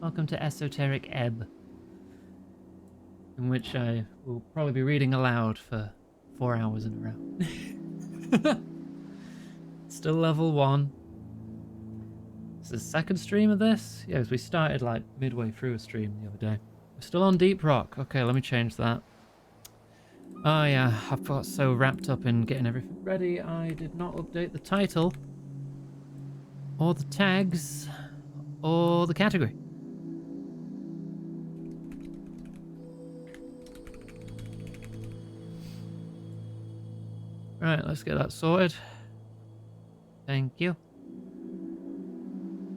Welcome to Esoteric Ebb, in which I will probably be reading aloud for 4 hours in a row. Still level 1. This is the second stream of this? Yeah, because we started like midway through a stream the other day. We're still on Deep Rock. Okay, let me change that. Oh yeah, I've got so wrapped up in getting everything ready, I did not update the title, or the tags, or the category. Right, let's get that sorted. Thank you.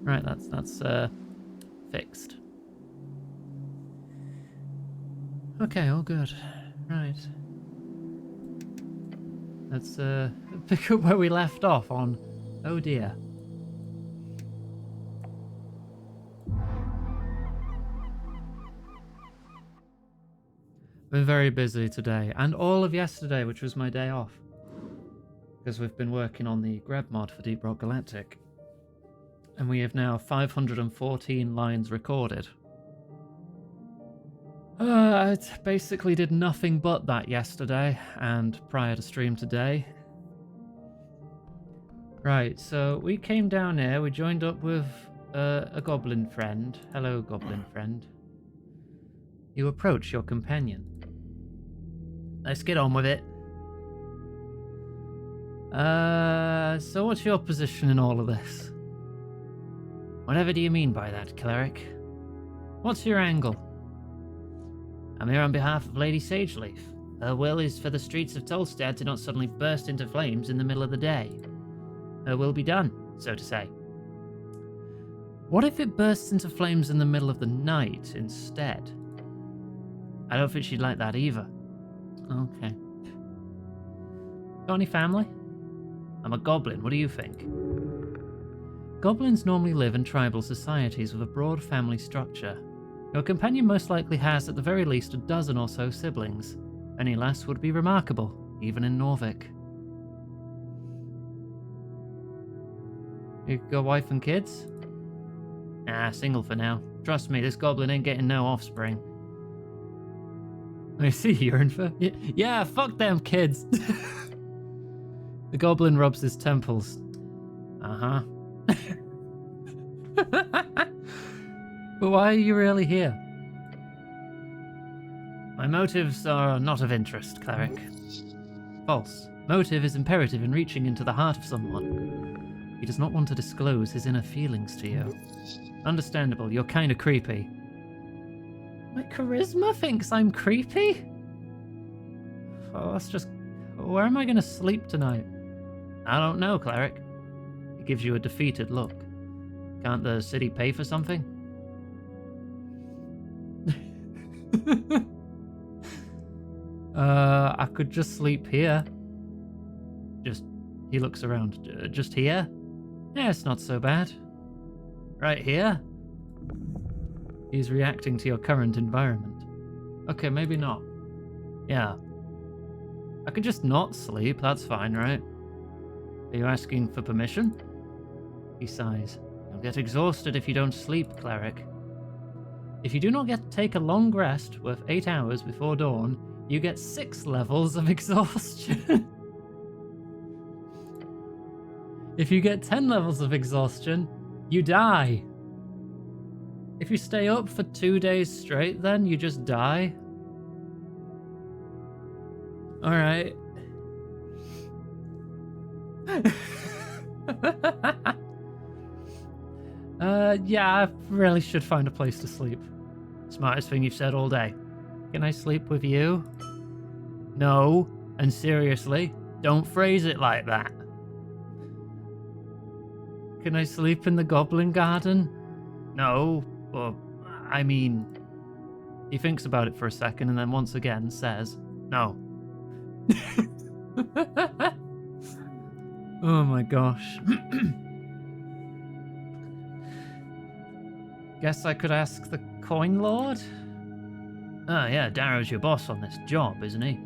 Right, that's fixed. Okay, all good. Right. Let's pick up where we left off on Oh Dear. Been very busy today, and all of yesterday, which was my day off. Because we've been working on the Greb mod for Deep Rock Galactic. And we have now 514 lines recorded. I basically did nothing but that yesterday, and prior to stream today. Right, so we came down here, we joined up with a goblin friend. Hello, goblin friend. You approach your companion. Let's get on with it. So what's your position in all of this? Whatever do you mean by that, cleric? What's your angle? I'm here on behalf of Lady Sageleaf. Her will is for the streets of Tolstad to not suddenly burst into flames in the middle of the day. Her will be done, so to say. What if it bursts into flames in the middle of the night instead? I don't think she'd like that either. Okay. Got any family? I'm a goblin, what do you think? Goblins normally live in tribal societies with a broad family structure. Your companion most likely has at the very least a dozen or so siblings. Any less would be remarkable, even in Norvik. You got a wife and kids? Nah, single for now. Trust me, this goblin ain't getting no offspring. I see you're in for... Yeah, fuck them kids! The goblin rubs his temples. Uh-huh. But why are you really here? My motives are not of interest, cleric. False. Motive is imperative in reaching into the heart of someone. He does not want to disclose his inner feelings to you. Understandable, you're kinda creepy. My charisma thinks I'm creepy? Oh, that's just... Where am I gonna sleep tonight? I don't know, cleric. He gives you a defeated look. Can't the city pay for something? I could just sleep here. He looks around. Just here? Yeah, it's not so bad. Right here? He's reacting to your current environment. Okay, maybe not. Yeah. I could just not sleep, that's fine, right? Are you asking for permission? He sighs. You'll get exhausted if you don't sleep, cleric. If you do not take a long rest worth 8 hours before dawn, you get 6 levels of exhaustion. If you get 10 levels of exhaustion, you die. If you stay up for 2 days straight, then you just die. Alright. Yeah, I really should find a place to sleep. Smartest thing you've said all day. Can I sleep with you? No, and seriously, don't phrase it like that. Can I sleep in the Goblin Garden? No, well, I mean... He thinks about it for a second and then once again says, no. Oh my gosh. Guess I could ask the Coin Lord? Ah, yeah, Darrow's your boss on this job, isn't he?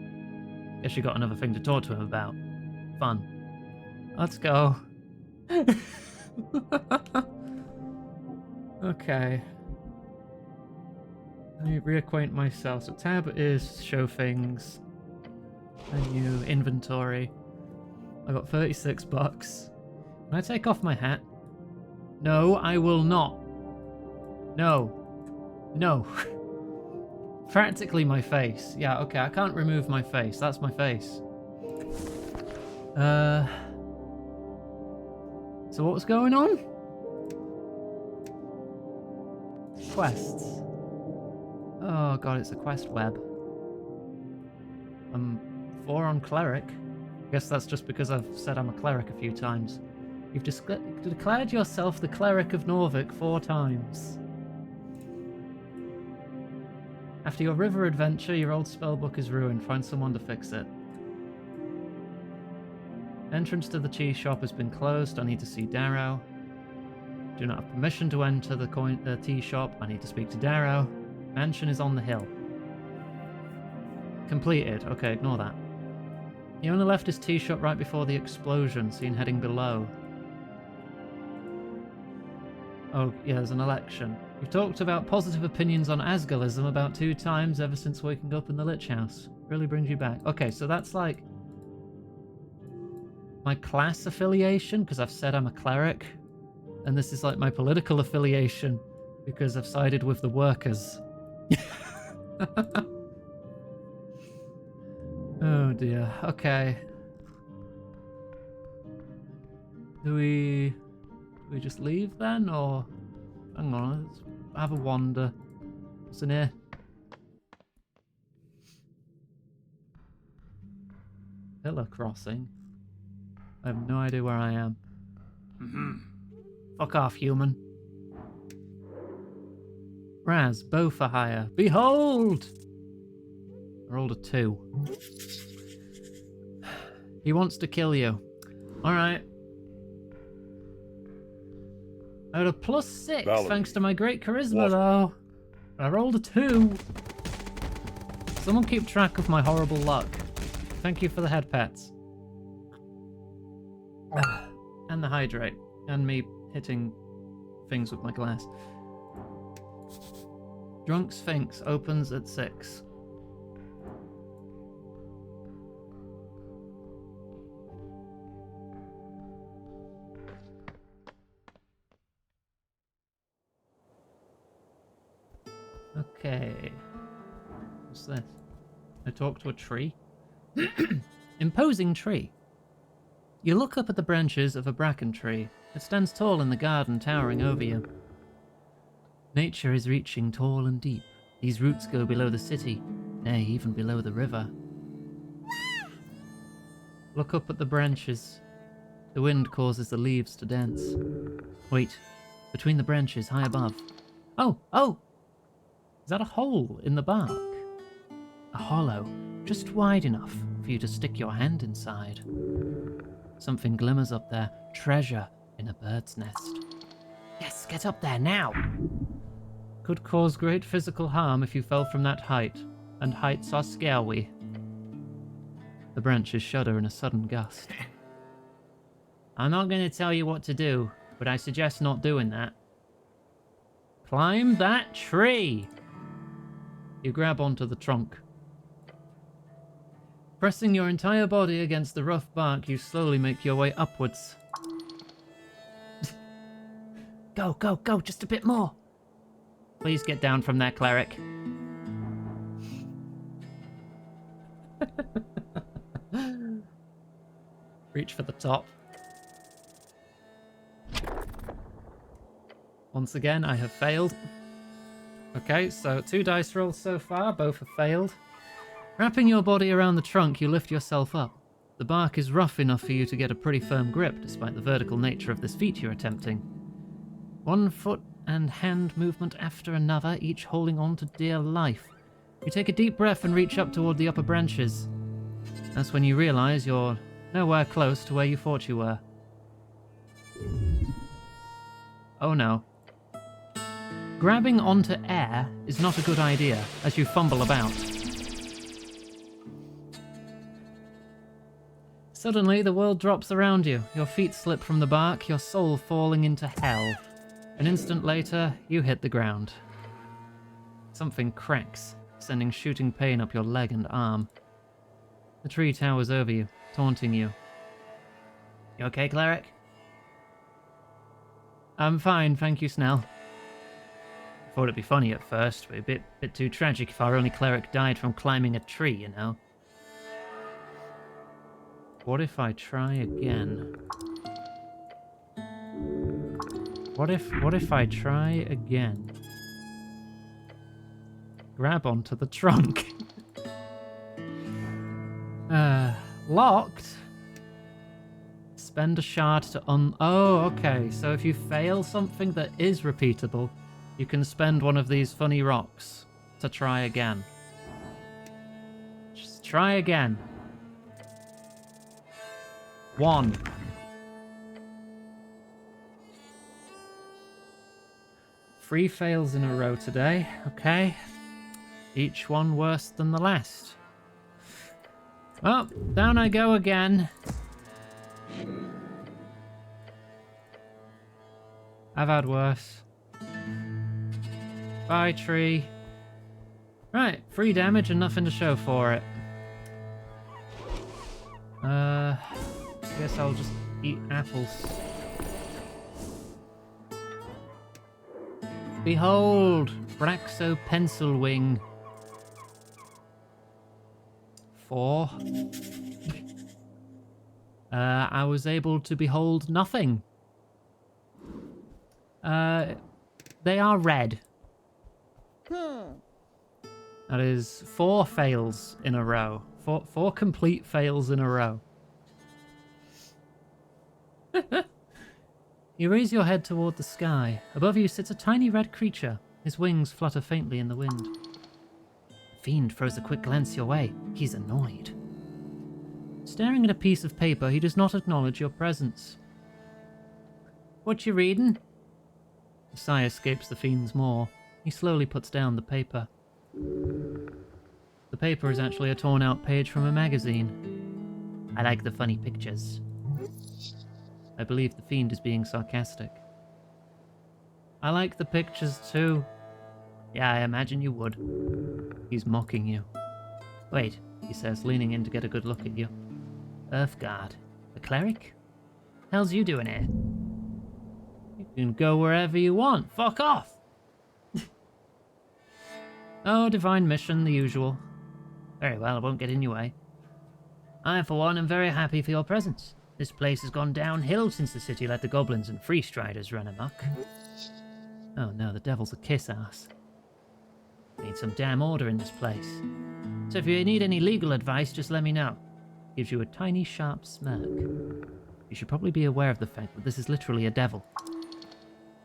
Guess you got another thing to talk to him about. Fun. Let's go. Okay. Let me reacquaint myself. So tab is show things. Menu, inventory. I got 36 bucks. Can I take off my hat? No, I will not. No. No. Practically my face. Yeah, okay, I can't remove my face. That's my face. So what was going on? Quests. Oh god, it's a quest web. 4 on cleric. I guess that's just because I've said I'm a cleric a few times. You've declared yourself the cleric of Norvik 4 times. After your river adventure, your old spellbook is ruined. Find someone to fix it. Entrance to the tea shop has been closed. I need to see Darrow. Do not have permission to enter the tea shop. I need to speak to Darrow. Mansion is on the hill. Completed. Okay, ignore that. He only left his tea shop right before the explosion, seen heading below. Oh, yeah, there's an election. We've talked about positive opinions on Asgalism about 2 times ever since waking up in the Lich House. Really brings you back. Okay, so that's like my class affiliation, because I've said I'm a cleric. And this is like my political affiliation, because I've sided with the workers. Oh dear. Okay. Do we just leave then, or hang on, let's have a wander. What's in here? Pillar crossing. I have no idea where I am. Fuck off, human. Raz, bow for hire. Behold! I rolled a 2. He wants to kill you. Alright. I had a +6 Valerie. thanks to my great charisma, What? though. I rolled a 2. Someone keep track of my horrible luck. Thank you for the head pats. And the hydrate. And me hitting things with my glass. Drunk Sphinx opens at 6. Okay. What's this? I talk to a tree? Imposing tree. You look up at the branches of a bracken tree. It stands tall in the garden, towering over you. Nature is reaching tall and deep. These roots go below the city, nay, even below the river. Look up at the branches. The wind causes the leaves to dance. Wait, between the branches, high above. Oh! Is that a hole in the bark? A hollow, just wide enough for you to stick your hand inside. Something glimmers up there. Treasure in a bird's nest. Yes, get up there now! Could cause great physical harm if you fell from that height, and heights are scary. The branches shudder in a sudden gust. I'm not going to tell you what to do, but I suggest not doing that. Climb that tree! You grab onto the trunk. Pressing your entire body against the rough bark, you slowly make your way upwards. Go, just a bit more. Please get down from there, cleric. Reach for the top. Once again, I have failed. Okay, so 2 dice rolls so far, both have failed. Wrapping your body around the trunk, you lift yourself up. The bark is rough enough for you to get a pretty firm grip, despite the vertical nature of this feat you're attempting. 1 foot and hand movement after another, each holding on to dear life. You take a deep breath and reach up toward the upper branches. That's when you realize you're nowhere close to where you thought you were. Oh no. Grabbing onto air is not a good idea as you fumble about. Suddenly, the world drops around you. Your feet slip from the bark, your soul falling into hell. An instant later, you hit the ground. Something cracks, sending shooting pain up your leg and arm. The tree towers over you, taunting you. You okay, cleric? I'm fine, thank you, Snell. I thought it'd be funny at first, but a bit too tragic if our only cleric died from climbing a tree, you know? What if I try again? What if I try again? Grab onto the trunk. Locked? Spend a shard to Oh, okay. So if you fail something that is repeatable, you can spend one of these funny rocks to try again. Just try again. 1. Three fails in a row today, okay? Each one worse than the last. Well, down I go again. I've had worse. Bye, tree. Right, 3 damage and nothing to show for it. Guess I'll just eat apples. Behold, Braxo Pencil Wing. 4. I was able to behold nothing. They are red. That is 4 fails in a row. 4 complete fails in a row. You raise your head toward the sky. Above you sits a tiny red creature. His wings flutter faintly in the wind. The fiend throws a quick glance your way. He's annoyed. Staring at a piece of paper, he does not acknowledge your presence. What you reading? A sigh escapes the fiend's maw. He slowly puts down the paper. The paper is actually a torn-out page from a magazine. I like the funny pictures. I believe the fiend is being sarcastic. I like the pictures too. Yeah, I imagine you would. He's mocking you. Wait, he says, leaning in to get a good look at you. Earthguard. A cleric? Hell's you doing here? You can go wherever you want. Fuck off! Oh, divine mission, the usual. Very well, I won't get in your way. I, for one, am very happy for your presence. This place has gone downhill since the city let the goblins and free striders run amok. Oh no, the devil's a kiss-ass. Need some damn order in this place. So if you need any legal advice, just let me know. Gives you a tiny, sharp smirk. You should probably be aware of the fact that this is literally a devil.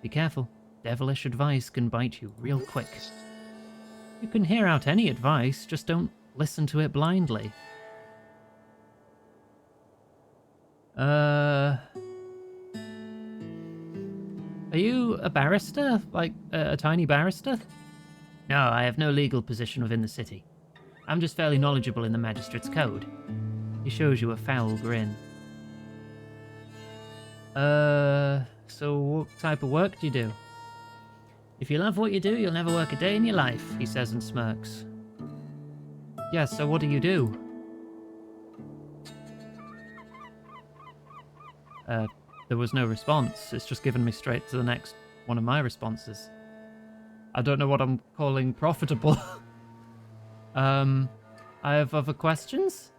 Be careful. Devilish advice can bite you real quick. You can hear out any advice, just don't listen to it blindly. Are you a barrister? Like, a tiny barrister? No, I have no legal position within the city. I'm just fairly knowledgeable in the Magistrate's Code. He shows you a foul grin. So what type of work do you do? If you love what you do, you'll never work a day in your life, he says and smirks. Yeah, so what do you do? There was no response. It's just given me straight to the next one of my responses. I don't know what I'm calling profitable. I have other questions?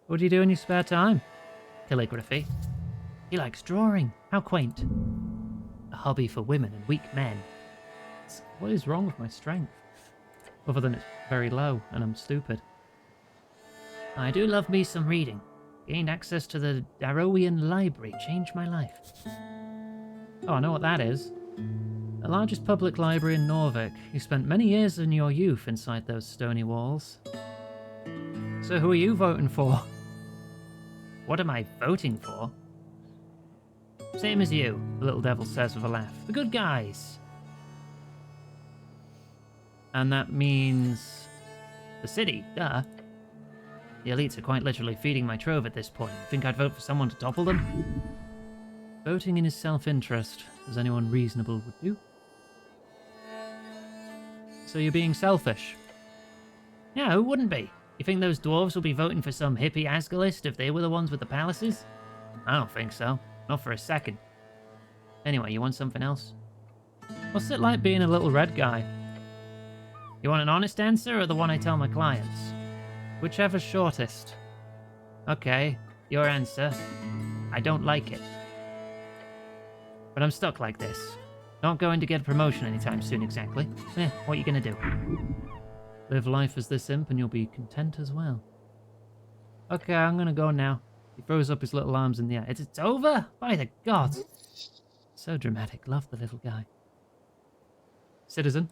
What do you do in your spare time? Calligraphy. He likes drawing. How quaint. A hobby for women and weak men. What is wrong with my strength? Other than it's very low and I'm stupid. I do love me some reading. Gained access to the Darrowian Library. Changed my life. Oh, I know what that is. The largest public library in Norvik. You spent many years in your youth inside those stony walls. So who are you voting for? What am I voting for? Same as you, the little devil says with a laugh. The good guys. And that means... the city, duh. The elites are quite literally feeding my trove at this point. Think I'd vote for someone to topple them? Voting in his self-interest, as anyone reasonable would do. So you're being selfish? Yeah, who wouldn't be? You think those dwarves will be voting for some hippie Asgalist if they were the ones with the palaces? I don't think so. Not for a second. Anyway, you want something else? What's it like being a little red guy? You want an honest answer or the one I tell my clients? Whichever's shortest. Okay, your answer. I don't like it. But I'm stuck like this. Not going to get a promotion anytime soon exactly. What are you gonna do? Live life as this imp and you'll be content as well. Okay, I'm gonna go now. He throws up his little arms in the air. It's over? By the gods. So dramatic. Love the little guy. Citizen.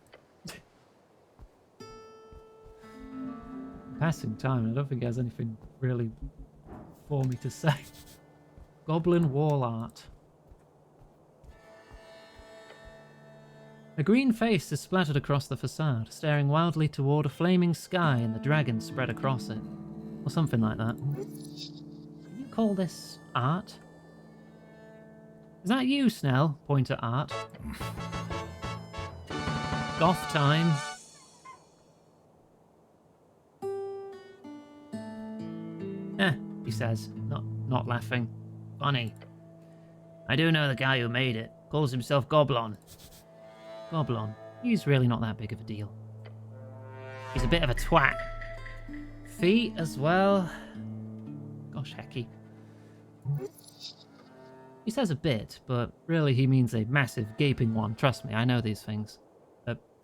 Passing time. I don't think he has anything really for me to say. Goblin wall art. A green face is splattered across the facade, staring wildly toward a flaming sky and the dragon spread across it. Or something like that. Can you call this art? Is that you, Snell? Point at art. Goth time. He says, not laughing. Funny. I do know the guy who made it. Calls himself Goblin. Goblin. He's really not that big of a deal. He's a bit of a twat. Feet as well. Gosh, hecky. He says a bit, but really he means a massive, gaping one. Trust me, I know these things.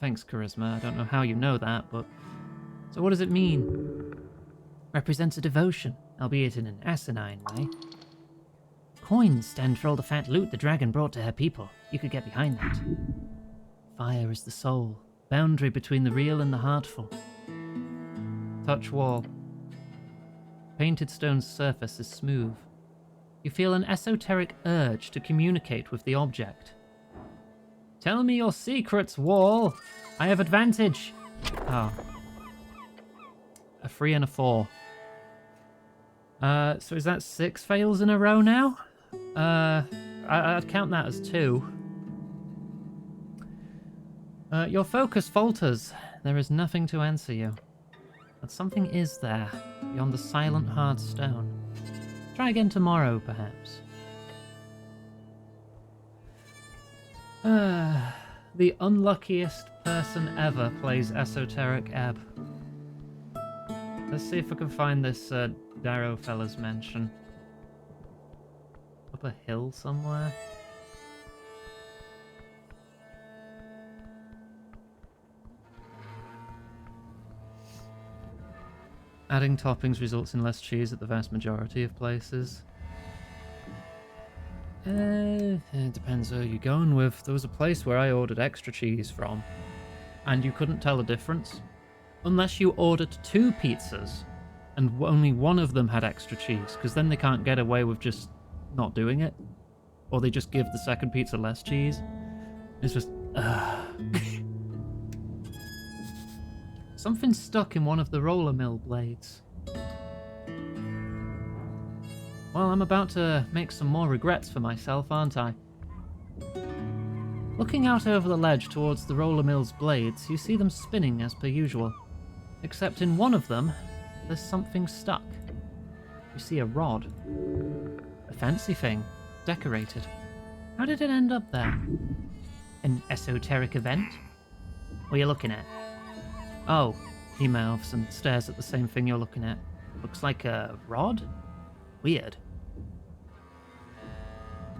Thanks, Charisma. I don't know how you know that, but... So what does it mean? Represents a devotion, albeit in an asinine way. Coins stand for all the fat loot the dragon brought to her people. You could get behind that. Fire is the soul, boundary between the real and the heartful. Touch wall. Painted stone's surface is smooth. You feel an esoteric urge to communicate with the object. Tell me your secrets, wall. I have advantage. Oh. A 3 and a 4. So is that 6 fails in a row now? I'd count that as 2. Your focus falters. There is nothing to answer you. But something is there, beyond the silent hard stone. Try again tomorrow, perhaps. The unluckiest person ever plays Esoteric Ebb. Let's see if I can find this Darrow fella's mansion. Up a hill somewhere. Adding toppings results in less cheese at the vast majority of places. It depends who you're going with. There was a place where I ordered extra cheese from, and you couldn't tell the difference. Unless you ordered 2 pizzas, and only one of them had extra cheese, because then they can't get away with just not doing it. Or they just give the second pizza less cheese. It's just... Something stuck in one of the roller mill blades. Well, I'm about to make some more regrets for myself, aren't I? Looking out over the ledge towards the roller mill's blades, you see them spinning as per usual. Except in one of them, there's something stuck. You see a rod. A fancy thing, decorated. How did it end up there? An esoteric event? What are you looking at? Oh, he mouths and stares at the same thing you're looking at. Looks like a rod? Weird.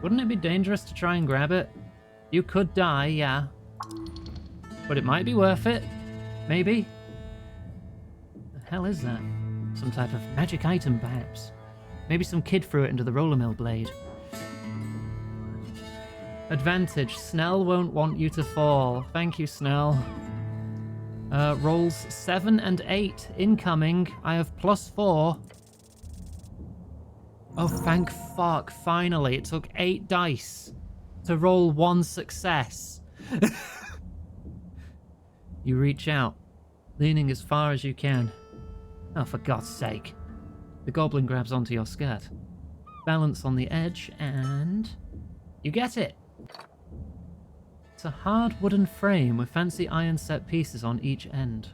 Wouldn't it be dangerous to try and grab it? You could die, yeah. But it might be worth it. Maybe. The hell is that? Some type of magic item, perhaps. Maybe some kid threw it into the roller mill blade. Advantage. Snell won't want you to fall. Thank you, Snell. Rolls 7 and 8 incoming. I have +4. Oh, thank fuck. Finally, it took 8 dice to roll 1 success. You reach out, leaning as far as you can. Oh, for God's sake. The goblin grabs onto your skirt. Balance on the edge, and... you get it! It's a hard wooden frame with fancy iron set pieces on each end.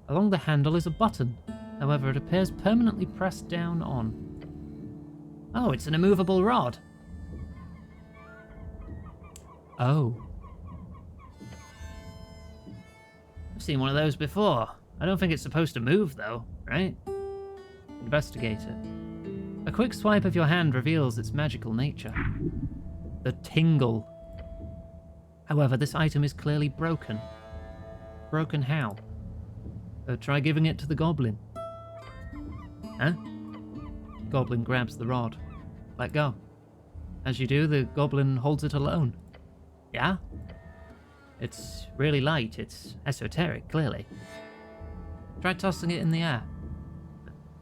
Along the handle is a button, however it appears permanently pressed down on. Oh, it's an immovable rod. Oh. I've seen one of those before. I don't think it's supposed to move though, right? Investigate it. A quick swipe of your hand reveals its magical nature. The tingle. However, this item is clearly broken. Broken how? Try giving it to the goblin. Huh? The goblin grabs the rod. Let go. As you do, the goblin holds it alone. Yeah? It's really light. It's esoteric, clearly. Try tossing it in the air.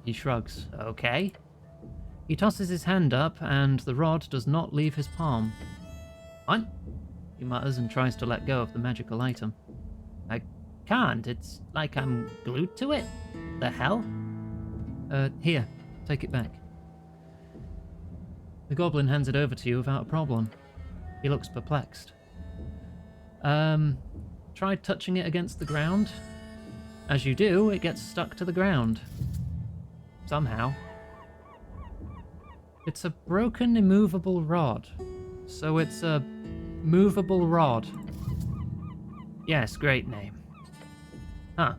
He shrugs. Okay. He tosses his hand up, and the rod does not leave his palm. What? He mutters and tries to let go of the magical item. I can't. It's like I'm glued to it. The hell? Here. Take it back. The goblin hands it over to you without a problem. He looks perplexed. Try touching it against the ground. As you do, it gets stuck to the ground. Somehow. It's a broken, immovable rod. So it's a movable rod. Yes, great name. Huh.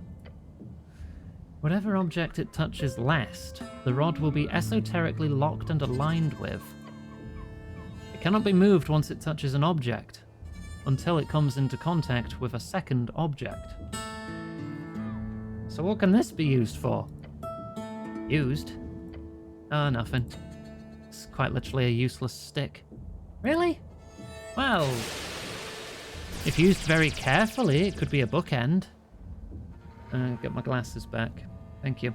Whatever object it touches last, the rod will be esoterically locked and aligned with. It cannot be moved once it touches an object, until it comes into contact with a second object. So what can this be used for? Used? Oh, nothing. It's quite literally a useless stick. Really? Well, if used very carefully, it could be a bookend. Get my glasses back. Thank you.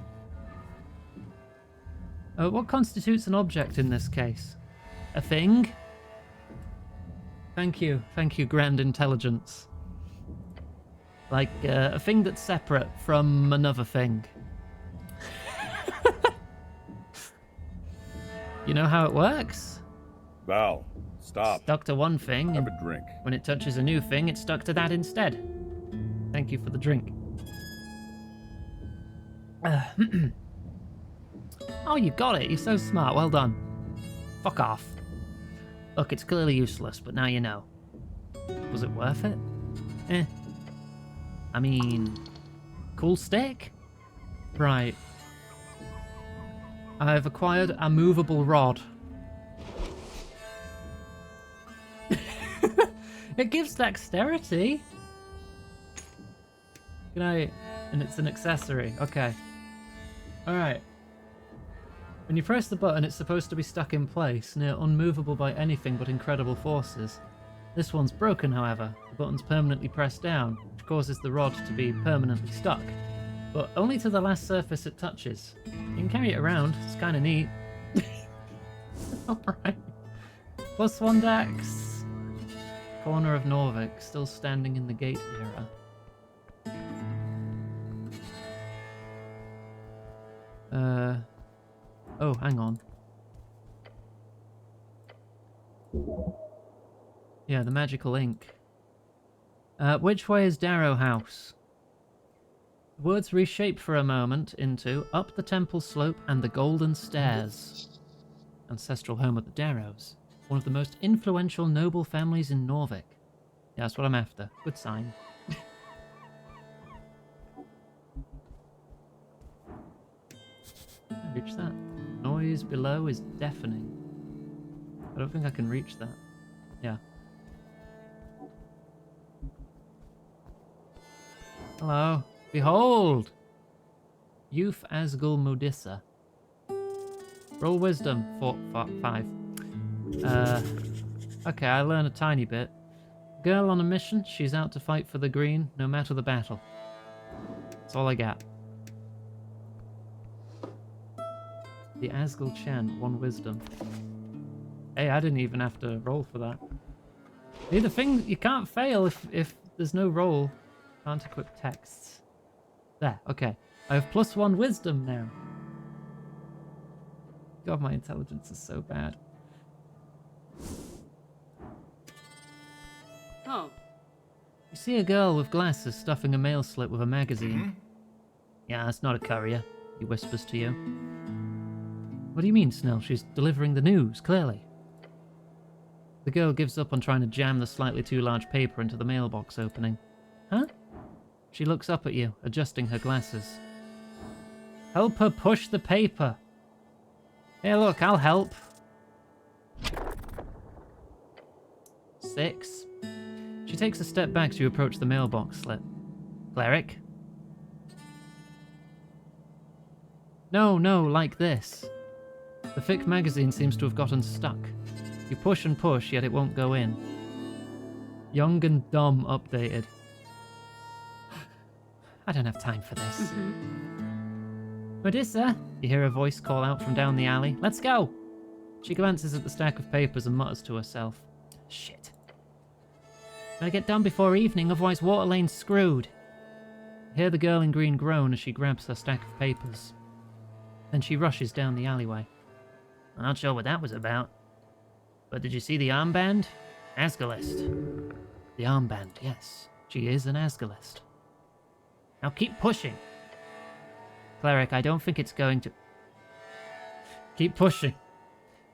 What constitutes an object in this case? A thing? Thank you, grand intelligence. Like, a thing that's separate from another thing. You know how it works? Val, stop. Stuck to one thing. Have a drink. When it touches a new thing, it's stuck to that instead. Thank you for the drink. Oh, you got it. You're so smart. Well done. Fuck off. Look, it's clearly useless, but now you know. Was it worth it? Eh. I mean, cool stick? Right. I've acquired a movable rod. It gives dexterity. Good night. And it's an accessory. Okay. Alright. When you press the button, it's supposed to be stuck in place, near unmovable by anything but incredible forces. This one's broken, however. The button's permanently pressed down, which causes the rod to be permanently stuck. But only to the last surface it touches. You can carry it around, it's kinda neat. Alright. +1 dex. Corner of Norvik, still standing in the gate era. Oh, hang on. Yeah, the magical ink. Which way is Darrow House? The words reshape for a moment into up the temple slope and the golden stairs. Ancestral home of the Darrows. One of the most influential noble families in Norvik. Yeah, that's what I'm after. Good sign. Can I reach that? Noise below is deafening. I don't think I can reach that. Yeah. Hello. Behold! Youth Asgul Modissa. Roll wisdom. 5. Okay, I learn a tiny bit. Girl on a mission, she's out to fight for the green, no matter the battle. That's all I got. The Asgul Chen, 1 wisdom. Hey, I didn't even have to roll for that. The thing, you can't fail if there's no roll. Can't equip texts. There, okay. I have +1 wisdom now. God, my intelligence is so bad. Oh. You see a girl with glasses stuffing a mail slip with a magazine. Yeah, that's not a courier, he whispers to you. What do you mean, Snell? She's delivering the news, clearly. The girl gives up on trying to jam the slightly too large paper into the mailbox opening. Huh? She looks up at you, adjusting her glasses. Help her push the paper. Here, look, I'll help. 6. She takes a step back as you approach the mailbox slip. Cleric? No, like this. The thick magazine seems to have gotten stuck. You push and push, yet it won't go in. Young and dumb updated. I don't have time for this. Modissa, you hear a voice call out from down the alley. Let's go! She glances at the stack of papers and mutters to herself. Shit. Better get done before evening, otherwise Waterlane's screwed. You hear the girl in green groan as she grabs her stack of papers. Then she rushes down the alleyway. I'm not sure what that was about. But did you see the armband? Asgalist. The armband, yes. She is an Asgalist. Now keep pushing. Cleric, I don't think it's going to... Keep pushing.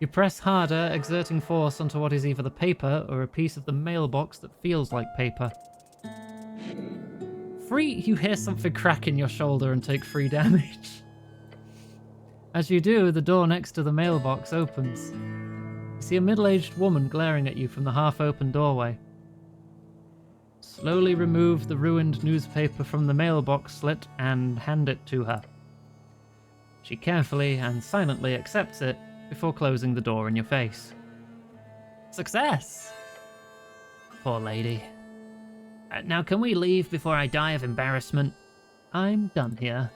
You press harder, exerting force onto what is either the paper or a piece of the mailbox that feels like paper. 3, you hear something crack in your shoulder and take 3 damage. As you do, the door next to the mailbox opens. You see a middle-aged woman glaring at you from the half-open doorway. Slowly remove the ruined newspaper from the mailbox slit and hand it to her. She carefully and silently accepts it before closing the door in your face. Success! Poor lady. Now can we leave before I die of embarrassment? I'm done here.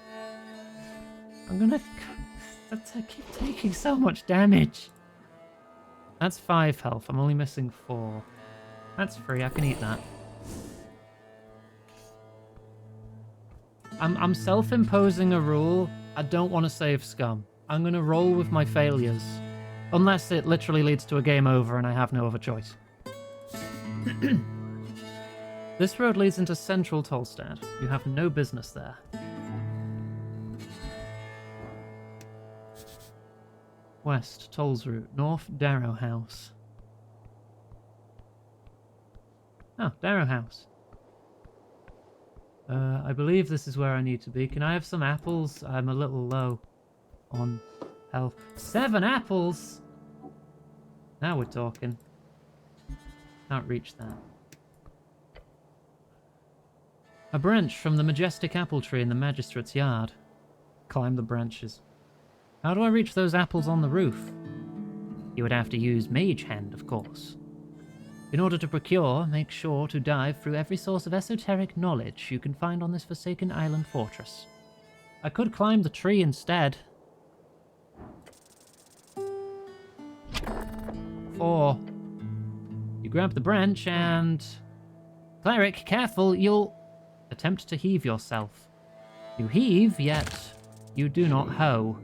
I'm gonna... I keep taking so much damage. That's 5 health. I'm only missing 4. That's free. I can eat that. I'm self-imposing a rule. I don't want to save scum. I'm going to roll with my failures. Unless it literally leads to a game over and I have no other choice. This road leads into central Tolstad. You have no business there. West, Tolls Route. North, Darrow House. Oh, Darrow House. I believe this is where I need to be. Can I have some apples? I'm a little low on health. 7 apples? Now we're talking. Can't reach that. A branch from the majestic apple tree in the magistrate's yard. Climb the branches. How do I reach those apples on the roof? You would have to use Mage Hand, of course. In order to procure, make sure to dive through every source of esoteric knowledge you can find on this forsaken island fortress. I could climb the tree instead. 4. You grab the branch and... Cleric, careful, you'll... Attempt to heave yourself. You heave, yet you do not hoe.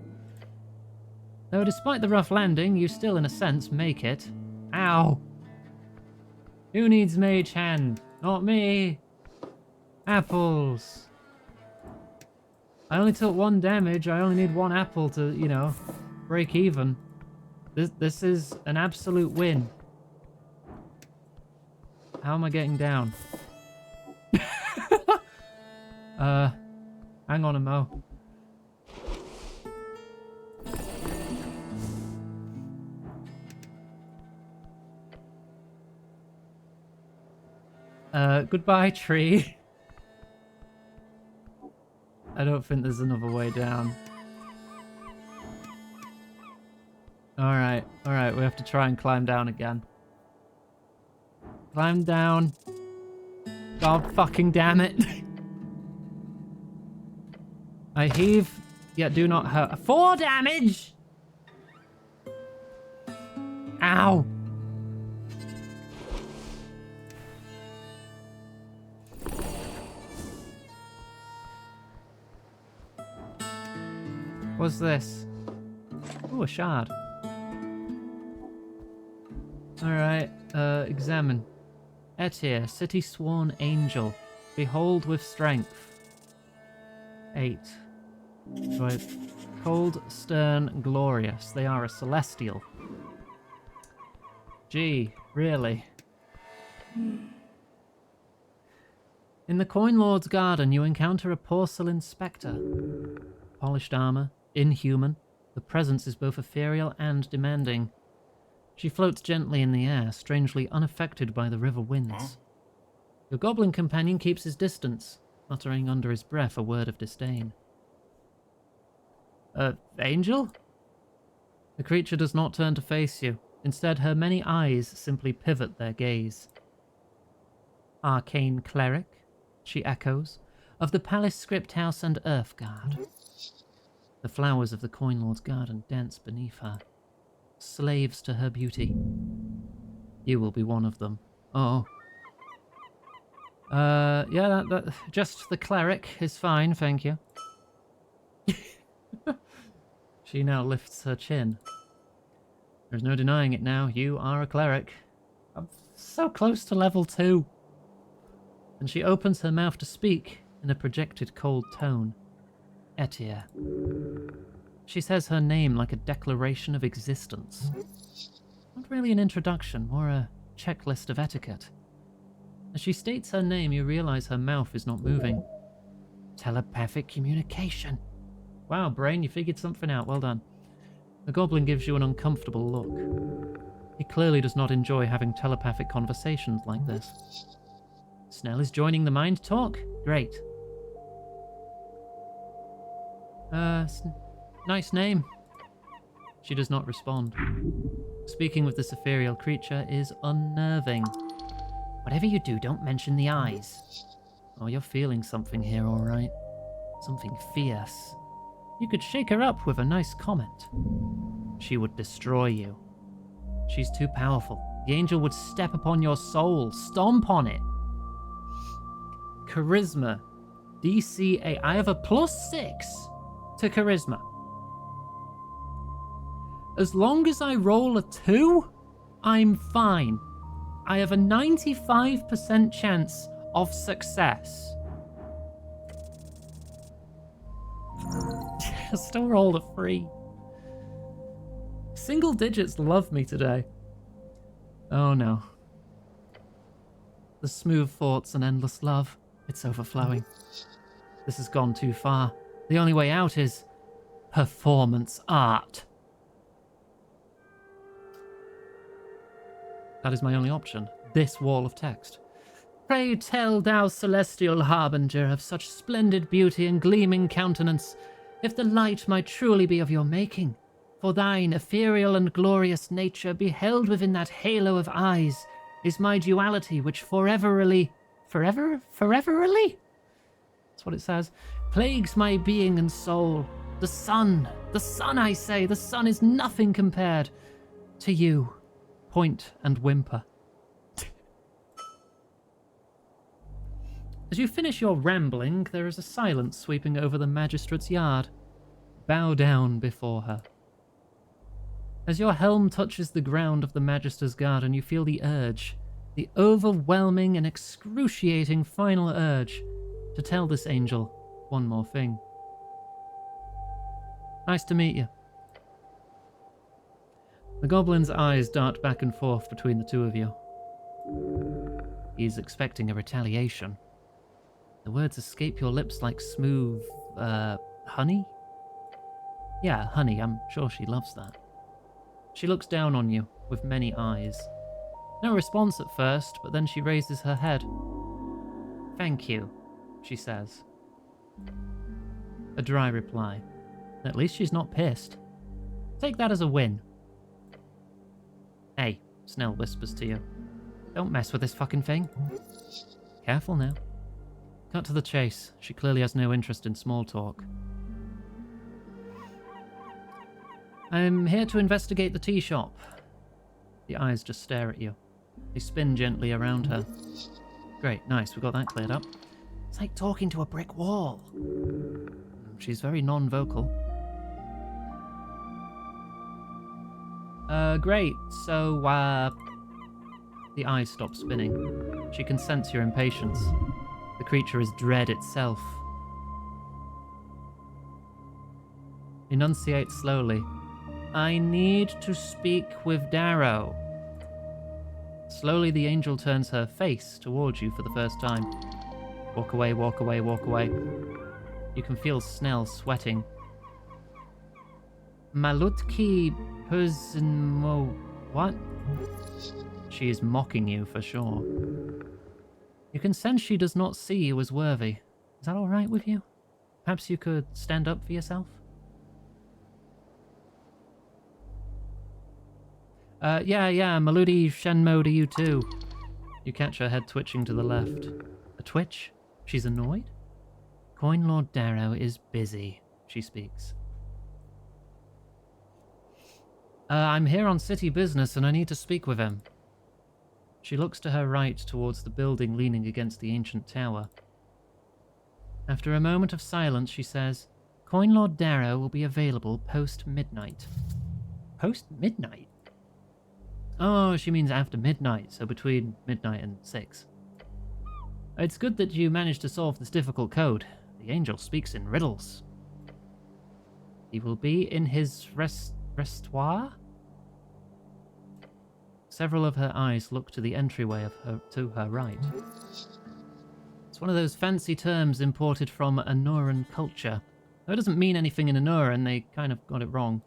Though despite the rough landing, you still in a sense make it. Ow! Who needs Mage Hand? Not me! Apples! I only took 1 damage, I only need 1 apple to, you know, break even. This is an absolute win. How am I getting down? Hang on a mo. Goodbye, tree. I don't think there's another way down. Alright, we have to try and climb down again. Climb down. God fucking damn it. I heave, yet do not hurt. 4 damage! Ow! What's this? Ooh, a shard. Alright, examine. Etir, city-sworn angel. Behold with strength. 8. Right. Cold, stern, glorious. They are a celestial. Gee, really? In the Coin Lord's garden, you encounter a porcelain spectre. Polished armor, inhuman. The presence is both ethereal and demanding. She floats gently in the air, strangely unaffected by the river winds. Your goblin companion keeps his distance, muttering under his breath a word of disdain. Angel? The creature does not turn to face you. Instead, her many eyes simply pivot their gaze. Arcane cleric, she echoes, of the Palace Script House and Earthguard. The flowers of the Coin Lord's garden dance beneath her, slaves to her beauty. You will be one of them. Oh. Yeah, just the cleric is fine, thank you. She now lifts her chin. There's no denying it now, you are a cleric. I'm so close to level 2. And she opens her mouth to speak in a projected cold tone. Etir. She says her name like a declaration of existence. Not really an introduction, more a checklist of etiquette. As she states her name, you realize her mouth is not moving. Telepathic communication. Wow, brain, you figured something out. Well done. The goblin gives you an uncomfortable look. He clearly does not enjoy having telepathic conversations like this. Snell is joining the mind talk? Great. Nice name. She does not respond. Speaking with this ethereal creature is unnerving. Whatever you do, don't mention the eyes. Oh, you're feeling something here, all right. Something fierce. You could shake her up with a nice comment. She would destroy you. She's too powerful. The angel would step upon your soul, stomp on it. Charisma. DC 8. I have a +6 to charisma. As long as I roll a 2, I'm fine. I have a 95% chance of success. Still rolled a 3. Single digits love me today. Oh no. The smooth thoughts and endless love. It's overflowing. This has gone too far. The only way out is performance art. That is my only option. This wall of text. Pray tell, thou celestial harbinger of such splendid beauty and gleaming countenance, if the light might truly be of your making, for thine ethereal and glorious nature beheld within that halo of eyes is my duality which foreverly... Foreverly? That's what it says. Plagues my being and soul. The sun, I say, the sun is nothing compared to you. Point and whimper. As you finish your rambling, there is a silence sweeping over the magistrate's yard. Bow down before her. As your helm touches the ground of the magistrate's garden, you feel the urge, the overwhelming and excruciating final urge, to tell this angel one more thing. Nice to meet you. The goblin's eyes dart back and forth between the two of you. He's expecting a retaliation. The words escape your lips like smooth, honey? Yeah, honey, I'm sure she loves that. She looks down on you with many eyes. No response at first, but then she raises her head. Thank you, she says. A dry reply. At least she's not pissed. Take that as a win. Hey, Snell whispers to you. Don't mess with this fucking thing. Careful now. Cut to the chase. She clearly has no interest in small talk. I'm here to investigate the tea shop. The eyes just stare at you. They spin gently around her. Great, nice, we got that cleared up. It's like talking to a brick wall. She's very non-vocal. Great, so, the eyes stop spinning. She can sense your impatience. The creature is dread itself. Enunciate slowly. I need to speak with Darrow. Slowly the angel turns her face towards you for the first time. Walk away, walk away, walk away. You can feel Snell sweating. Malutki Perzinmo... What? She is mocking you for sure. You can sense she does not see you as worthy. Is that alright with you? Perhaps you could stand up for yourself? Yeah, Maludi Shenmo to you too. You catch her head twitching to the left. A twitch? She's annoyed? Coin Lord Darrow is busy, she speaks. I'm here on city business and I need to speak with him. She looks to her right towards the building leaning against the ancient tower. After a moment of silence, she says, Coin Lord Darrow will be available post-midnight. Post-midnight? Oh, she means after midnight, so between midnight and 6. It's good that you managed to solve this difficult code. The angel speaks in riddles. He will be in his restoir? Several of her eyes look to the entryway to her right. It's one of those fancy terms imported from Anoran culture. Though it doesn't mean anything in Anoran, they kind of got it wrong.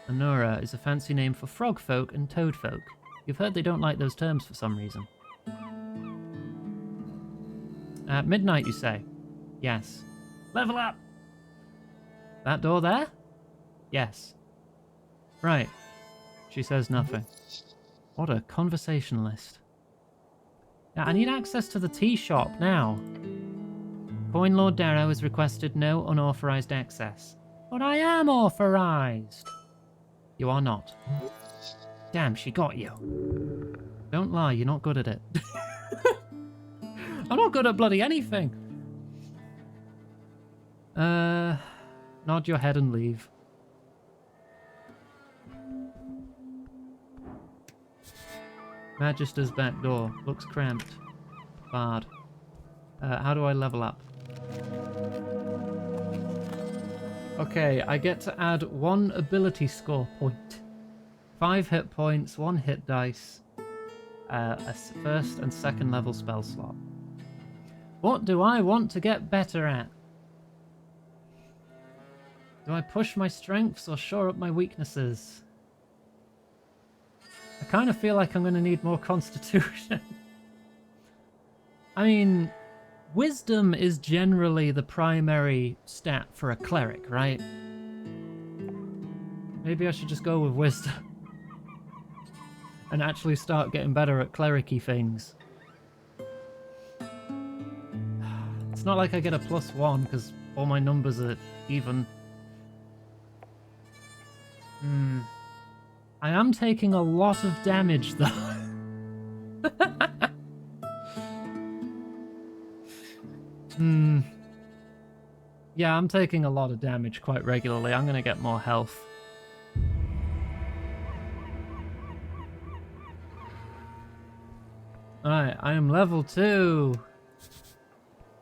Anura is a fancy name for frog folk and toad folk. You've heard they don't like those terms for some reason. At midnight, you say? Yes. Level up! That door there? Yes. Right. She says nothing. What a conversationalist. Yeah, I need access to the tea shop now. Coin Lord Darrow has requested no unauthorized access. But I am authorized! You are not. Damn, she got you. Don't lie, you're not good at it. I'm not good at bloody anything. Nod your head and leave. Magister's back door. Looks cramped. Barred. How do I level up? Okay, I get to add 1 ability score point. 5 hit points, 1 hit dice. A first and second level spell slot. What do I want to get better at? Do I push my strengths or shore up my weaknesses? I kind of feel like I'm going to need more constitution. I mean, wisdom is generally the primary stat for a cleric, right? Maybe I should just go with wisdom. And actually start getting better at cleric-y things. It's not like I get a +1 because all my numbers are even. I am taking a lot of damage though. Yeah, I'm taking a lot of damage quite regularly. I'm gonna get more health. Alright, I am level 2.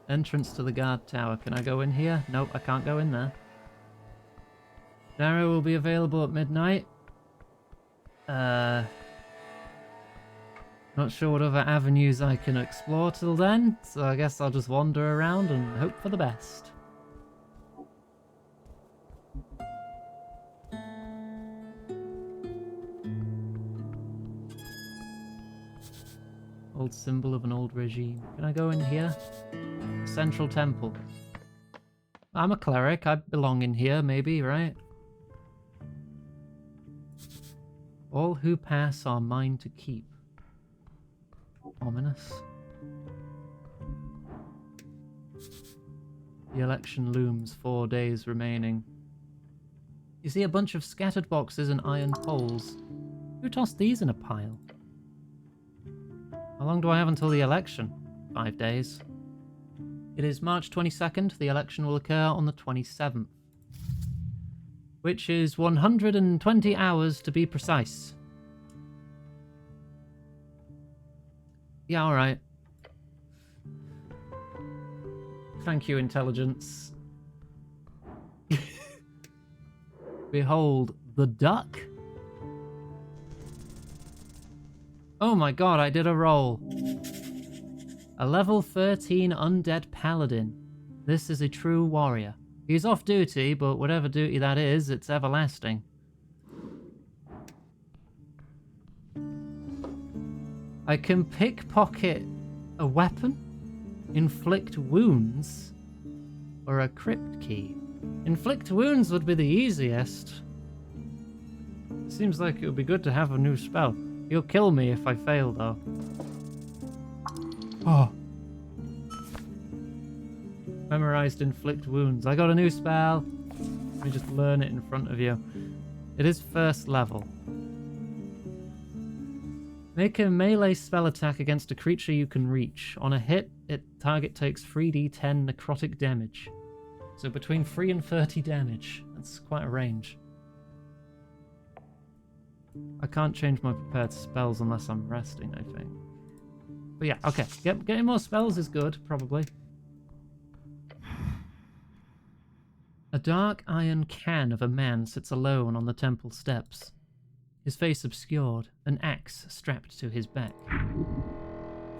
Entrance to the guard tower. Can I go in here? Nope, I can't go in there. Darrow will be available at midnight. Not sure what other avenues I can explore till then, so I guess I'll just wander around and hope for the best. Old symbol of an old regime. Can I go in here? Central Temple. I'm a cleric. I belong in here, maybe, right? All who pass are mine to keep. Ominous. The election looms, 4 days remaining. You see a bunch of scattered boxes and iron poles. Who tossed these in a pile? How long do I have until the election? 5 days. It is March 22nd. The election will occur on the 27th. Which is 120 hours to be precise. Yeah, alright. Thank you, intelligence. Behold, the duck. Oh my god, I did a roll. A level 13 undead paladin. This is a true warrior. He's off duty, but whatever duty that is, it's everlasting. I can pickpocket a weapon, inflict wounds, or a crypt key. Inflict wounds would be the easiest. It seems like it would be good to have a new spell. He'll kill me if I fail, though. Oh. Memorized inflict wounds. I got a new spell. Let me just learn it in front of you. It is first level. Make a melee spell attack against a creature you can reach. On a hit, target takes 3d10 necrotic damage. So between 3 and 30 damage. That's quite a range. I can't change my prepared spells unless I'm resting, I think. But yeah, okay. Getting more spells is good, probably. A dark iron can of a man sits alone on the temple steps. His face obscured, an axe strapped to his back.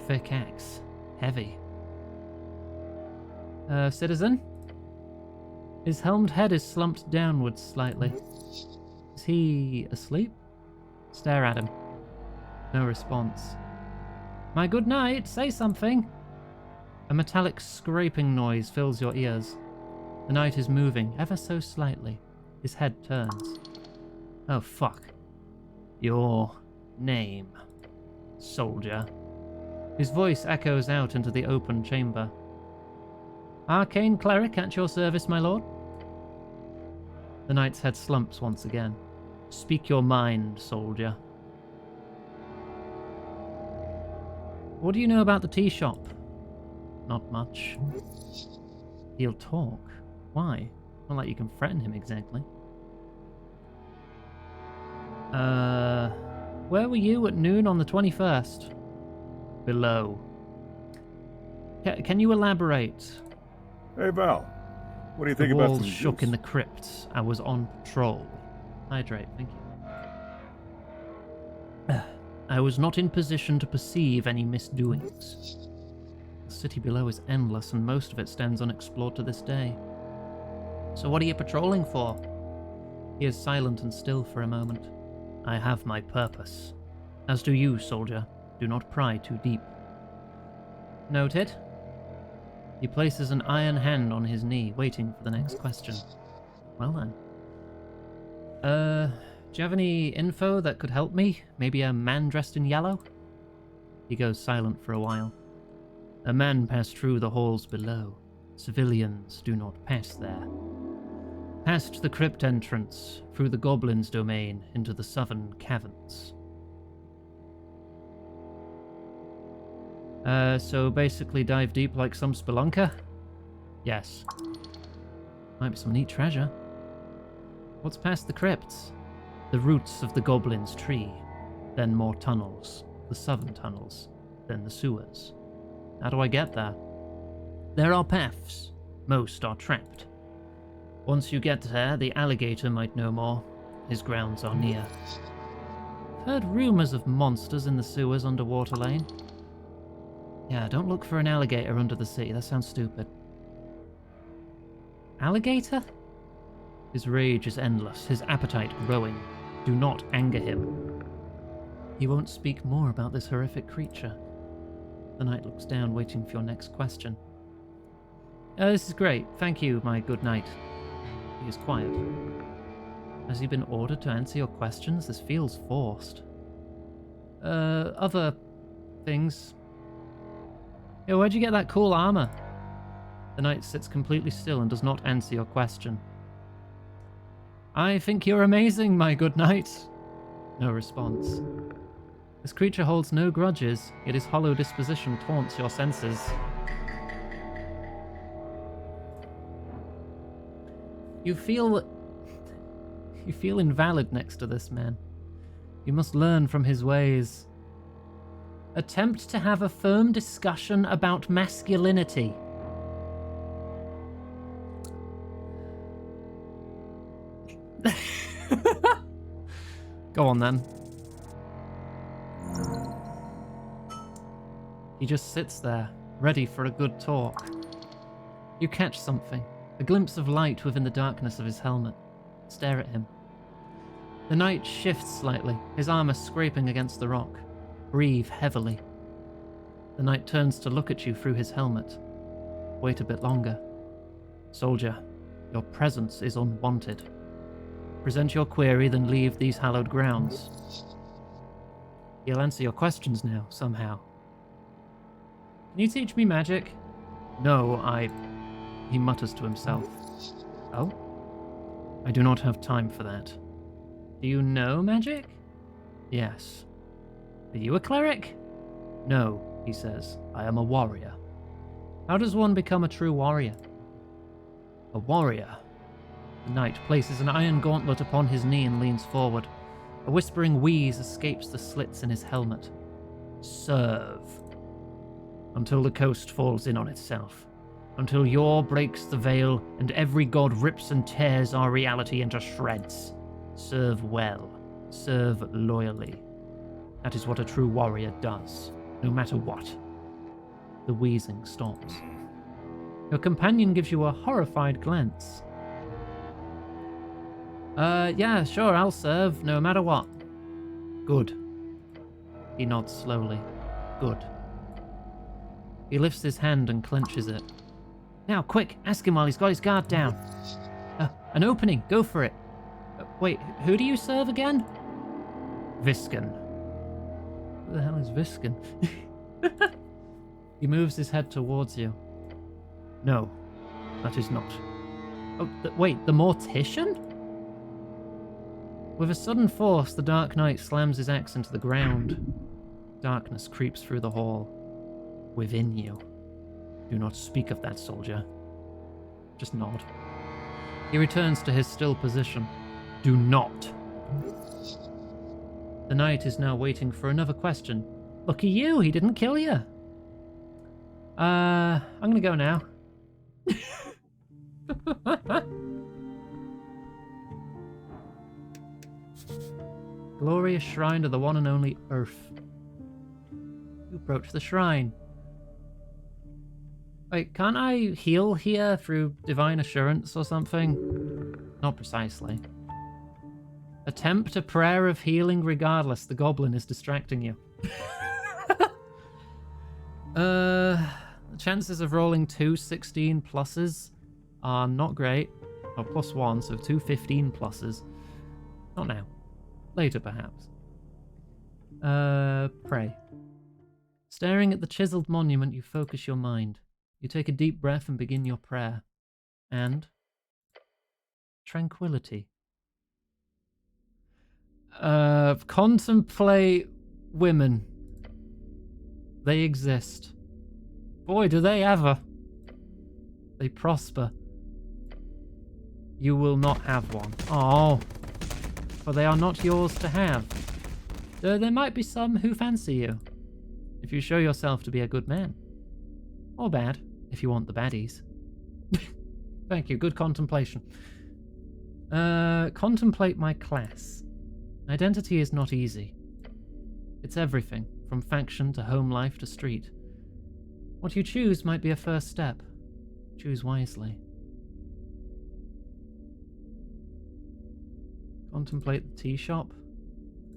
Thick axe. Heavy. Citizen? His helmed head is slumped downwards slightly. Is he asleep? Stare at him. No response. My good knight, say something. A metallic scraping noise fills your ears. The knight is moving, ever so slightly. His head turns. Oh, fuck. Your name, soldier. His voice echoes out into the open chamber. Arcane cleric at your service, my lord. The knight's head slumps once again. Speak your mind, soldier. What do you know about the tea shop? Not much. He'll talk. Why? Not like you can threaten him exactly. Where were you at noon on the 21st? Below. Can you elaborate? Hey, Val. What do you The think about walls some shook juice? in the crypt. I was on patrol. Hydrate, thank you. I was not in position to perceive any misdoings. The city below is endless, and most of it stands unexplored to this day. So what are you patrolling for? He is silent and still for a moment. I have my purpose. As do you, soldier. Do not pry too deep. Noted. He places an iron hand on his knee, waiting for the next question. Well then. Do you have any info that could help me? Maybe a man dressed in yellow? He goes silent for a while. A man passed through the halls below. Civilians do not pass there. Past the crypt entrance, through the goblin's domain, into the southern caverns. So basically dive deep like some spelunker? Yes. Might be some neat treasure. What's past the crypts? The roots of the goblin's tree. Then more tunnels. The southern tunnels. Then the sewers. How do I get there? There are paths. Most are trapped. Once you get there, the alligator might know more. His grounds are near. I've heard rumors of monsters in the sewers under Water Lane. Yeah, don't look for an alligator under the sea. That sounds stupid. Alligator? His rage is endless, his appetite growing. Do not anger him. He won't speak more about this horrific creature. The knight looks down, waiting for your next question. This is great. Thank you, my good knight. He is quiet. Has he been ordered to answer your questions? This feels forced. Other things. Yo, where'd you get that cool armor? The knight sits completely still and does not answer your question. I think you're amazing, my good knight. No response. This creature holds no grudges, yet his hollow disposition taunts your senses. You feel invalid next to this man. You must learn from his ways. Attempt to have a firm discussion about masculinity. Go on then. He just sits there, ready for a good talk. You catch something, a glimpse of light within the darkness of his helmet. Stare at him. The knight shifts slightly, his armor scraping against the rock. Breathe heavily. The knight turns to look at you through his helmet. Wait a bit longer. Soldier, your presence is unwanted. Present your query, then leave these hallowed grounds. He'll answer your questions now, somehow. Can you teach me magic? No, he mutters to himself. Oh? I do not have time for that. Do you know magic? Yes. Are you a cleric? No, he says. I am a warrior. How does one become a true warrior? A warrior. The knight places an iron gauntlet upon his knee and leans forward. A whispering wheeze escapes the slits in his helmet. Serve. Until the coast falls in on itself. Until Yor breaks the veil and every god rips and tears our reality into shreds. Serve well. Serve loyally. That is what a true warrior does, no matter what. The wheezing stops. Your companion gives you a horrified glance. Yeah, sure, I'll serve, no matter what. Good. He nods slowly. Good. He lifts his hand and clenches it. Now, quick, ask him while he's got his guard down. An opening, go for it. Wait, who do you serve again? Viscan. Who the hell is Viscan? He moves his head towards you. No, that is not. Oh, wait, the Mortician? With a sudden force, the Dark Knight slams his axe into the ground. Darkness creeps through the hall. Within you. Do not speak of that, soldier. Just nod. He returns to his still position. Do not. The knight is now waiting for another question. Lucky you, he didn't kill you. I'm gonna go now. Glorious shrine to the one and only Earth. You approach the shrine. Wait, can't I heal here through divine assurance or something? Not precisely. Attempt a prayer of healing regardless. The goblin is distracting you. The chances of rolling two 16 pluses are not great. Or +1, so two 15 pluses. Not now. Later, perhaps. Pray. Staring at the chiseled monument, you focus your mind. You take a deep breath and begin your prayer. And tranquility. Contemplate women. They exist. Boy, do they ever. They prosper. You will not have one. Oh, for they are not yours to have. Though there might be some who fancy you, if you show yourself to be a good man. Or bad, if you want the baddies. Thank you, good contemplation. Contemplate my class. Identity is not easy. It's everything, from faction to home life to street. What you choose might be a first step. Choose wisely. Contemplate the tea shop.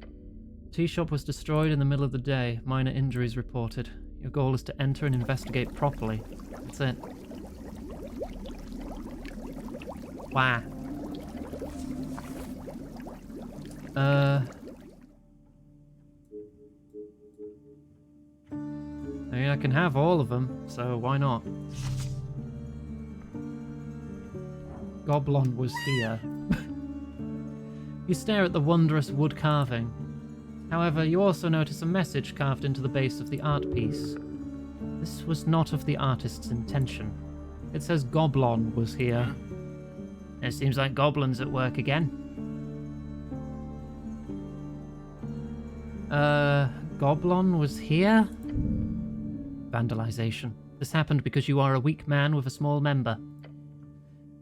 The tea shop was destroyed in the middle of the day. Minor injuries reported. Your goal is to enter and investigate properly. That's it. Wow. I mean, I can have all of them, so why not? Goblin was here. You stare at the wondrous wood carving. However, you also notice a message carved into the base of the art piece. This was not of the artist's intention. It says Goblin was here. It seems like goblins at work again. goblin was here? Vandalization. This happened because you are a weak man with a small member.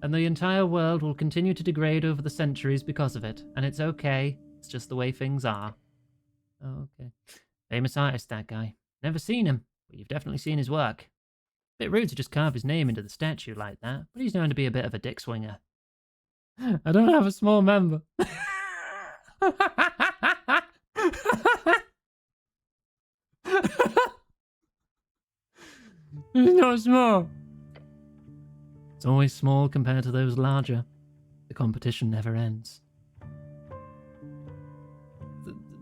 And the entire world will continue to degrade over the centuries because of it. And it's okay. It's just the way things are. Okay. Famous artist, that guy. Never seen him, but you've definitely seen his work. Bit rude to just carve his name into the statue like that, but he's known to be a bit of a dick swinger. I don't have a small member. He's not small. It's always small compared to those larger. The competition never ends.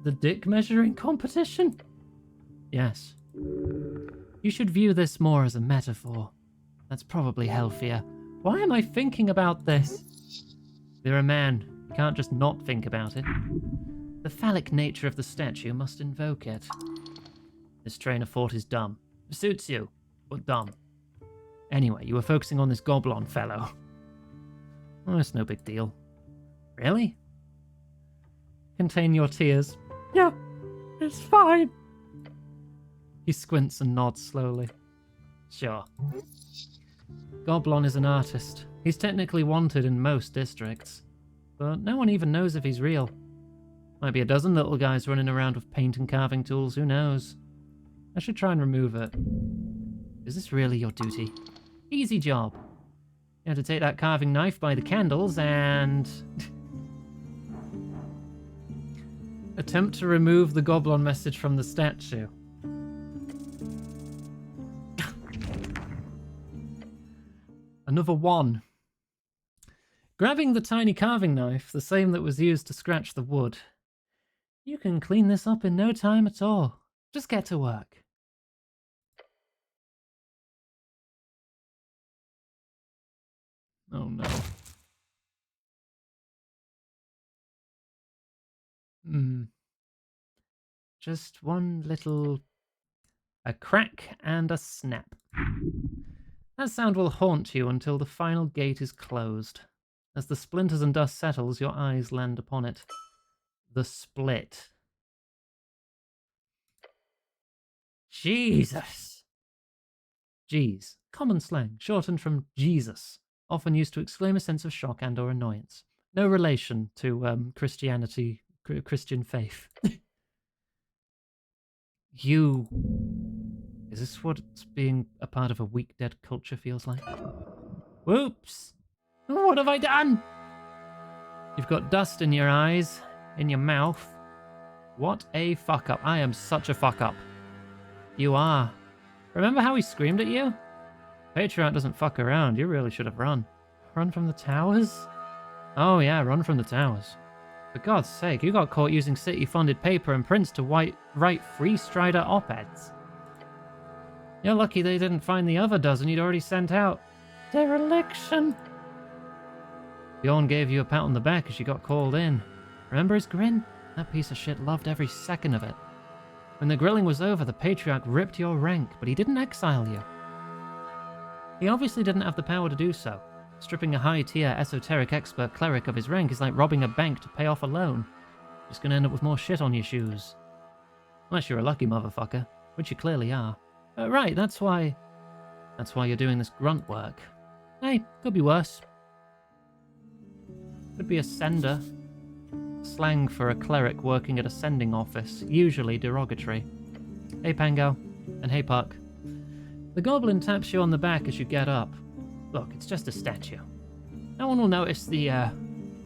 The dick measuring competition? Yes. You should view this more as a metaphor. That's probably healthier. Why am I thinking about this? You're a man. You can't just not think about it. The phallic nature of the statue must invoke it. This train of thought is dumb. It suits you, but dumb. Anyway, you were focusing on this goblin fellow. Oh, it's no big deal. Really? Contain your tears. Yeah, it's fine. He squints and nods slowly. Sure. Goblin is an artist. He's technically wanted in most districts. But no one even knows if he's real. Might be a dozen little guys running around with paint and carving tools, who knows? I should try and remove it. Is this really your duty? Easy job. You have to take that carving knife by the candles and... attempt to remove the goblin message from the statue. Another one. Grabbing the tiny carving knife, the same that was used to scratch the wood. You can clean this up in no time at all. Just get to work. Oh no. Just one little... a crack and a snap. That sound will haunt you until the final gate is closed. As the splinters and dust settles, your eyes land upon it. The split. Jesus! Jeez. Common slang, shortened from Jesus. Often used to exclaim a sense of shock and or annoyance. No relation to Christianity, Christian faith. You... Is this what being a part of a weak dead culture feels like? Whoops! What have I done? You've got dust in your eyes, in your mouth. What a fuck up. I am such a fuck up. You are. Remember how he screamed at you? Patriarch doesn't fuck around. You really should have run. Run from the towers? Oh yeah, run from the towers. For God's sake, you got caught using city-funded paper and prints to write Free Strider op-eds. You're lucky they didn't find the other dozen you'd already sent out. Dereliction. Bjorn gave you a pat on the back as you got called in. Remember his grin? That piece of shit loved every second of it. When the grilling was over, the Patriarch ripped your rank, but he didn't exile you. He obviously didn't have the power to do so. Stripping a high-tier esoteric expert cleric of his rank is like robbing a bank to pay off a loan. You're just gonna end up with more shit on your shoes. Unless you're a lucky motherfucker, which you clearly are. Right, that's why you're doing this grunt work. Hey, could be worse. Could be a sender. Slang for a cleric working at a sending office, usually derogatory. Hey Pango, and hey Puck. The goblin taps you on the back as you get up. Look, it's just a statue. No one will notice the,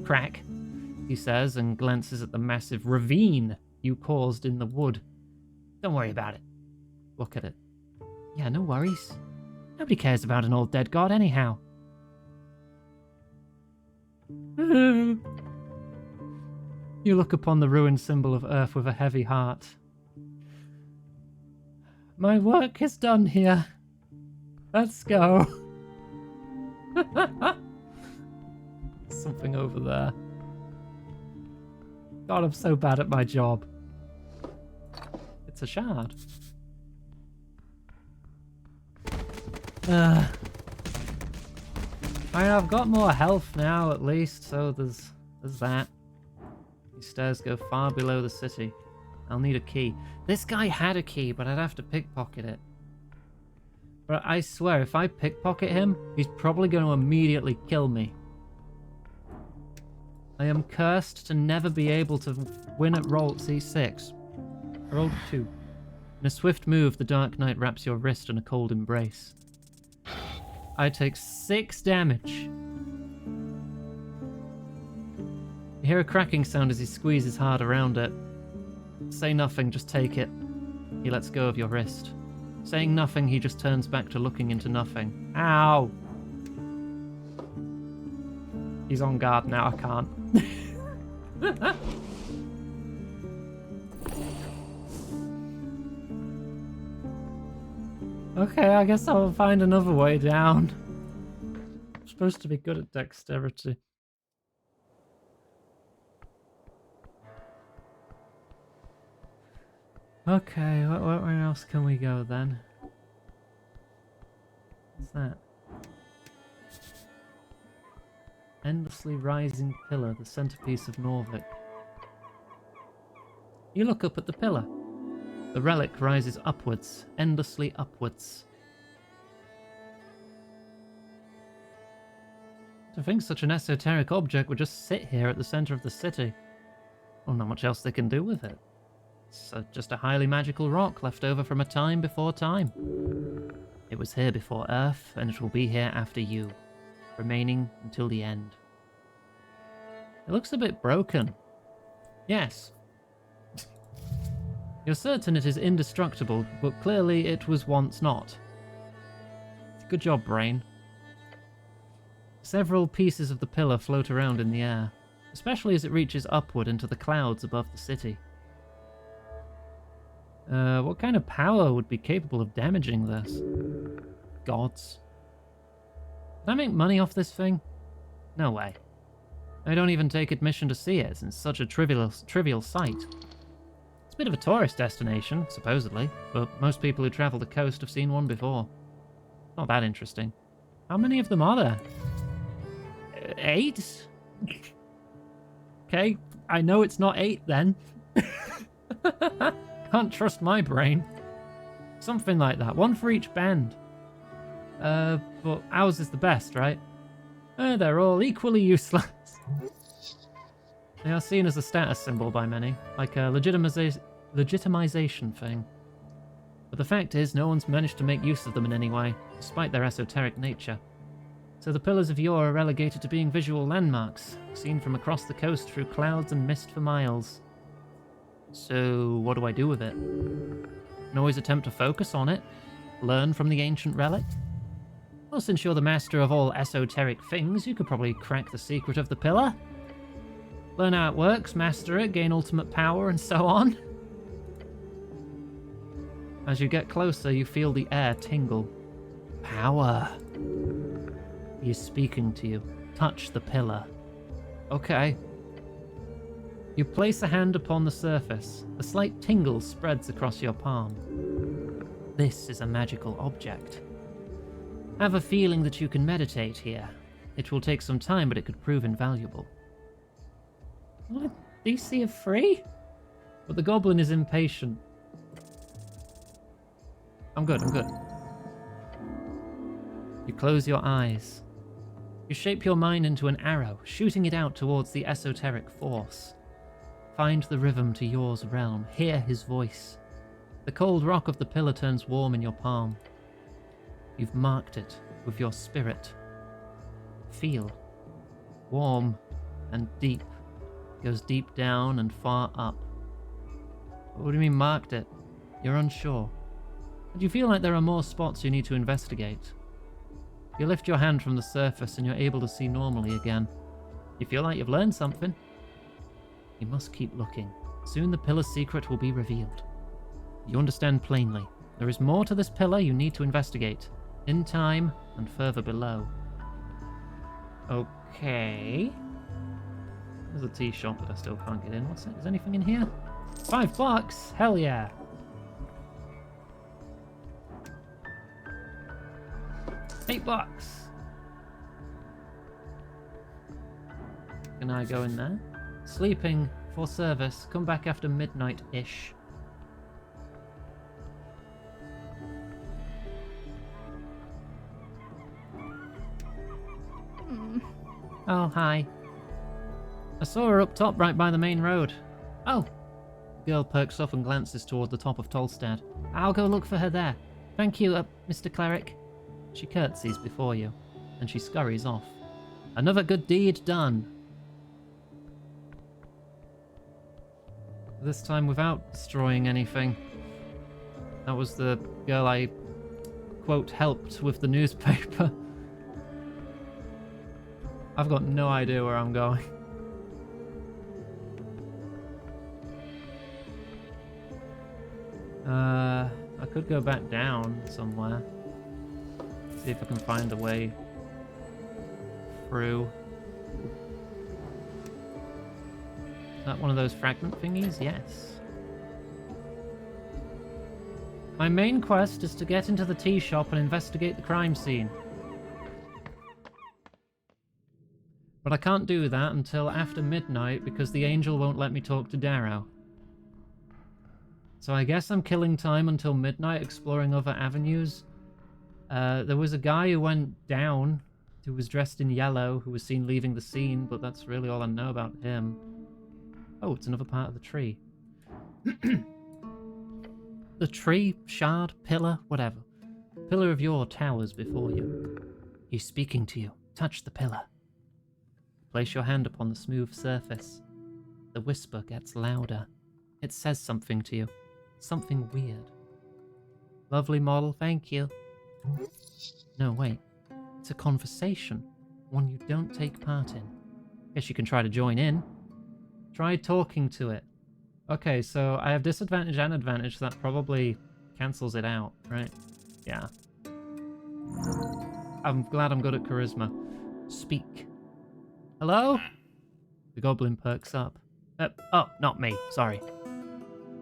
crack, he says, and glances at the massive ravine you caused in the wood. Don't worry about it. Look at it. Yeah, no worries. Nobody cares about an old dead god anyhow. You look upon the ruined symbol of Earth with a heavy heart. My work is done here. Let's go. Something over there. God, I'm so bad at my job. It's a shard. I mean, I've got more health now, at least, so there's that. These stairs go far below the city. I'll need a key. This guy had a key, but I'd have to pickpocket it. But I swear, if I pickpocket him, he's probably going to immediately kill me. I am cursed to never be able to win at roll C6. I rolled a 2. In a swift move, the Dark Knight wraps your wrist in a cold embrace. I take 6 damage. You hear a cracking sound as he squeezes hard around it. Say nothing, just take it. He lets go of your wrist. Saying nothing, he just turns back to looking into nothing. Ow! He's on guard now, I can't. Okay, I guess I'll find another way down. I'm supposed to be good at dexterity. Okay, where else can we go then? What's that? Endlessly rising pillar, the centerpiece of Norvik. You look up at the pillar. The relic rises upwards, endlessly upwards. To think such an esoteric object would just sit here at the center of the city. Well, not much else they can do with it. It's just a highly magical rock left over from a time before time. It was here before Earth, and it will be here after you, remaining until the end. It looks a bit broken. Yes. You're certain it is indestructible, but clearly it was once not. Good job, brain. Several pieces of the pillar float around in the air, especially as it reaches upward into the clouds above the city. What kind of power would be capable of damaging this? Gods. Can I make money off this thing? No way. I don't even take admission to see it, since it's such a trivial sight. It's a bit of a tourist destination, supposedly, but most people who travel the coast have seen one before. Not that interesting. How many of them are there? 8? Okay, I know it's not 8 then. Can't trust my brain. Something like that. 1 for each bend. But ours is the best, right? They're all equally useless. They are seen as a status symbol by many, like a legitimization thing. But the fact is, no one's managed to make use of them in any way, despite their esoteric nature. So the pillars of yore are relegated to being visual landmarks, seen from across the coast through clouds and mist for miles. So what do I do with it? Can always attempt to focus on it, learn from the ancient relic. Well, since you're the master of all esoteric things, you could probably crack the secret of the pillar. Learn how it works, master it, gain ultimate power, and so on. As you get closer, you feel the air tingle. Power. He is speaking to you. Touch the pillar. Okay. You place a hand upon the surface. A slight tingle spreads across your palm. This is a magical object. Have a feeling that you can meditate here. It will take some time, but it could prove invaluable. What? DC of 3? But the goblin is impatient. I'm good. You close your eyes. You shape your mind into an arrow, shooting it out towards the esoteric force. Find the rhythm to yours realm. Hear his voice. The cold rock of the pillar turns warm in your palm. You've marked it with your spirit. Feel. Warm and deep. Goes deep down and far up. What do you mean marked it? You're unsure. And you feel like there are more spots you need to investigate. You lift your hand from the surface and you're able to see normally again. You feel like you've learned something. You must keep looking. Soon the pillar's secret will be revealed. You understand plainly. There is more to this pillar you need to investigate. In time and further below. Okay. There's a tea shop that I still can't get in. What's it? Is anything in here? $5? Hell yeah. $8. Can I go in there? Sleeping for service. Come back after midnight-ish. Oh, hi. I saw her up top right by the main road. Oh. The girl perks up and glances toward the top of Tolstad. I'll go look for her there. Thank you, Mr. Cleric. She curtsies before you, and she scurries off. Another good deed done. This time without destroying anything. That was the girl I, quote, helped with the newspaper. I've got no idea where I'm going. I could go back down somewhere. See if I can find a way through. Is that one of those fragment thingies? Yes. My main quest is to get into the tea shop and investigate the crime scene. But I can't do that until after midnight because the angel won't let me talk to Darrow. So I guess I'm killing time until midnight exploring other avenues. There was a guy who went down, who was dressed in yellow, who was seen leaving the scene, but that's really all I know about him. Oh, it's another part of the tree. The tree, shard, pillar, whatever. Pillar of your towers before you. He's speaking to you. Touch the pillar. Place your hand upon the smooth surface. The whisper gets louder. It says something to you. Something weird. Lovely model, thank you. No, wait. It's a conversation. One you don't take part in. Guess you can try to join in. Try talking to it. Okay, so I have disadvantage and advantage, so that probably cancels it out, right? Yeah. I'm glad I'm good at charisma. Speak. Hello? The goblin perks up. Oh, not me, sorry.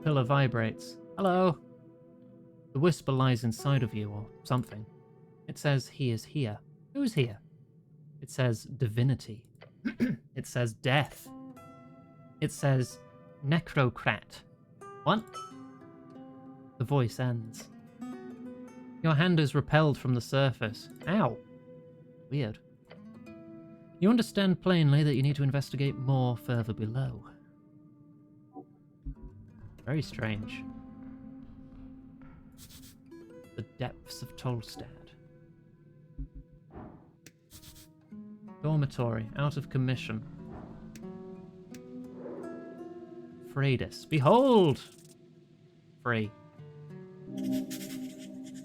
Pillar vibrates. Hello? The whisper lies inside of you, or something. It says he is here. Who's here? It says divinity. It says death. It says necrocrat. What? The voice ends. Your hand is repelled from the surface. Ow. Weird. You understand plainly that you need to investigate more further below. Very strange. The depths of Tolstad. Dormitory, out of commission. Freydis. Behold! Free.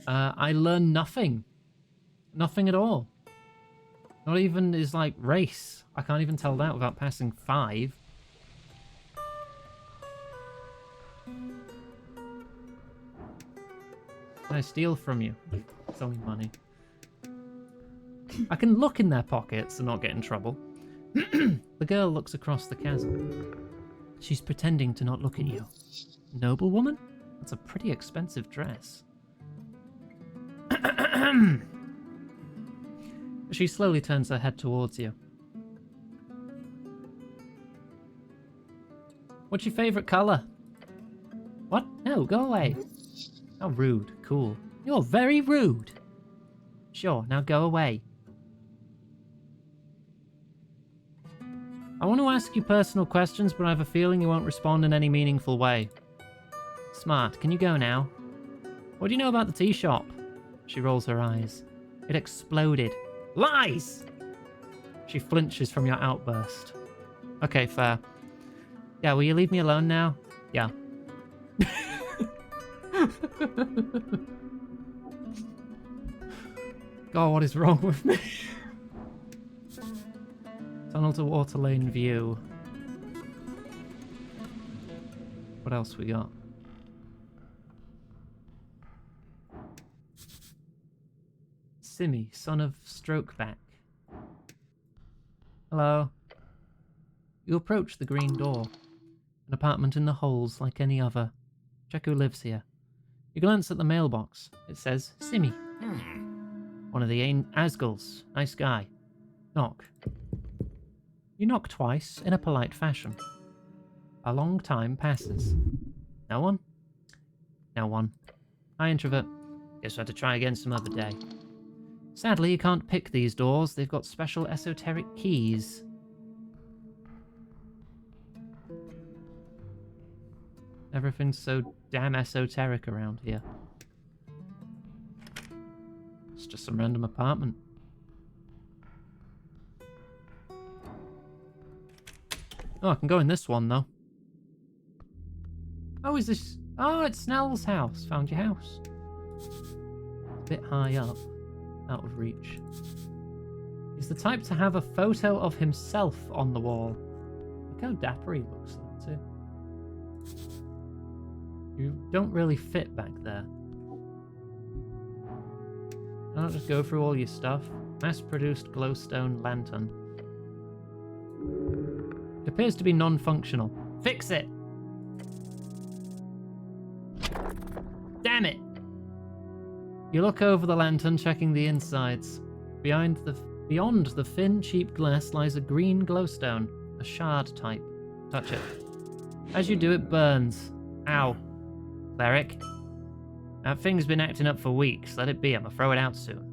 I learn nothing. Nothing at all. Not even his, like, race. I can't even tell that without passing 5. Can I steal from you? It's only money. I can look in their pockets and not get in trouble. The girl looks across the chasm. She's pretending to not look at you. Noblewoman? That's a pretty expensive dress. She slowly turns her head towards you. What's your favorite color? What? No, go away. How rude. Cool. You're very rude. Sure, now go away. I want to ask you personal questions, but I have a feeling you won't respond in any meaningful way. Smart. Can you go now? What do you know about the tea shop? She rolls her eyes. It exploded. Lies! She flinches from your outburst. Okay, fair. Yeah, will you leave me alone now? Yeah. God, what is wrong with me? Tunnel to water lane view. What else we got? Simi, son of Strokeback. Hello. You approach the green door. An apartment in the holes like any other. Check who lives here. You glance at the mailbox. It says, Simi. One of the Asgul's. Nice guy. Knock. You knock twice in a polite fashion. A long time passes. No one? No one. Hi, introvert. Guess we'll have to try again some other day. Sadly, you can't pick these doors. They've got special esoteric keys. Everything's so damn esoteric around here. It's just some random apartment. Oh, I can go in this one, though. Oh, is this... Oh, it's Snell's house. Found your house. A bit high up. Out of reach. He's the type to have a photo of himself on the wall. Look how dapper he looks, though, too. You don't really fit back there. I'll just go through all your stuff. Mass-produced glowstone lantern. It appears to be non-functional. Fix it! Damn it! You look over the lantern, checking the insides. Beyond the thin, cheap glass lies a green glowstone, a shard type. Touch it. As you do, it burns. Ow. Cleric. That thing's been acting up for weeks. Let it be. I'm gonna throw it out soon.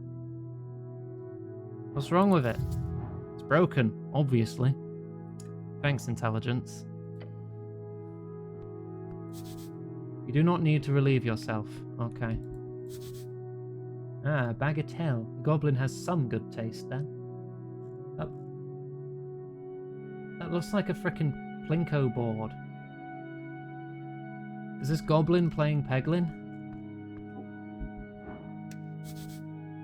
What's wrong with it? It's broken, obviously. Thanks, intelligence. You do not need to relieve yourself. Okay. Ah, bagatelle. The goblin has some good taste then. That looks like a frickin' plinko board. Is this goblin playing Peglin?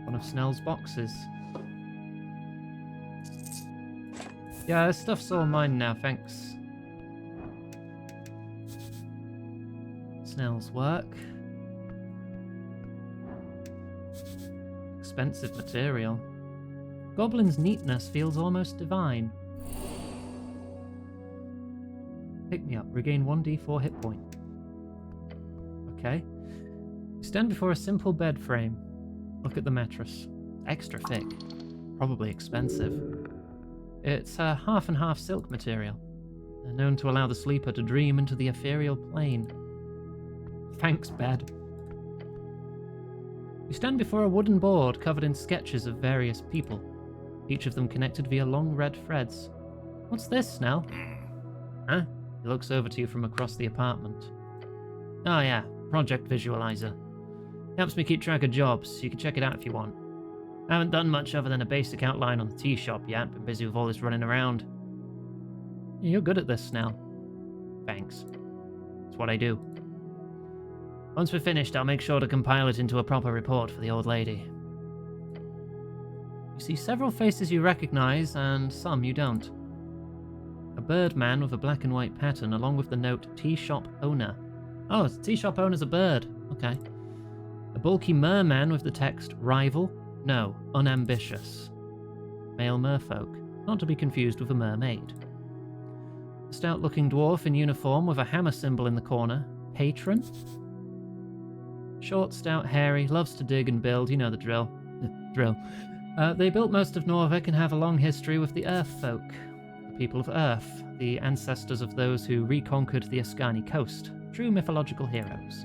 One of Snell's boxes. Yeah, this stuff's all mine now, thanks. Snell's work. Expensive material. Goblin's neatness feels almost divine. Pick me up. Regain 1d4 hit point. Okay. You stand before a simple bed frame. Look at the mattress. Extra thick. Probably expensive. It's a half and half silk material. They're known to allow the sleeper to dream into the ethereal plane. Thanks, bed. You stand before a wooden board covered in sketches of various people, each of them connected via long red threads. What's this, Snell? Huh? He looks over to you from across the apartment. Oh yeah, project visualizer. Helps me keep track of jobs. You can check it out if you want. I haven't done much other than a basic outline on the tea shop yet. Been busy with all this running around. You're good at this, Snell. Thanks. It's what I do. Once we're finished, I'll make sure to compile it into a proper report for the old lady. You see several faces you recognize, and some you don't. A bird man with a black and white pattern, along with the note, Tea Shop Owner. Oh, tea shop owner's a bird. Okay. A bulky merman with the text, Rival? No, unambitious. Male merfolk, not to be confused with a mermaid. A stout-looking dwarf in uniform with a hammer symbol in the corner. Patron? Short, stout, hairy, loves to dig and build, you know the drill. They built most of Norvik and have a long history with the Earth folk. The people of Earth, the ancestors of those who reconquered the Ascani coast. True mythological heroes.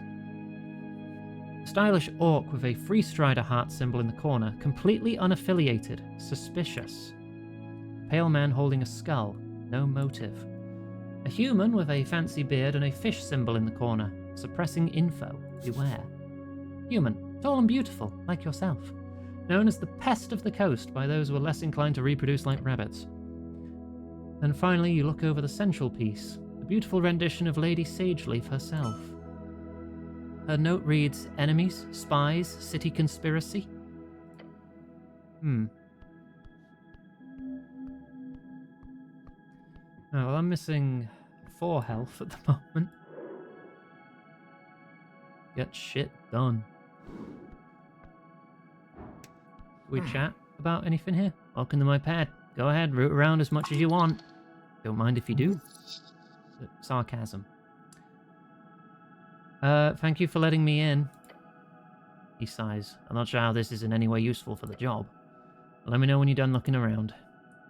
A stylish orc with a free strider heart symbol in the corner, completely unaffiliated, suspicious. A pale man holding a skull, no motive. A human with a fancy beard and a fish symbol in the corner, suppressing info, beware. Human, tall and beautiful, like yourself. Known as the pest of the coast by those who are less inclined to reproduce like rabbits. Then finally you look over the central piece, a beautiful rendition of Lady Sageleaf herself. Her note reads, enemies, spies, city conspiracy. Oh, well, I'm missing 4 health at the moment. Get shit done. We chat about anything here? Welcome to my pad. Go ahead, root around as much as you want. Don't mind if you do. Sarcasm. Thank you for letting me in. He sighs. I'm not sure how this is in any way useful for the job. Let me know when you're done looking around.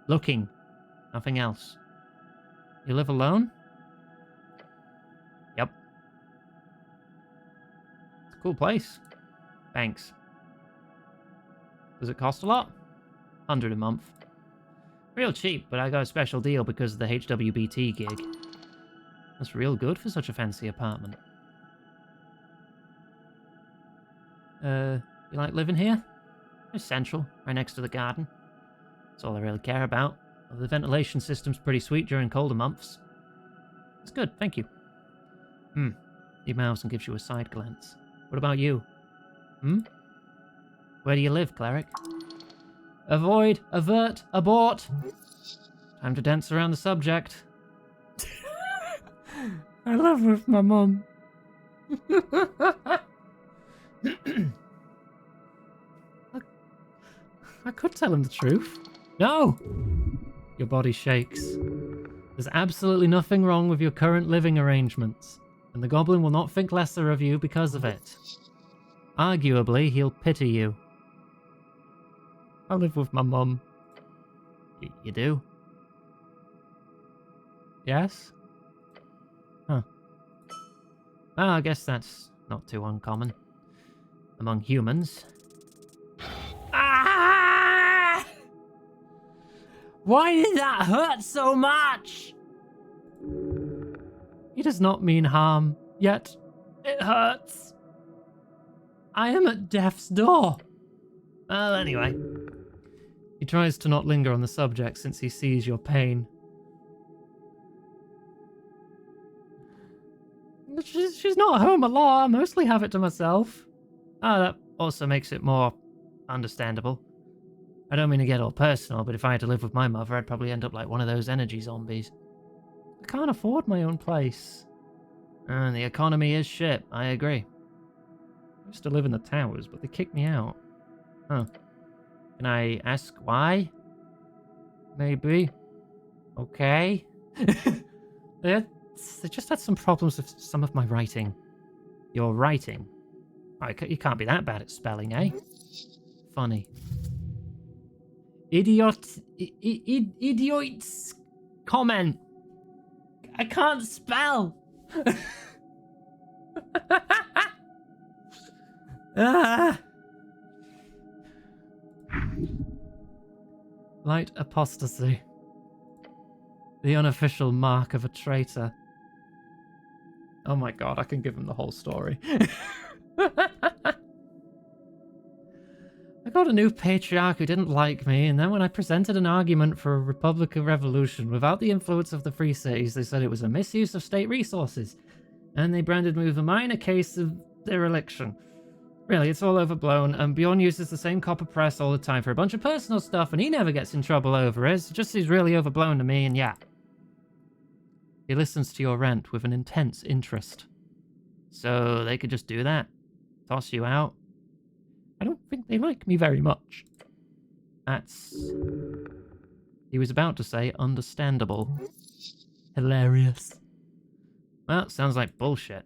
Looking. Nothing else. You live alone? Yep. It's a cool place. Thanks. Does it cost a lot? 100 a month. Real cheap, but I got a special deal because of the HWBT gig. That's real good for such a fancy apartment. You like living here? It's central, right next to the garden. That's all I really care about. The ventilation system's pretty sweet during colder months. It's good, thank you. He mouths and gives you a side glance. What about you? Where do you live, cleric? Avoid, avert, abort. Time to dance around the subject. I live with my mum. I could tell him the truth. No! Your body shakes. There's absolutely nothing wrong with your current living arrangements, and the goblin will not think lesser of you because of it. Arguably, he'll pity you. I live with my mum. You do? Yes? Huh. Well, I guess that's not too uncommon. Among humans. Ah! Why did that hurt so much? He does not mean harm, yet it hurts. I am at death's door. Well, anyway. He tries to not linger on the subject since he sees your pain. She's not home a lot. I mostly have it to myself. That also makes it more understandable. I don't mean to get all personal, but if I had to live with my mother, I'd probably end up like one of those energy zombies. I can't afford my own place. And the economy is shit, I agree. I used to live in the towers, but they kicked me out. Huh. Can I ask why? Maybe. Okay. They just had some problems with some of my writing. Your writing? You can't be that bad at spelling, eh? Funny. Idiots comment. I can't spell. Light apostasy. The unofficial mark of a traitor. Oh my god, I can give him the whole story. I got a new patriarch who didn't like me, and then when I presented an argument for a Republican revolution without the influence of the Free Cities, they said it was a misuse of state resources, and they branded me with a minor case of dereliction. Really, it's all overblown, and Bjorn uses the same copper press all the time for a bunch of personal stuff, and he never gets in trouble over it. It just seems really overblown to me, and yeah. He listens to your rant with an intense interest. So they could just do that? Toss you out? I don't think they like me very much. That's... He was about to say understandable. Hilarious. Well, sounds like bullshit.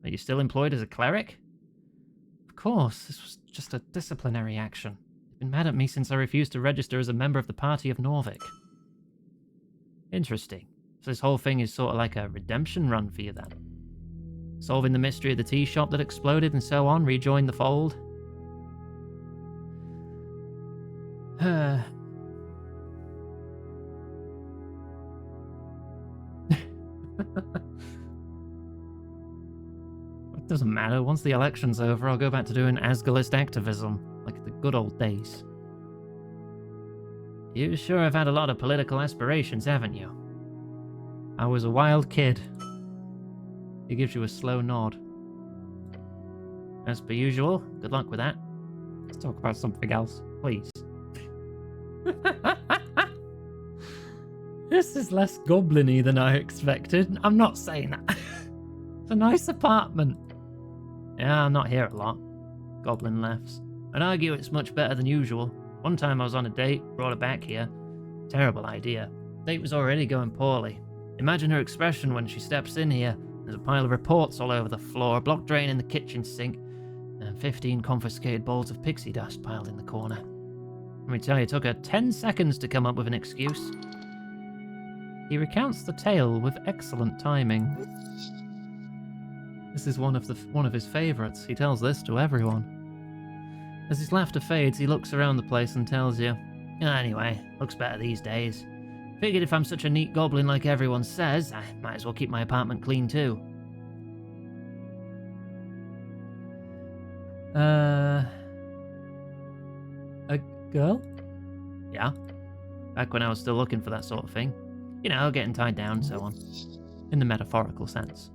Are you still employed as a cleric? Of course, this was just a disciplinary action. They've been mad at me since I refused to register as a member of the Party of Norvik. Interesting. So this whole thing is sort of like a redemption run for you then? Solving the mystery of the tea shop that exploded and so on, rejoin the fold? It doesn't matter. Once the election's over, I'll go back to doing Asgalist activism, like the good old days. You sure have had a lot of political aspirations, haven't you? I was a wild kid. He gives you a slow nod. As per usual, good luck with that. Let's talk about something else, please. This is less goblin-y than I expected. I'm not saying that. It's a nice apartment. Yeah, I'm not here a lot. Goblin laughs. I'd argue it's much better than usual. One time I was on a date, brought her back here. Terrible idea. Date was already going poorly. Imagine her expression when she steps in here. There's a pile of reports all over the floor, a block drain in the kitchen sink, and 15 confiscated balls of pixie dust piled in the corner. Let me tell you, it took her 10 seconds to come up with an excuse. He recounts the tale with excellent timing. This is one of his favorites. He tells this to everyone. As his laughter fades, he looks around the place and tells you, "Anyway, looks better these days. Figured if I'm such a neat goblin like everyone says, I might as well keep my apartment clean too." A girl? Yeah. Back when I was still looking for that sort of thing. You know, getting tied down and so on. In the metaphorical sense.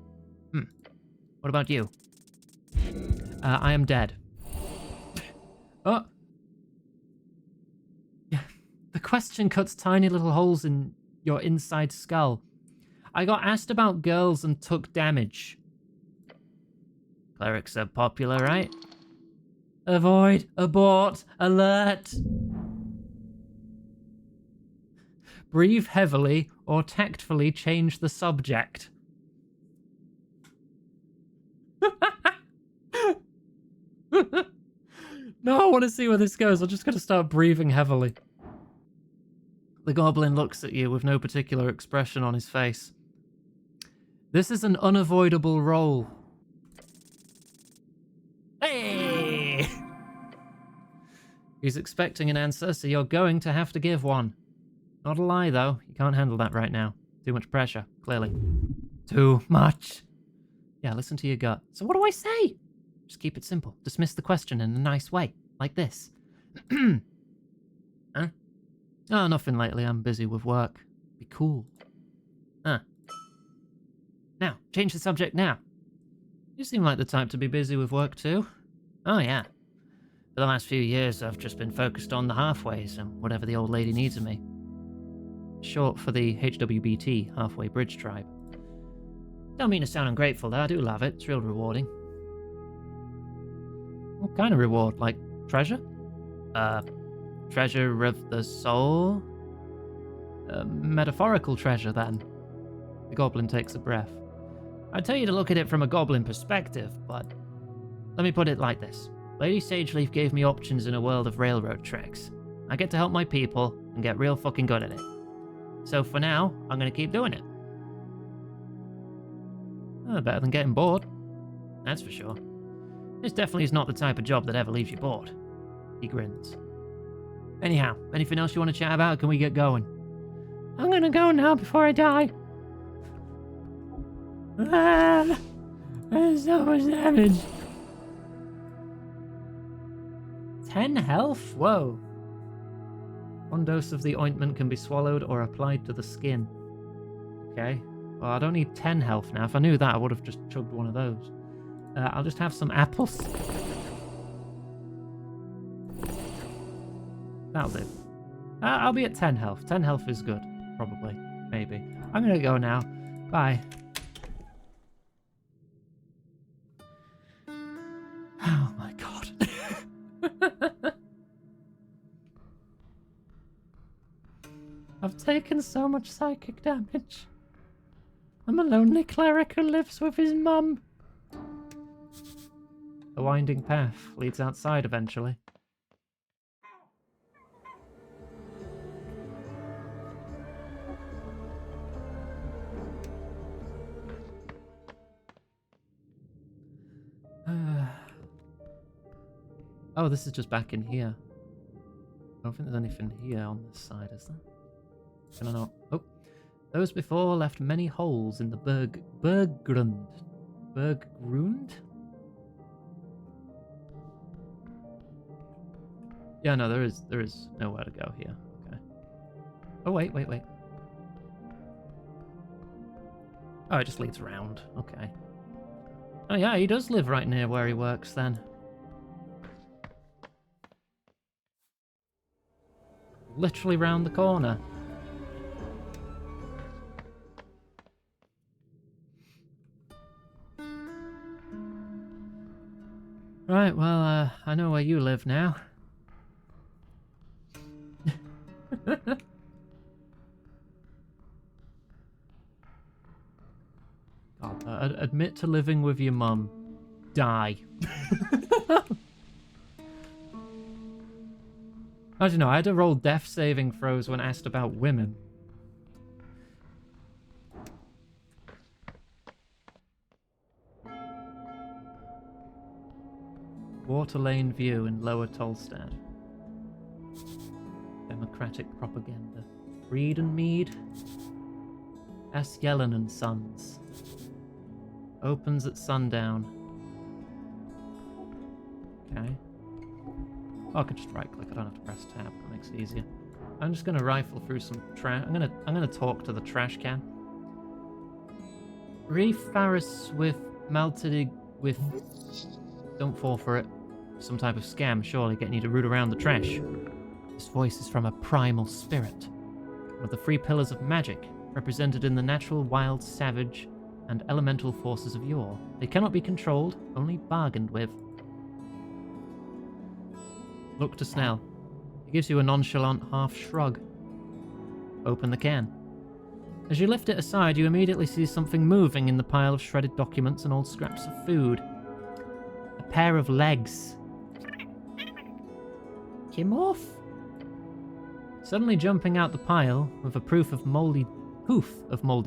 What about you? I am dead. Oh. Yeah. The question cuts tiny little holes in your inside skull. I got asked about girls and took damage. Clerics are popular, right? Avoid, abort, alert. Breathe heavily or tactfully change the subject. No, I want to see where this goes. I'm just going to start breathing heavily. The goblin looks at you with no particular expression on his face. This is an unavoidable roll. Hey! He's expecting an answer, so you're going to have to give one. Not a lie, though. You can't handle that right now. Too much pressure, clearly. Too much. Yeah, listen to your gut. So what do I say? Just keep it simple. Dismiss the question in a nice way, like this. Huh? Oh, nothing lately. I'm busy with work. Be cool. Huh. Now, change the subject now. You seem like the type to be busy with work too. Oh, yeah. For the last few years, I've just been focused on the halfways and whatever the old lady needs of me. Short for the HWBT, Halfway Bridge Tribe. Don't mean to sound ungrateful, though. I do love it. It's real rewarding. What kind of reward? Like treasure? Treasure of the soul? Metaphorical treasure, then. The goblin takes a breath. I'd tell you to look at it from a goblin perspective, but let me put it like this. Lady Sageleaf gave me options in a world of railroad tracks. I get to help my people and get real fucking good at it. So for now, I'm going to keep doing it. Oh, better than getting bored. That's for sure. This definitely is not the type of job that ever leaves you bored. He grins. Anyhow, anything else you want to chat about, or can we get going? I'm going to go now before I die. Ah, there's so much damage. 10 health? Whoa. One dose of the ointment can be swallowed or applied to the skin. Okay. Well, I don't need 10 health now. If I knew that, I would have just chugged one of those. I'll just have some apples. That'll do. I'll be at 10 health. 10 health is good. Probably. Maybe. I'm going to go now. Bye. Oh my god. I've taken so much psychic damage. I'm a lonely cleric who lives with his mum. The winding path leads outside eventually. Oh, this is just back in here. I don't think there's anything here on this side, is there? Can I not? Oh. Those before left many holes in the Berggrund. Berggrund? Yeah, no, there is nowhere to go here. Okay. Oh, wait. Oh, it just leads around. Okay. Oh, yeah, he does live right near where he works, then. Literally round the corner. Right, well, I know where you live now. God, admit to living with your mum. Die. I don't know, I had to roll death saving throws when asked about women. Water Lane View in Lower Tolstad. Democratic propaganda. Reed and Mead. S. Yellen and Sons. Opens at sundown. Okay. Oh, I could just right click. I don't have to press tab. That makes it easier. I'm just gonna rifle through some trash. I'm gonna talk to the trash can. Reef Faris with Maltidig with. Don't fall for it. Some type of scam, surely, getting you to root around the trash. This voice is from a primal spirit. One of the three pillars of magic, represented in the natural, wild, savage, and elemental forces of yore. They cannot be controlled, only bargained with. Look to Snell. He gives you a nonchalant half shrug. Open the can. As you lift it aside, you immediately see something moving in the pile of shredded documents and old scraps of food. A pair of legs. Kim off. Suddenly jumping out the pile, with a poof of moldy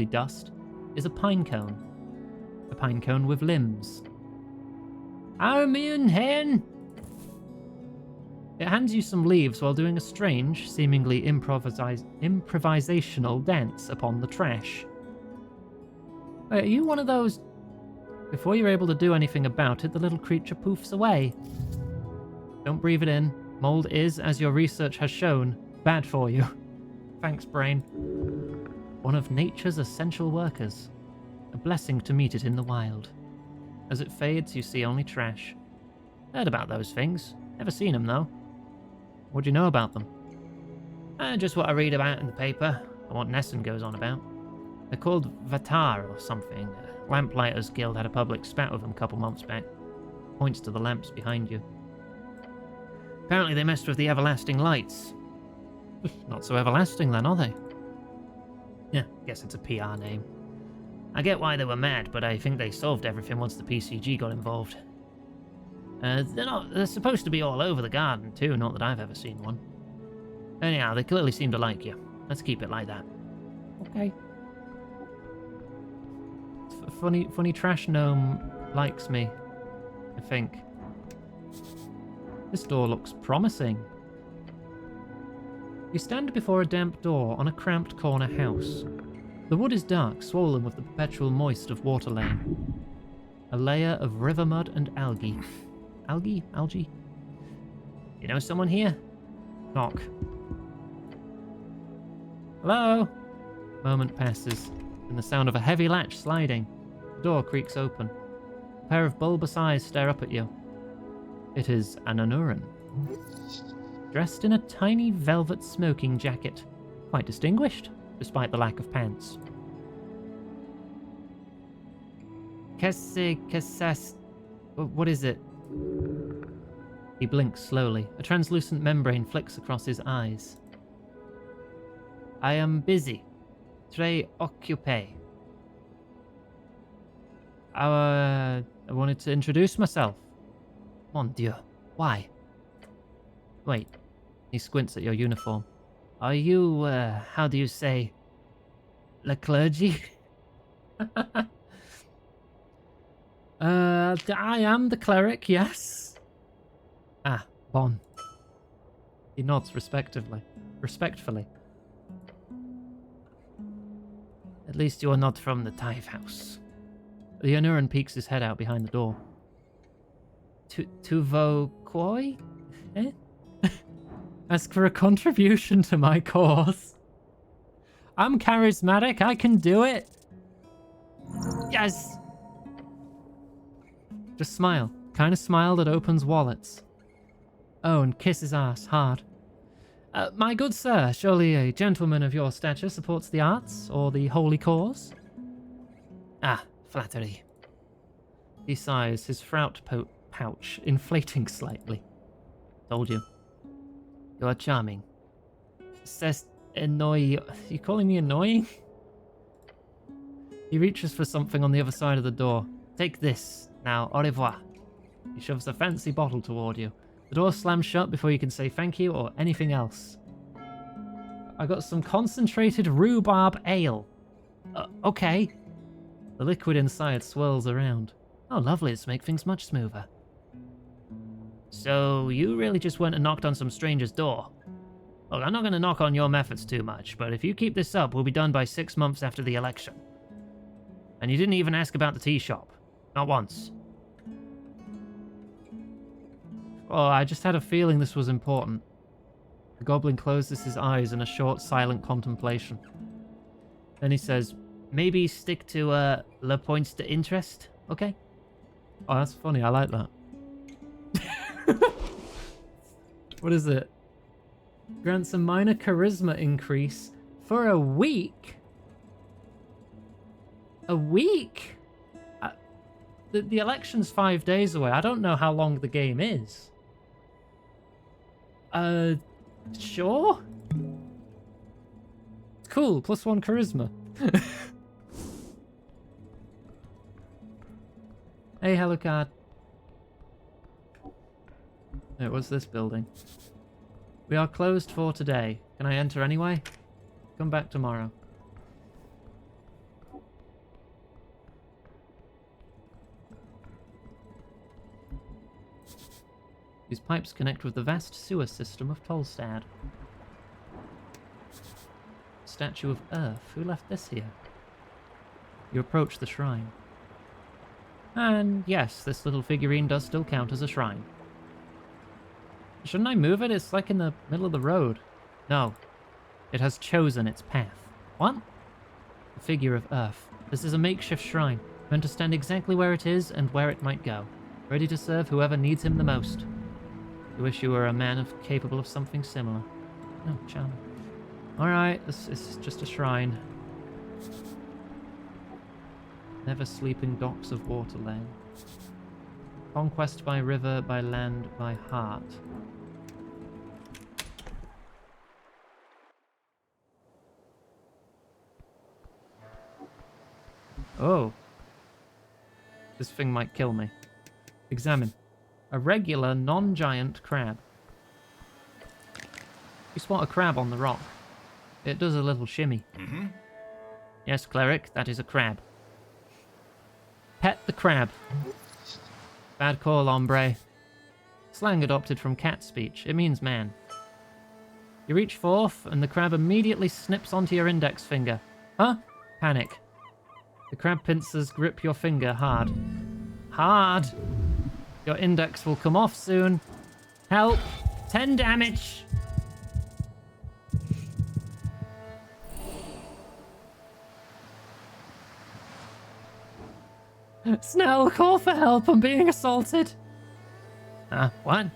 dust, is a pine cone. A pine cone with limbs. Armin hen! It hands you some leaves while doing a strange, seemingly improvisational dance upon the trash. Wait, are you one of those... Before you're able to do anything about it, the little creature poofs away. Don't breathe it in. Mold is, as your research has shown, bad for you. Thanks, brain. One of nature's essential workers. A blessing to meet it in the wild. As it fades, you see only trash. Heard about those things. Never seen them, though. What do you know about them? Just what I read about in the paper, and what Nessun goes on about. They're called Vatar or something. Lamplighters Guild had a public spat with them a couple months back. Points to the lamps behind you. Apparently they messed with the everlasting lights. Not so everlasting then, are they? Yeah, guess it's a PR name. I get why they were mad, but I think they solved everything once the PCG got involved. They're supposed to be all over the garden too, not that I've ever seen one. Anyhow, they clearly seem to like you. Let's keep it like that. Okay. Funny trash gnome likes me, I think. This door looks promising. You stand before a damp door on a cramped corner house. The wood is dark, swollen with the perpetual moist of Water Lane. A layer of river mud and algae. Algae? You know someone here? Knock. Hello? Moment passes, and the sound of a heavy latch sliding. The door creaks open. A pair of bulbous eyes stare up at you. It is an Anuran. Dressed in a tiny velvet smoking jacket. Quite distinguished, despite the lack of pants. What is it? He blinks slowly. A translucent membrane flicks across his eyes. I am busy. Très occupé. I wanted to introduce myself. Mon Dieu. Why? Wait. He squints at your uniform. Are you, how do you say, the clergy? I am the cleric, yes. Ah, bon. He nods respectfully. At least you are not from the Tithe House. The Anuran peeks his head out behind the door. Tuvo Koi? Eh? Ask for a contribution to my cause. I'm charismatic, I can do it. Yes! Just smile. Kind of smile that opens wallets. Oh, and kiss his ass hard. My good sir, surely a gentleman of your stature supports the arts or the holy cause? Ah, flattery. He sighs, his frout pouch inflating slightly. Told you. You are charming. Says annoy. You calling me annoying? He reaches for something on the other side of the door. Take this. Now, au revoir. He shoves a fancy bottle toward you. The door slams shut before you can say thank you or anything else. I got some concentrated rhubarb ale. Okay. The liquid inside swirls around. Oh, lovely. Let's make things much smoother. So you really just went and knocked on some stranger's door. Look, I'm not going to knock on your methods too much, but if you keep this up, we'll be done by 6 months after the election. And you didn't even ask about the tea shop. Not once. Oh, I just had a feeling this was important. The goblin closes his eyes in a short, silent contemplation. Then he says, maybe stick to le points de interest, okay? Oh, that's funny. I like that. What is it? Grants a minor charisma increase for a week? A week? The election's 5 days away. I don't know how long the game is. Sure? Cool, +1 charisma. Hey, Helocard. Wait, what's this building? We are closed for today. Can I enter anyway? Come back tomorrow. These pipes connect with the vast sewer system of Tolstad. Statue of Earth. Who left this here? You approach the shrine. And yes, this little figurine does still count as a shrine. Shouldn't I move it? It's like in the middle of the road. No. It has chosen its path. What? The figure of Earth. This is a makeshift shrine, meant to stand exactly where it is and where it might go, ready to serve whoever needs him the most. You wish you were a man capable of something similar. Oh, charming. Alright, this is just a shrine. Never sleeping docks of Waterlane. Conquest by river, by land, by heart. Oh. This thing might kill me. Examine. A regular, non-giant crab. You spot a crab on the rock. It does a little shimmy. Mm-hmm. Yes, cleric, that is a crab. Pet the crab. Bad call, hombre. Slang adopted from cat speech. It means man. You reach forth, and the crab immediately snips onto your index finger. Huh? Panic. The crab pincers grip your finger hard. Hard! Your index will come off soon. Help! 10 damage! Snell, call for help. I'm being assaulted. What?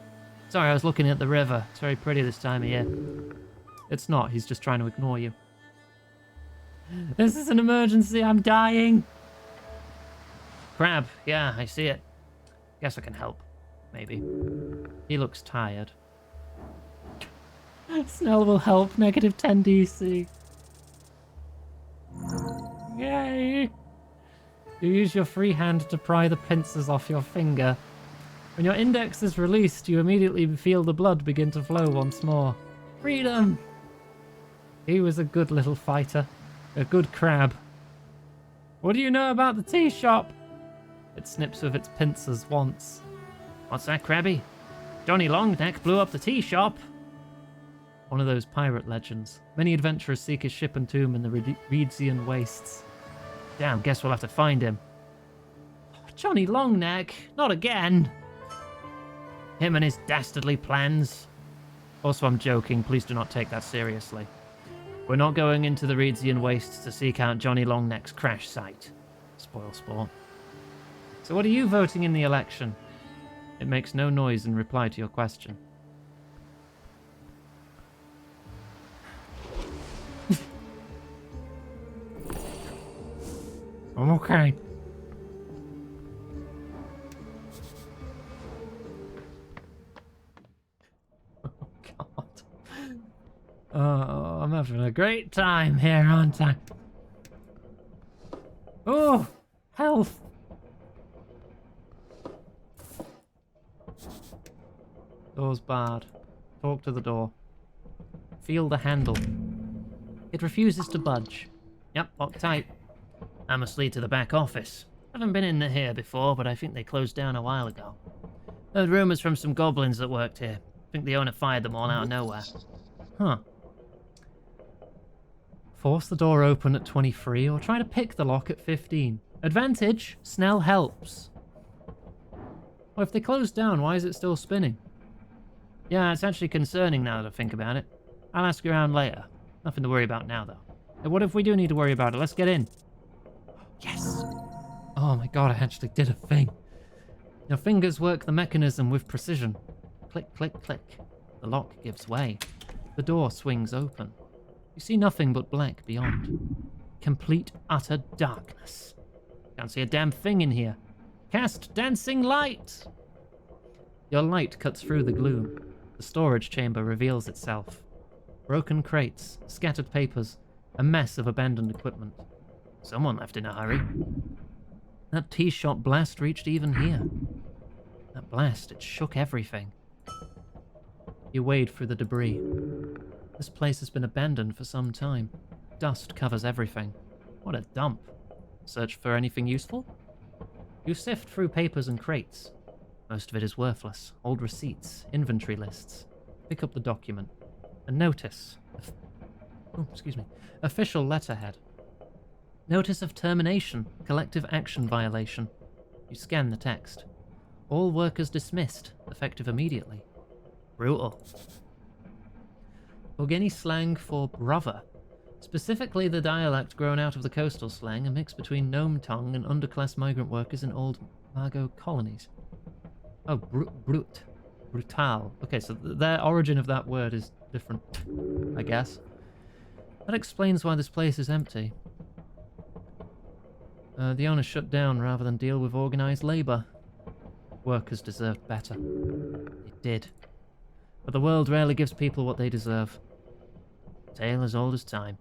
Sorry, I was looking at the river. It's very pretty this time of year. It's not. He's just trying to ignore you. This is an emergency. I'm dying. Crab. Yeah, I see it. Guess I can help. Maybe. He looks tired. Snell will help. -10 DC. Yay! You use your free hand to pry the pincers off your finger. When your index is released, you immediately feel the blood begin to flow once more. Freedom! He was a good little fighter. A good crab. What do you know about the tea shop? It snips with its pincers once. What's that, Krabby? Johnny Longneck blew up the tea shop. One of those pirate legends. Many adventurers seek his ship and tomb in the Reedsian wastes. Damn, guess we'll have to find him. Johnny Longneck, not again. Him and his dastardly plans. Also, I'm joking. Please do not take that seriously. We're not going into the Reedsian wastes to seek out Johnny Longneck's crash site. Spoil sport. So what are you voting in the election? It makes no noise in reply to your question. I'm okay. Oh, God. Oh, I'm having a great time here, aren't I? Oh, health. Door's barred. Talk to the door. Feel the handle. It refuses to budge. Yep, locked tight. I must lead to the back office. Haven't been in here before, but I think they closed down a while ago. Heard rumors from some goblins that worked here. Think the owner fired them all out of nowhere. Huh. Force the door open at 23 or try to pick the lock at 15. Advantage, Snell helps. Well, if they closed down, why is it still spinning? Yeah, it's actually concerning now that I think about it. I'll ask you around later. Nothing to worry about now, though. Hey, what if we do need to worry about it? Let's get in. Yes! Oh my god, I actually did a thing. Your fingers work the mechanism with precision. Click, click, click. The lock gives way. The door swings open. You see nothing but black beyond. Complete, utter darkness. Can't see a damn thing in here. Cast dancing light! Your light cuts through the gloom. The storage chamber reveals itself. Broken crates, scattered papers, a mess of abandoned equipment. Someone left in a hurry. That tea-shop blast reached even here. That blast, it shook everything. You wade through the debris. This place has been abandoned for some time. Dust covers everything. What a dump. Search for anything useful? You sift through papers and crates. Most of it is worthless. Old receipts, inventory lists. Pick up the document. A notice. Official letterhead. Notice of termination. Collective action violation. You scan the text. All workers dismissed. Effective immediately. Brutal. Bogeni slang for brother. Specifically the dialect grown out of the coastal slang, a mix between gnome tongue and underclass migrant workers in old Margot colonies. Oh, brutal. Okay, so the origin of that word is different, I guess. That explains why this place is empty. The owner shut down rather than deal with organized labor. Workers deserved better. It did. But the world rarely gives people what they deserve. Tale as old as time.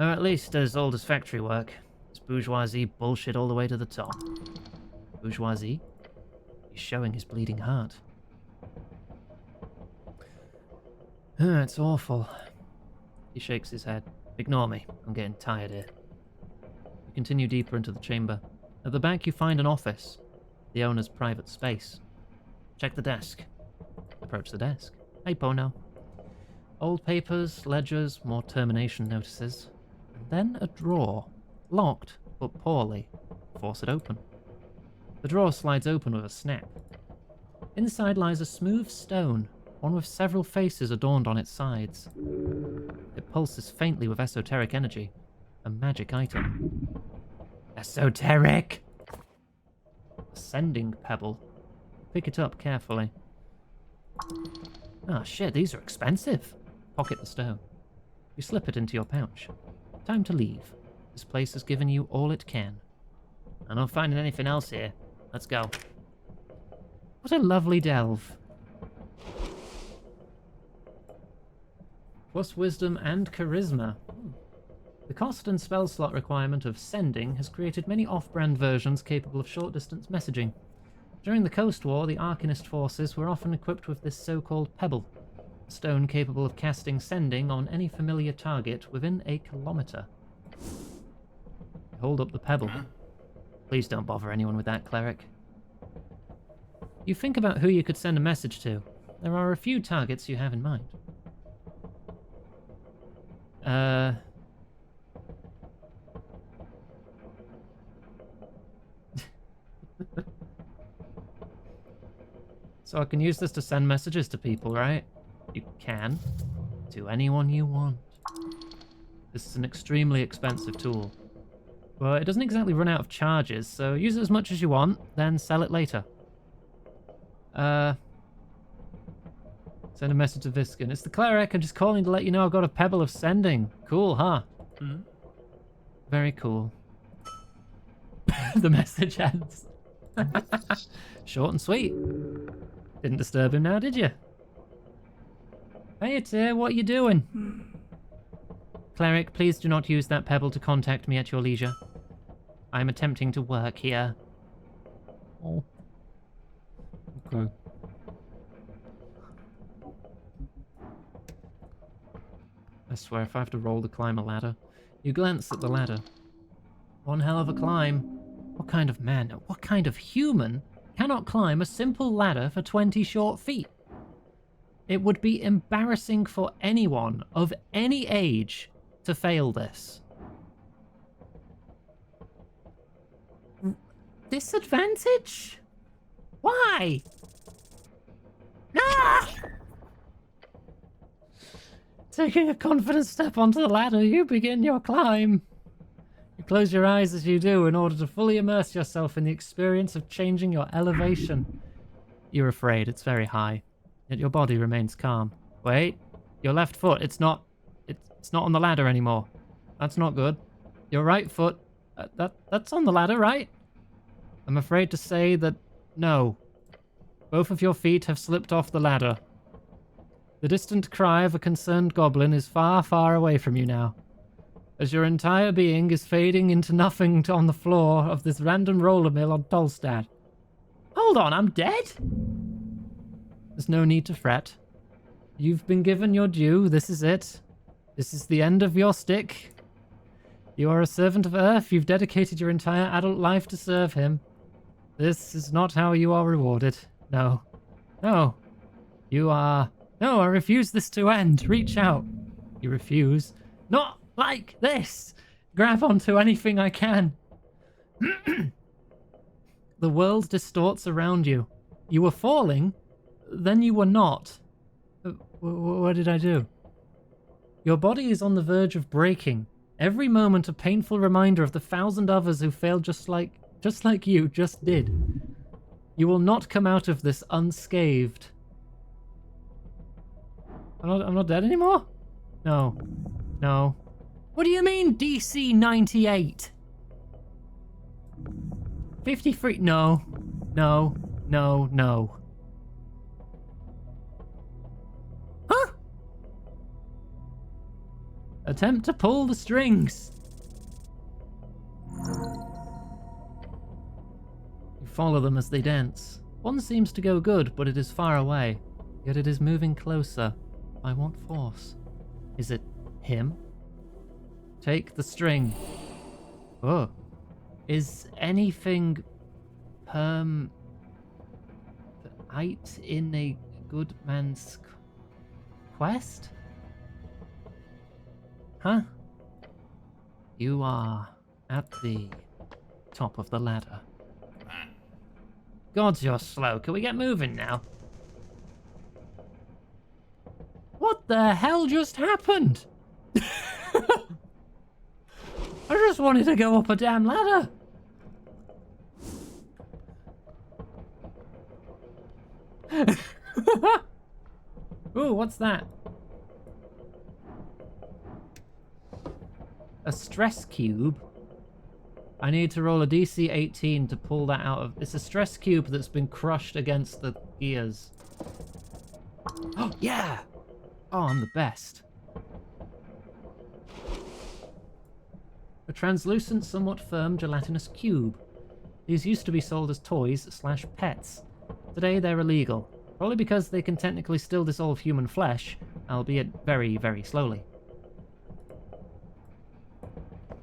Or at least as old as factory work. It's bourgeoisie bullshit all the way to the top. Bourgeoisie? He's showing his bleeding heart. It's awful. He shakes his head. Ignore me. I'm getting tired here. You continue deeper into the chamber. At the back you find an office. The owner's private space. Check the desk. Approach the desk. Hey, Bono. Old papers, ledgers, more termination notices. And then a drawer. Locked, but poorly. Force it open. The drawer slides open with a snap. Inside lies a smooth stone, one with several faces adorned on its sides. It pulses faintly with esoteric energy. A magic item. Esoteric! A sending pebble. Pick it up carefully. Ah, shit, these are expensive. Pocket the stone. You slip it into your pouch. Time to leave. This place has given you all it can. I'm not finding anything else here. Let's go. What a lovely delve. Plus wisdom and charisma. The cost and spell slot requirement of sending has created many off-brand versions capable of short-distance messaging. During the Coast War, the Arcanist forces were often equipped with this so-called pebble, a stone capable of casting sending on any familiar target within a kilometer. Hold up the pebble. Please don't bother anyone with that, cleric. You think about who you could send a message to. There are a few targets you have in mind. So I can use this to send messages to people, right? You can. To anyone you want. This is an extremely expensive tool. Well, it doesn't exactly run out of charges, so use it as much as you want, then sell it later. Send a message to Viskin. It's the cleric. I'm just calling to let you know I've got a pebble of sending. Cool, huh? Mm-hmm. Very cool. The message ends. Short and sweet. Didn't disturb him now, did you? Hey, it's here. What are you doing? Cleric, please do not use that pebble to contact me at your leisure. I am attempting to work here. Oh. Okay. I swear, if I have to roll to climb a ladder. You glance at the ladder. One hell of a climb. What kind of man, what kind of human cannot climb a simple ladder for 20 short feet. It would be embarrassing for anyone of any age to fail this. Disadvantage? Why? Ah! Taking a confident step onto the ladder, you begin your climb. You close your eyes as you do in order to fully immerse yourself in the experience of changing your elevation. You're afraid, it's very high, yet your body remains calm. Wait, your left foot, it's not on the ladder anymore. That's not good. Your right foot, that's on the ladder, right? I'm afraid to say that no. Both of your feet have slipped off the ladder. The distant cry of a concerned goblin is far, far away from you now, as your entire being is fading into nothing on the floor of this random roller mill on Tolstad. Hold on, I'm dead? There's no need to fret. You've been given your due, this is it. This is the end of your stick. You are a servant of Earth, you've dedicated your entire adult life to serve him. This is not how you are rewarded. No. No. You are... No, I refuse this to end. Reach out. You refuse. Not like this. Grab onto anything I can. The world distorts around you. You were falling, then you were not. What did I do? Your body is on the verge of breaking. Every moment a painful reminder of the 1,000 others who failed just like you just did. You will not come out of this unscathed. I'm not dead anymore? No. No. What do you mean DC 98? 53? No. No. No. No. Huh? Attempt to pull the strings. You follow them as they dance. One seems to go good, but it is far away. Yet it is moving closer. By what force? Is it him? Take the string. Oh. Is anything permanent in a good man's quest? Huh? You are at the top of the ladder. Gods, you're slow. Can we get moving now? What the hell just happened? I just wanted to go up a damn ladder. Ooh, what's that? A stress cube. I need to roll a DC 18 to pull that out of... It's a stress cube that's been crushed against the gears. Oh, yeah! Oh, I'm the best. A translucent, somewhat firm, gelatinous cube. These used to be sold as toys/pets. Today they're illegal. Probably because they can technically still dissolve human flesh, albeit very, very slowly.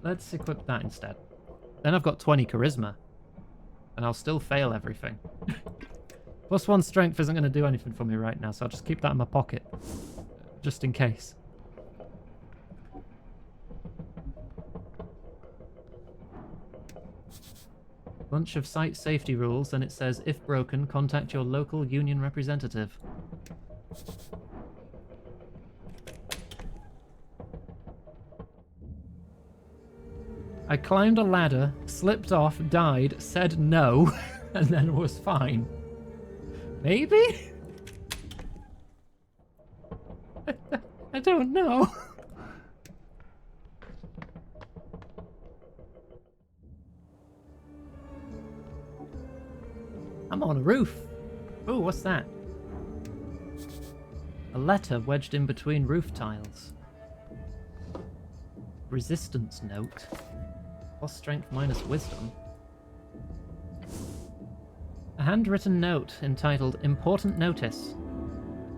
Let's equip that instead. Then I've got 20 charisma. And I'll still fail everything. +1 strength isn't going to do anything for me right now, so I'll just keep that in my pocket. Just in case. Bunch of site safety rules, and it says, if broken, contact your local union representative. I climbed a ladder, slipped off, died, said no, and then was fine. Maybe? I don't know. I'm on a roof. Ooh, what's that? A letter wedged in between roof tiles. Resistance note. Plus strength minus wisdom. A handwritten note entitled Important Notice.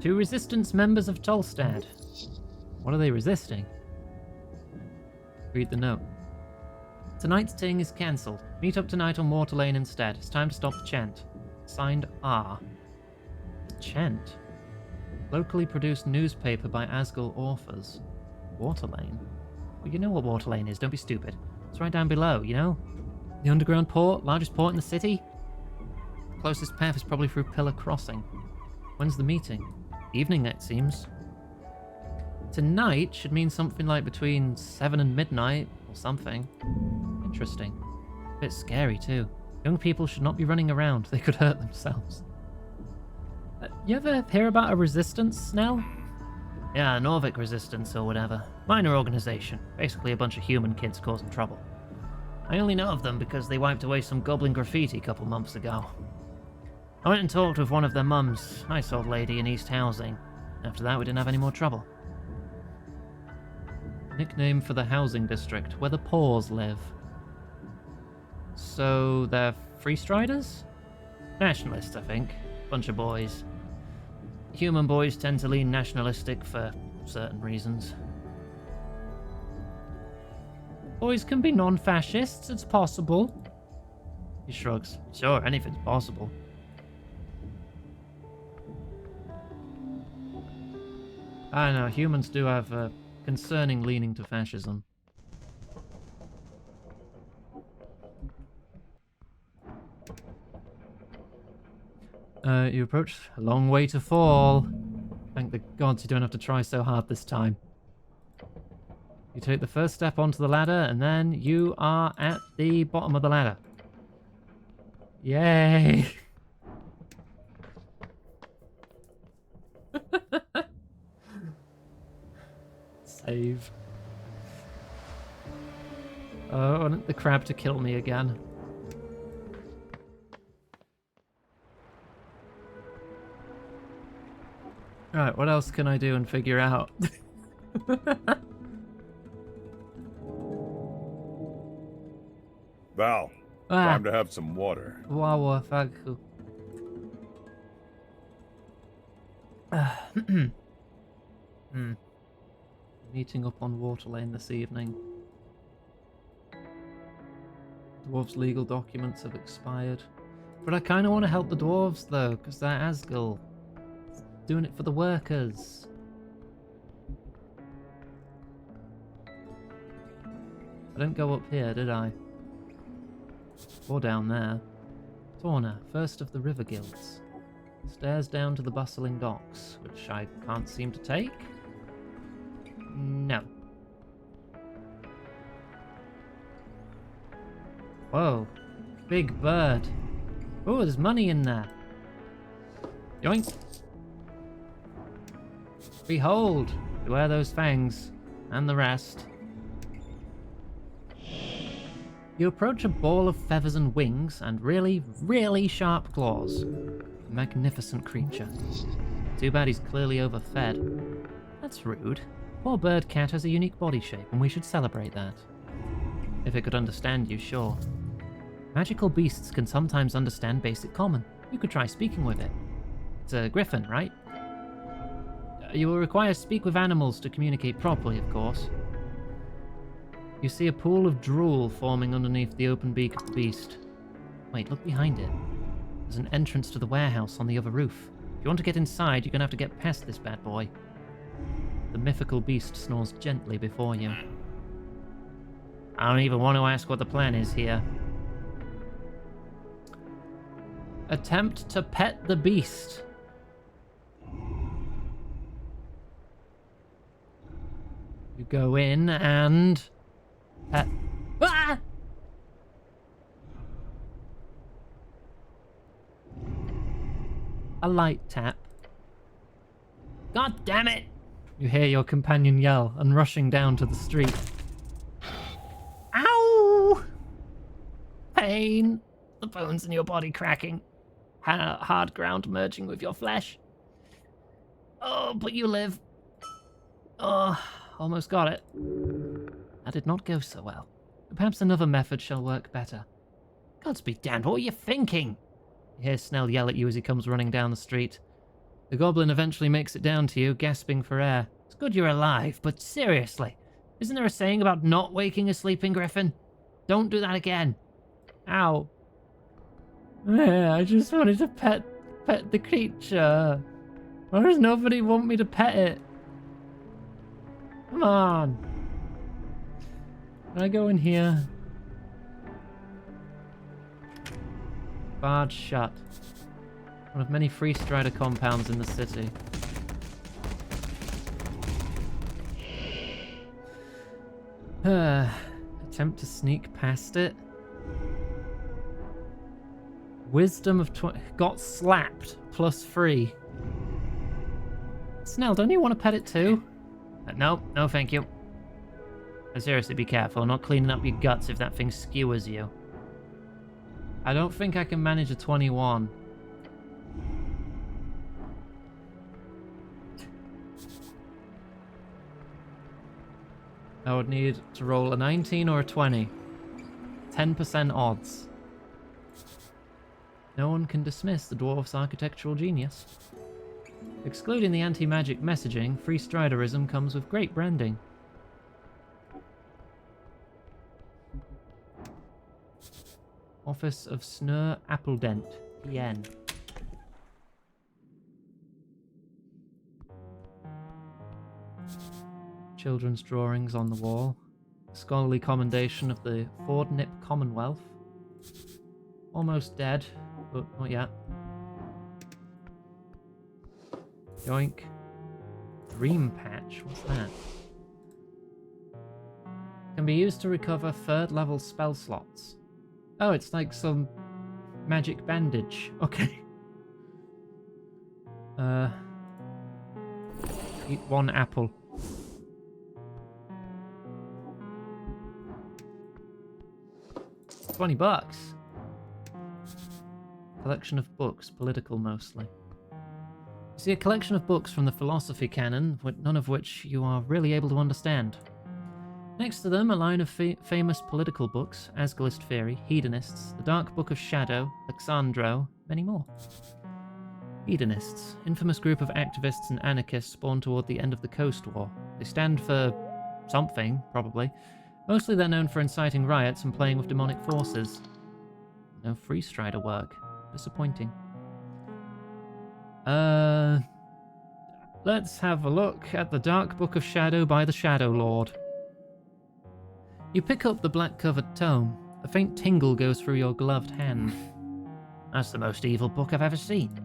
To Resistance members of Tolstad. What are they resisting? Read the note. Tonight's ting is cancelled. Meet up tonight on Water Lane instead. It's time to stop the chant. Signed R. Chent. Locally produced newspaper by Asgul authors. Waterlane. Well, you know what Waterlane is, don't be stupid. It's right down below, you know? The underground port, largest port in the city. Closest path is probably through Pillar Crossing. When's the meeting? Evening, it seems. Tonight should mean something like between 7 and midnight, or something. Interesting. A bit scary, too. Young people should not be running around. They could hurt themselves. You ever hear about a resistance, Snell? Yeah, Norvik Resistance or whatever. Minor organization. Basically a bunch of human kids causing trouble. I only know of them because they wiped away some goblin graffiti a couple months ago. I went and talked with one of their mums. Nice old lady in East Housing. After that, we didn't have any more trouble. Nickname for the housing district, where the Paws live. So, they're Freestriders? Nationalists, I think. Bunch of boys. Human boys tend to lean nationalistic for certain reasons. Boys can be non-fascists, it's possible. He shrugs. Sure, anything's possible. I know, humans do have a concerning leaning to fascism. You approach a long way to fall. Thank the gods you don't have to try so hard this time. You take the first step onto the ladder, and then you are at the bottom of the ladder. Yay! Save. Oh, I want the crab to kill me again. Right, what else can I do and figure out? Val, time to have some water. Wow, thank you. Meeting up on Waterlane this evening. Dwarves' legal documents have expired. But I kind of want to help the dwarves, though, because they're Asgul. Doing it for the workers. I didn't go up here, did I? Or down there. Torna, first of the river guilds. Stairs down to the bustling docks, which I can't seem to take. No. Whoa. Big bird. Oh, there's money in there. Yoink. Behold, beware those fangs, and the rest. You approach a ball of feathers and wings, and really, really sharp claws. A magnificent creature. Too bad he's clearly overfed. That's rude. Poor bird cat has a unique body shape, and we should celebrate that. If it could understand you, sure. Magical beasts can sometimes understand basic common. You could try speaking with it. It's a griffin, right? You will require to speak with animals to communicate properly, of course. You see a pool of drool forming underneath the open beak of the beast. Wait, look behind it. There's an entrance to the warehouse on the other roof. If you want to get inside, you're going to have to get past this bad boy. The mythical beast snores gently before you. I don't even want to ask what the plan is here. Attempt to pet the beast. You go in and... pet... Ah! A light tap. God damn it! You hear your companion yell and rushing down to the street. Ow! Pain. The bones in your body cracking. Hard ground merging with your flesh. Oh, but you live. Oh, almost got it. That did not go so well. Perhaps another method shall work better. Gods be damned, what were you thinking? You hear Snell yell at you as he comes running down the street. The goblin eventually makes it down to you, gasping for air. It's good you're alive, but seriously, isn't there a saying about not waking a sleeping griffin? Don't do that again. Ow. Yeah, I just wanted to pet the creature. Why does nobody want me to pet it? Come on. Can I go in here? Barred shut. One of many free strider compounds in the city. Attempt to sneak past it. Wisdom of got slapped +3. Snell, don't you want to pet it too? No, thank you. Seriously, be careful. I'm not cleaning up your guts if that thing skewers you. I don't think I can manage a 21. I would need to roll a 19 or a 20. 10% odds. No one can dismiss the dwarf's architectural genius. Excluding the anti-magic messaging, free striderism comes with great branding. Office of Snur Appledent, PN. Children's drawings on the wall. Scholarly commendation of the Fordnip Commonwealth. Almost dead, but not yet. Yoink. Dream Patch, what's that? Can be used to recover 3rd level spell slots. Oh, it's like some magic bandage. Okay. Eat 1 apple. $20. Collection of books, political mostly. You see a collection of books from the philosophy canon, none of which you are really able to understand. Next to them, a line of famous political books, Asgalist Theory, Hedonists, The Dark Book of Shadow, Alexandro, many more. Hedonists, infamous group of activists and anarchists born toward the end of the Coast War. They stand for something, probably. Mostly they're known for inciting riots and playing with demonic forces. No free strider work. Disappointing. Let's have a look at the Dark Book of Shadow by the Shadow Lord. You pick up the black-covered tome. A faint tingle goes through your gloved hand. That's the most evil book I've ever seen.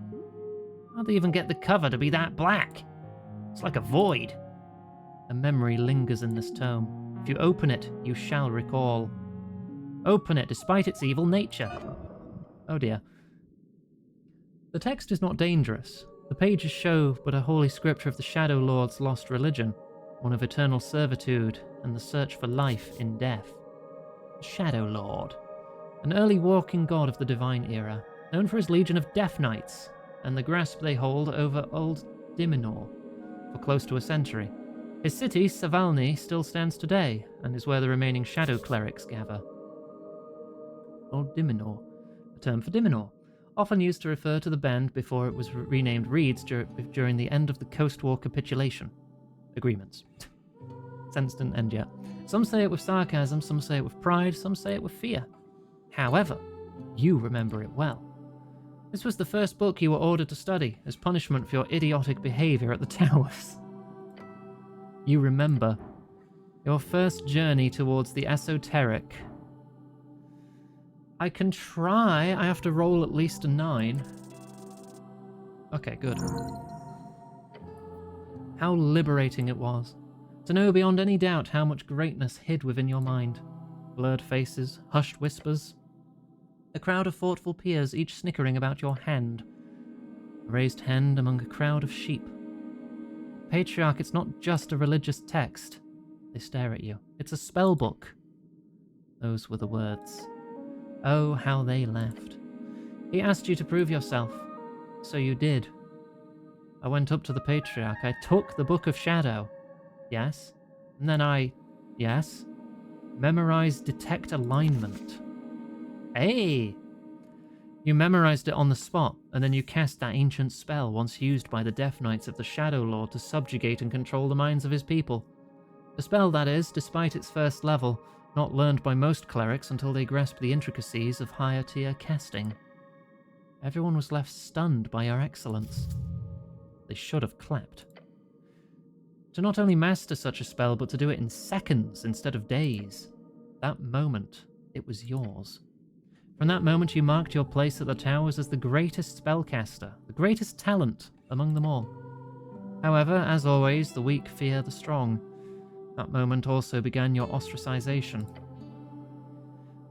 How'd they even get the cover to be that black? It's like a void. A memory lingers in this tome. If you open it, you shall recall. Open it despite its evil nature. Oh dear. The text is not dangerous. The pages show but a holy scripture of the Shadow Lord's lost religion, one of eternal servitude and the search for life in death. The Shadow Lord, an early walking god of the divine era, known for his legion of Death Knights and the grasp they hold over Old Diminor for close to a century. His city, Savalny, still stands today and is where the remaining Shadow Clerics gather. Old Diminor, a term for Diminor, often used to refer to the band before it was renamed Reeds during the end of the Coast War capitulation agreements. Sentence didn't end yet. Some say it with sarcasm, some say it with pride, some say it with fear. However, you remember it well. This was the first book you were ordered to study as punishment for your idiotic behavior at the towers. You remember your first journey towards the esoteric. I can try. I have to roll at least a 9. Okay, good. How liberating it was to know beyond any doubt how much greatness hid within your mind. Blurred faces, hushed whispers. A crowd of thoughtful peers, each snickering about your hand. A raised hand among a crowd of sheep. Patriarch, it's not just a religious text. They stare at you. It's a spell book. Those were the words. Oh, how they laughed. He asked you to prove yourself. So you did. I went up to the Patriarch. I took the Book of Shadow. Yes. And then yes. Memorized Detect Alignment. Hey! You memorized it on the spot, and then you cast that ancient spell once used by the Death Knights of the Shadow Lord to subjugate and control the minds of his people. A spell, that is, despite its first level, not learned by most clerics until they grasp the intricacies of higher tier casting. Everyone was left stunned by your excellence. They should have clapped. To not only master such a spell, but to do it in seconds instead of days. That moment, it was yours. From that moment, you marked your place at the towers as the greatest spellcaster, the greatest talent among them all. However, as always, the weak fear the strong. That moment also began your ostracization.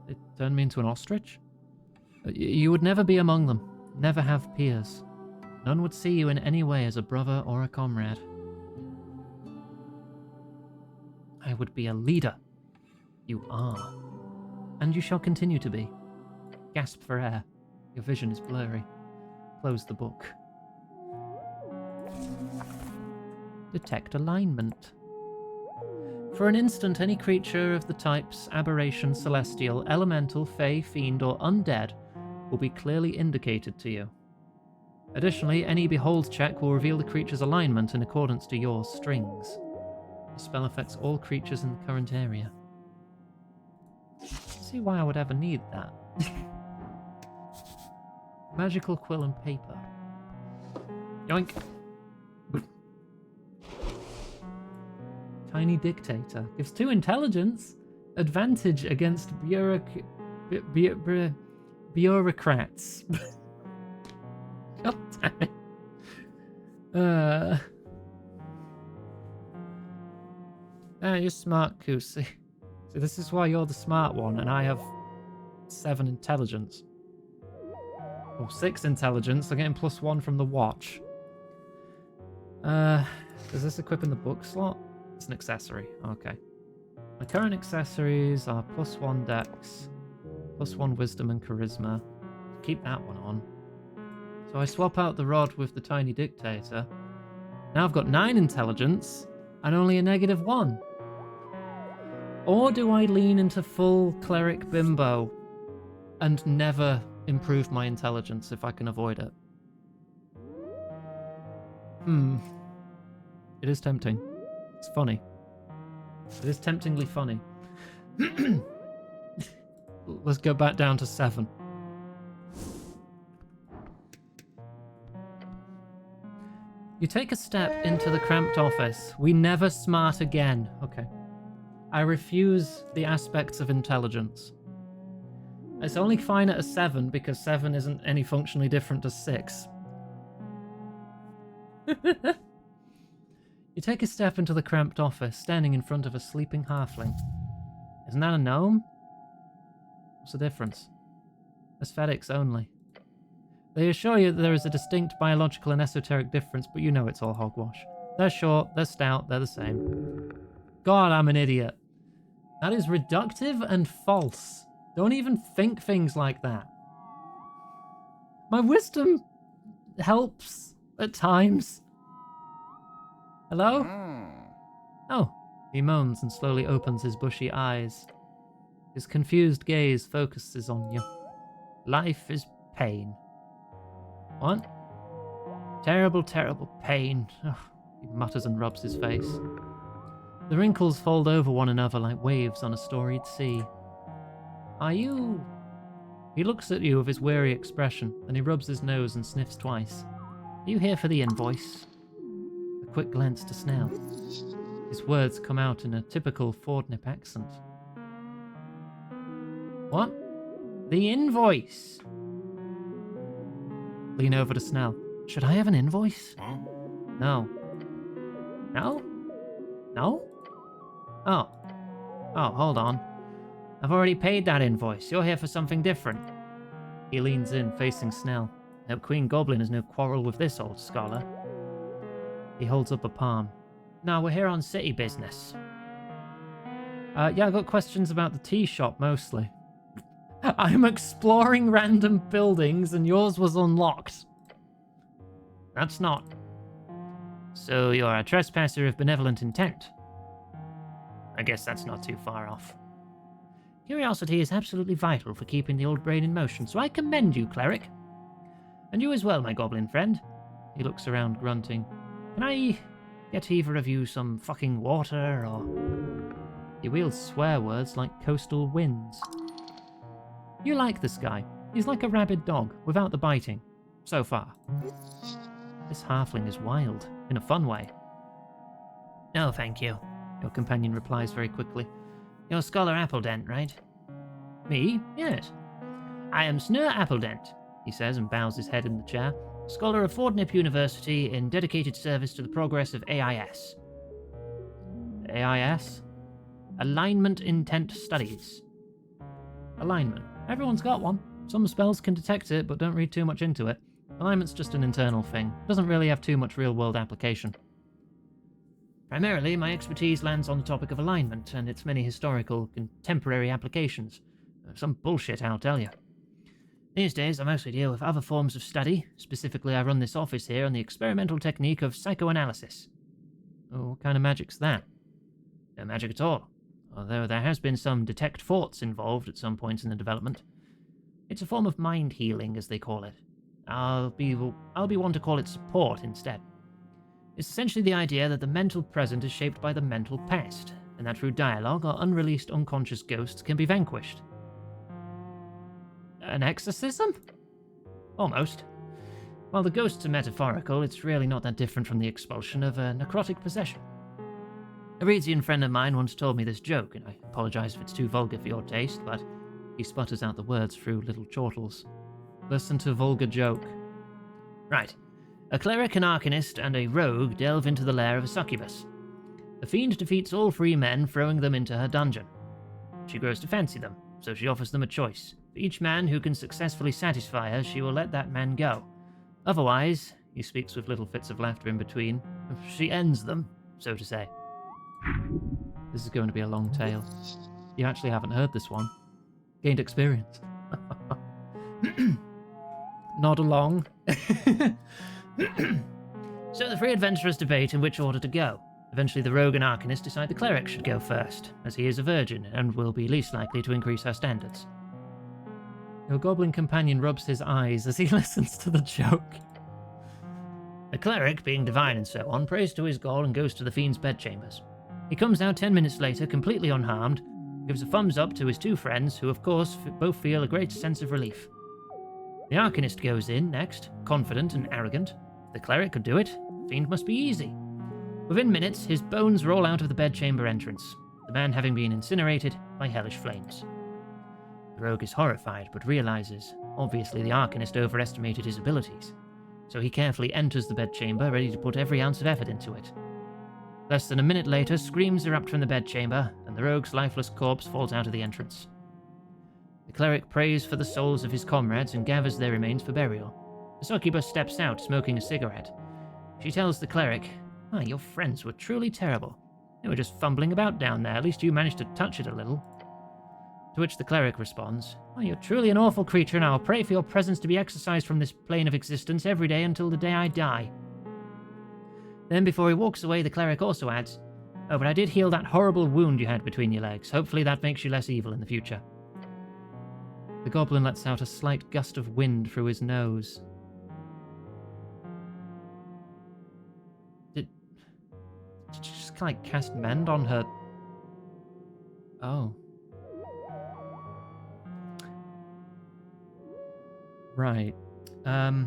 It turned me into an ostrich? You would never be among them, never have peers. None would see you in any way as a brother or a comrade. I would be a leader. You are. And you shall continue to be. Gasp for air. Your vision is blurry. Close the book. Detect alignment. For an instant, any creature of the types aberration, celestial, elemental, fey, fiend, or undead will be clearly indicated to you. Additionally, any behold check will reveal the creature's alignment in accordance to your strings. The spell affects all creatures in the current area. See why I would ever need that. Magical quill and paper. Yoink. Tiny dictator. Gives 2 intelligence. Advantage against bureaucrats. God damn it. You're smart, Kusi. See, this is why you're the smart one, and I have 7 intelligence. Or 6 intelligence. I'm getting +1 from the watch. Does this equip in the book slot? It's an accessory. Okay. My current accessories are +1 dex, +1 wisdom and charisma. Keep that one on. So I swap out the rod with the tiny dictator. Now I've got 9 intelligence and only a -1. Or do I lean into full cleric bimbo and never improve my intelligence if I can avoid it? It is tempting. It's funny. It is temptingly funny. Let's go back down to 7. You take a step into the cramped office. We never smart again. Okay. I refuse the aspects of intelligence. It's only fine at a 7 because 7 isn't any functionally different to 6. You take a step into the cramped office, standing in front of a sleeping halfling. Isn't that a gnome? What's the difference? Aesthetics only. They assure you that there is a distinct biological and esoteric difference, but you know it's all hogwash. They're short, they're stout, they're the same. God, I'm an idiot. That is reductive and false. Don't even think things like that. My wisdom helps at times. Hello? Oh. He moans and slowly opens his bushy eyes. His confused gaze focuses on you. Life is pain. What? Terrible, terrible pain. Ugh, he mutters and rubs his face. The wrinkles fold over one another like waves on a storied sea. Are you... He looks at you with his weary expression, then he rubs his nose and sniffs twice. Are you here for the invoice? A quick glance to Snell. His words come out in a typical Fordnip accent. What? The invoice! Lean over to Snell. Should I have an invoice? No. No? No? Oh. Oh, hold on. I've already paid that invoice. You're here for something different. He leans in, facing Snell. I hope Queen Goblin has no quarrel with this old scholar. He holds up a palm. No, we're here on city business. Yeah, I've got questions about the tea shop, mostly. I'm exploring random buildings and yours was unlocked. That's not. So you're a trespasser of benevolent intent. I guess that's not too far off. Curiosity is absolutely vital for keeping the old brain in motion, so I commend you, cleric. And you as well, my goblin friend. He looks around, grunting. Can I get either of you some fucking water, or... He wields swear words like coastal winds. You like this guy. He's like a rabid dog, without the biting. So far. This halfling is wild, in a fun way. No, thank you, your companion replies very quickly. You're Scholar Appledent, right? Me? Yes. I am Snur Appledent, he says and bows his head in the chair. Scholar of Fordnip University in dedicated service to the progress of AIS. AIS? Alignment Intent Studies. Alignment. Everyone's got one. Some spells can detect it, but don't read too much into it. Alignment's just an internal thing. Doesn't really have too much real-world application. Primarily, my expertise lands on the topic of alignment and its many historical, contemporary applications. Some bullshit, I'll tell you. These days, I mostly deal with other forms of study. Specifically, I run this office here on the experimental technique of psychoanalysis. Oh, what kind of magic's that? No magic at all, although there has been some detect thoughts involved at some points in the development. It's a form of mind healing, as they call it. I'll be one to call it support instead. It's essentially the idea that the mental present is shaped by the mental past, and that through dialogue or unreleased unconscious ghosts can be vanquished. An exorcism? Almost. While the ghosts are metaphorical, it's really not that different from the expulsion of a necrotic possession. A Reedian friend of mine once told me this joke, and I apologise if it's too vulgar for your taste, but he sputters out the words through little chortles. Listen to vulgar joke. Right. A cleric, an arcanist, and a rogue delve into the lair of a succubus. The fiend defeats all three men, throwing them into her dungeon. She grows to fancy them, so she offers them a choice. For each man who can successfully satisfy her, she will let that man go. Otherwise, he speaks with little fits of laughter in between, she ends them, so to say. This is going to be a long tale. You actually haven't heard this one. Gained experience. Nod along. So the three adventurers debate in which order to go. Eventually the rogue and arcanist decide the cleric should go first, as he is a virgin and will be least likely to increase her standards. Your goblin companion rubs his eyes as he listens to the joke. The cleric, being divine and so on, prays to his goal and goes to the fiend's bedchambers. He comes out 10 minutes later, completely unharmed, gives a thumbs up to his two friends, who of course both feel a great sense of relief. The arcanist goes in next, confident and arrogant. If the cleric could do it, the fiend must be easy. Within minutes, his bones roll out of the bedchamber entrance, the man having been incinerated by hellish flames. The rogue is horrified, but realizes, obviously the arcanist overestimated his abilities, so he carefully enters the bedchamber, ready to put every ounce of effort into it. Less than a minute later, screams erupt from the bedchamber, and the rogue's lifeless corpse falls out of the entrance. The cleric prays for the souls of his comrades and gathers their remains for burial. The succubus steps out, smoking a cigarette. She tells the cleric, your friends were truly terrible. They were just fumbling about down there, at least you managed to touch it a little. To which the cleric responds, you're truly an awful creature, and I'll pray for your presence to be exorcised from this plane of existence every day until the day I die. Then before he walks away, the cleric also adds, but I did heal that horrible wound you had between your legs. Hopefully that makes you less evil in the future. The goblin lets out a slight gust of wind through his nose. Did she just cast mend on her? Oh. Right. I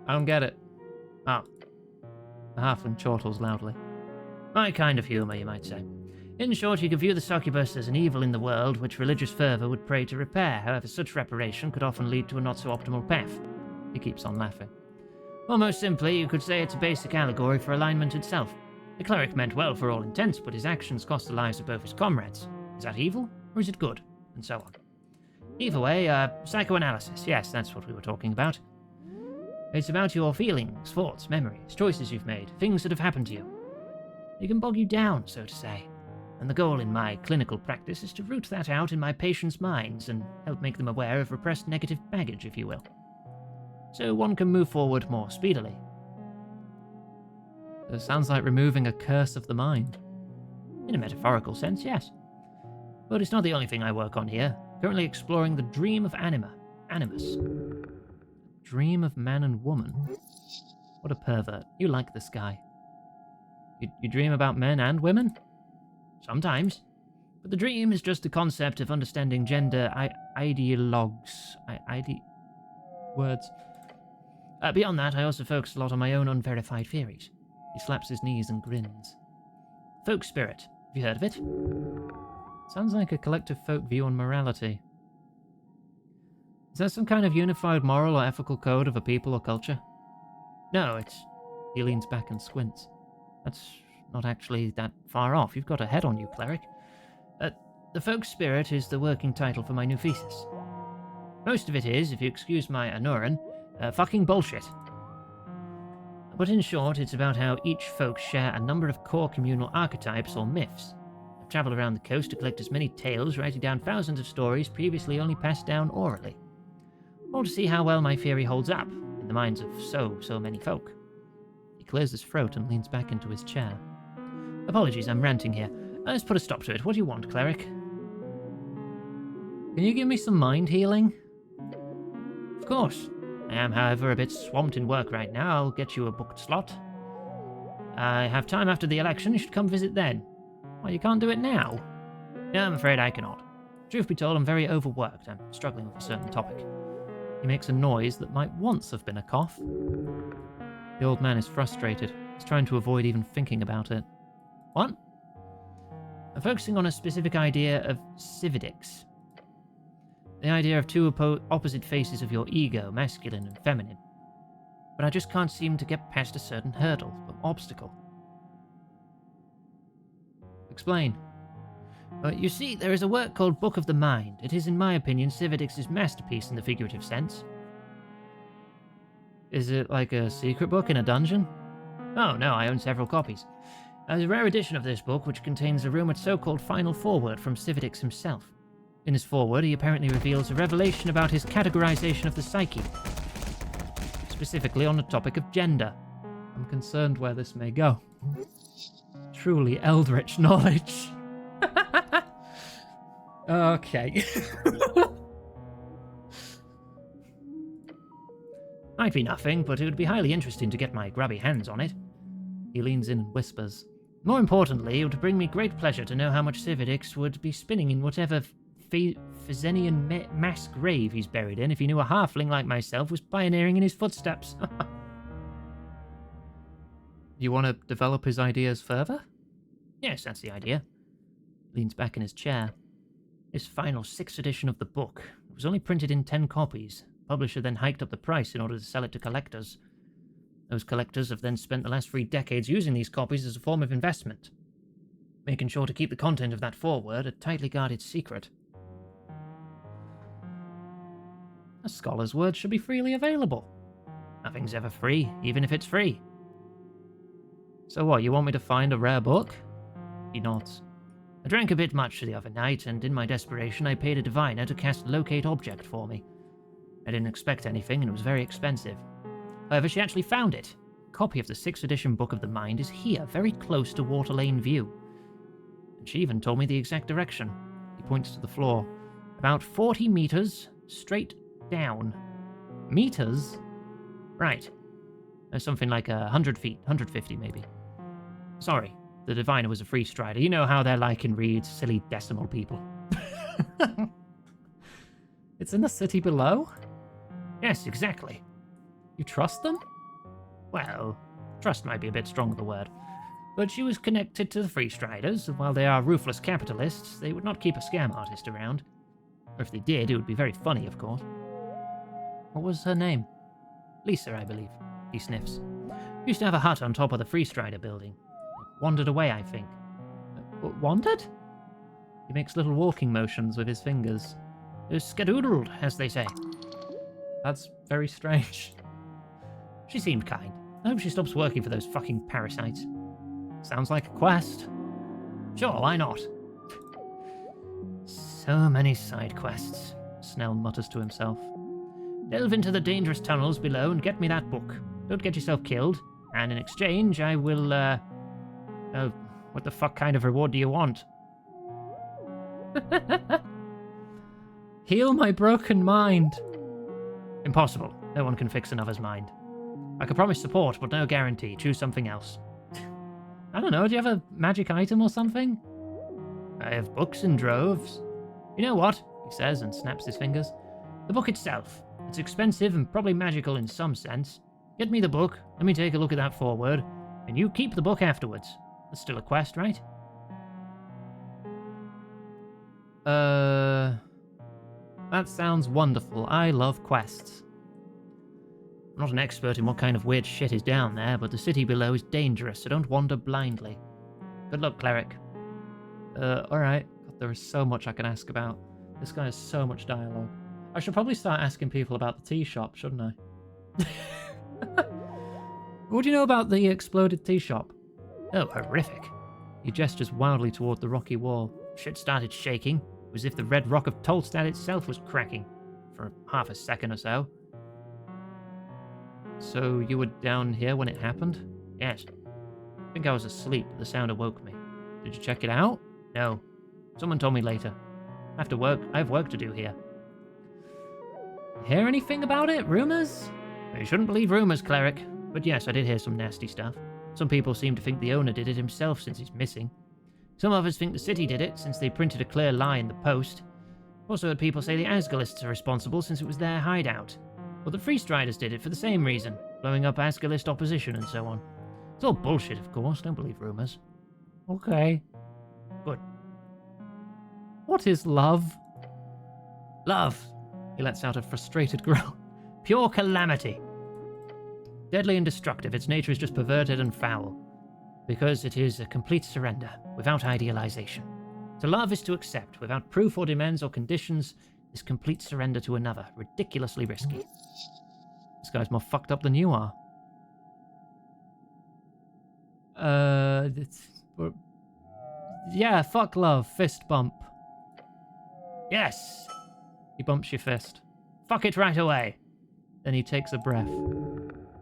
don't get it. Oh. The halfling chortles loudly. My kind of humour, you might say. In short, you can view the succubus as an evil in the world which religious fervour would pray to repair. However, such reparation could often lead to a not-so-optimal path. He keeps on laughing. Or most simply, you could say it's a basic allegory for alignment itself. The cleric meant well for all intents, but his actions cost the lives of both his comrades. Is that evil, or is it good? And so on. Either way, psychoanalysis. Yes, that's what we were talking about. It's about your feelings, thoughts, memories, choices you've made, things that have happened to you. It can bog you down, so to say. And the goal in my clinical practice is to root that out in my patients' minds and help make them aware of repressed negative baggage, if you will. So one can move forward more speedily. It sounds like removing a curse of the mind. In a metaphorical sense, yes. But it's not the only thing I work on here. Currently exploring the dream of animus. Dream of man and woman. What a pervert. You like this guy. You dream about men and women? Sometimes. But the dream is just a concept of understanding gender ideologues. Words. Beyond that, I also focus a lot on my own unverified theories. He slaps his knees and grins. Folk spirit. Have you heard of it? Sounds like a collective folk view on morality. Is that some kind of unified moral or ethical code of a people or culture? No, it's... He leans back and squints. That's not actually that far off. You've got a head on you, cleric. The folk spirit is the working title for my new thesis. Most of it is, if you excuse my Anuran, fucking bullshit. But in short, it's about how each folk share a number of core communal archetypes or myths. I've travelled around the coast to collect as many tales, writing down thousands of stories previously only passed down orally. All to see how well my theory holds up in the minds of so many folk. He clears his throat and leans back into his chair. Apologies, I'm ranting here. Let's put a stop to it. What do you want, cleric? Can you give me some mind healing? Of course. I am, however, a bit swamped in work right now. I'll get you a booked slot. I have time after the election. You should come visit then. Well, you can't do it now? Yeah, I'm afraid I cannot. Truth be told, I'm very overworked. I'm struggling with a certain topic. He makes a noise that might once have been a cough. The old man is frustrated. He's trying to avoid even thinking about it. What? I'm focusing on a specific idea of cividics. The idea of two opposite faces of your ego, masculine and feminine. But I just can't seem to get past a certain hurdle, or obstacle. Explain. You see, there is a work called Book of the Mind. It is, in my opinion, cividics' masterpiece in the figurative sense. Is it like a secret book in a dungeon? Oh, no, I own several copies. There's a rare edition of this book which contains a rumored so-called final foreword from Cividics himself. In his foreword, he apparently reveals a revelation about his categorization of the psyche, specifically on the topic of gender. I'm concerned where this may go. Truly eldritch knowledge. Okay. Might be nothing, but it would be highly interesting to get my grubby hands on it. He leans in and whispers. More importantly, it would bring me great pleasure to know how much Cividics would be spinning in whatever Phazenian mass grave he's buried in if he knew a halfling like myself was pioneering in his footsteps. You want to develop his ideas further? Yes, that's the idea. He leans back in his chair. This final 6th edition of the book was only printed in 10 copies. The publisher then hiked up the price in order to sell it to collectors. Those collectors have then spent the last 3 decades using these copies as a form of investment, making sure to keep the content of that foreword a tightly guarded secret. A scholar's word should be freely available. Nothing's ever free, even if it's free. So what, you want me to find a rare book? He nods. I drank a bit much the other night, and in my desperation I paid a diviner to cast Locate Object for me. I didn't expect anything, and it was very expensive. However, she actually found it. A copy of the 6th edition Book of the Mind is here, very close to Water Lane View. And she even told me the exact direction. He points to the floor. About 40 meters, straight down. Meters? Right. Something like 100 feet, 150 maybe. Sorry, the diviner was a free strider. You know how they're like in Reeds, silly decimal people. It's in the city below? Yes, exactly. You trust them? Well, trust might be a bit strong of a word. But she was connected to the free striders, and while they are ruthless capitalists, they would not keep a scam artist around. Or if they did, it would be very funny, of course. What was her name? Lisa, I believe. He sniffs. Used to have a hut on top of the Free Strider building. Wandered away, I think. Wandered? He makes little walking motions with his fingers. Skedoodled, as they say. That's very strange. She seemed kind. I hope she stops working for those fucking parasites. Sounds like a quest. Sure, why not? So many side quests, Snell mutters to himself. Delve into the dangerous tunnels below and get me that book. Don't get yourself killed, and in exchange I will, oh, what the fuck kind of reward do you want? Heal my broken mind. Impossible. No one can fix another's mind. I can promise support, but no guarantee. Choose something else. I don't know, do you have a magic item or something? I have books in droves. You know what? He says and snaps his fingers. The book itself. It's expensive and probably magical in some sense. Get me the book, let me take a look at that foreword, and you keep the book afterwards. That's still a quest, right? That sounds wonderful. I love quests. I'm not an expert in what kind of weird shit is down there, but the city below is dangerous, so don't wander blindly. Good luck, cleric. Alright. God, there is so much I can ask about. This guy has so much dialogue. I should probably start asking people about the tea shop, shouldn't I? What do you know about the exploded tea shop? Oh, horrific. He gestures wildly toward the rocky wall. Shit started shaking. It was as if the red rock of Tolstad itself was cracking. For half a second or so. So you were down here when it happened? Yes. I think I was asleep, but the sound awoke me. Did you check it out? No. Someone told me later. I have work to do here. Hear anything about it? Rumors? You shouldn't believe rumors, cleric. But yes, I did hear some nasty stuff. Some people seem to think the owner did it himself since he's missing. Some others think the city did it since they printed a clear lie in the post. I've also heard people say the Asgalists are responsible since it was their hideout. Or the Freestriders did it for the same reason, blowing up Asgalist opposition and so on. It's all bullshit, of course. Don't believe rumors. Okay. Good. What is love? Love. He lets out a frustrated groan. Pure calamity. Deadly and destructive, its nature is just perverted and foul. Because it is a complete surrender, without idealization. To love is to accept, without proof or demands or conditions, this complete surrender to another, ridiculously risky. This guy's more fucked up than you are. Yeah, fuck love, fist bump. Yes! He bumps your fist. Fuck it right away! Then he takes a breath,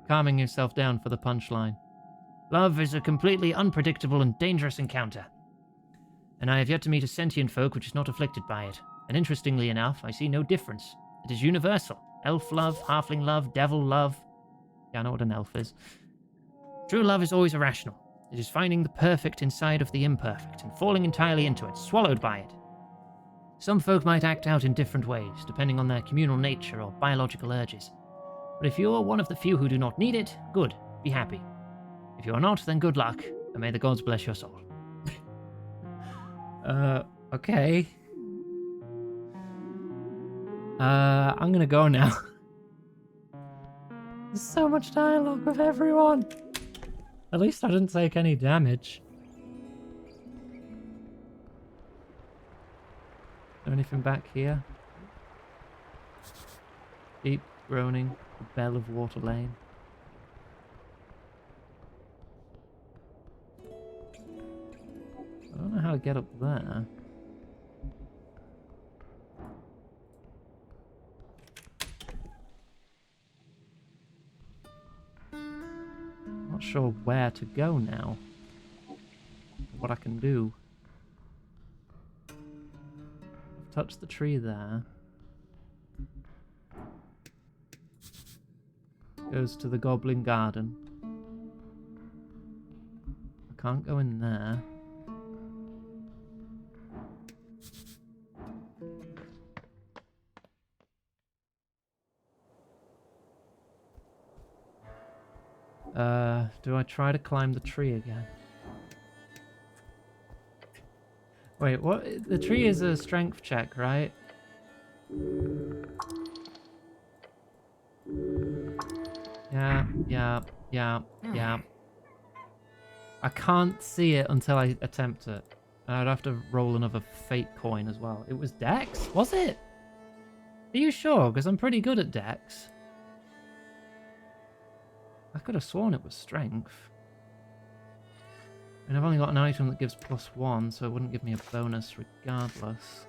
calming himself down for the punchline. Love is a completely unpredictable and dangerous encounter. And I have yet to meet a sentient folk which is not afflicted by it. And interestingly enough, I see no difference. It is universal. Elf love, halfling love, devil love. Yeah, I know what an elf is. True love is always irrational. It is finding the perfect inside of the imperfect and falling entirely into it, swallowed by it. Some folk might act out in different ways, depending on their communal nature or biological urges. But if you are one of the few who do not need it, good, be happy. If you are not, then good luck, and may the gods bless your soul. Okay. I'm gonna go now. There's so much dialogue with everyone. At least I didn't take any damage. Is there anything back here? Deep groaning, the bell of Water Lane. I don't know how to get up there. Not sure where to go now. What I can do. I've touched the tree there. Goes to the Goblin Garden. I can't go in there. Do I try to climb the tree again? Wait, what? The tree is a strength check, right? Yeah. I can't see it until I attempt it. I'd have to roll another fate coin as well. It was Dex? Was it? Are you sure? Because I'm pretty good at Dex. I could have sworn it was strength. And I've only got an item that gives +1, so it wouldn't give me a bonus regardless.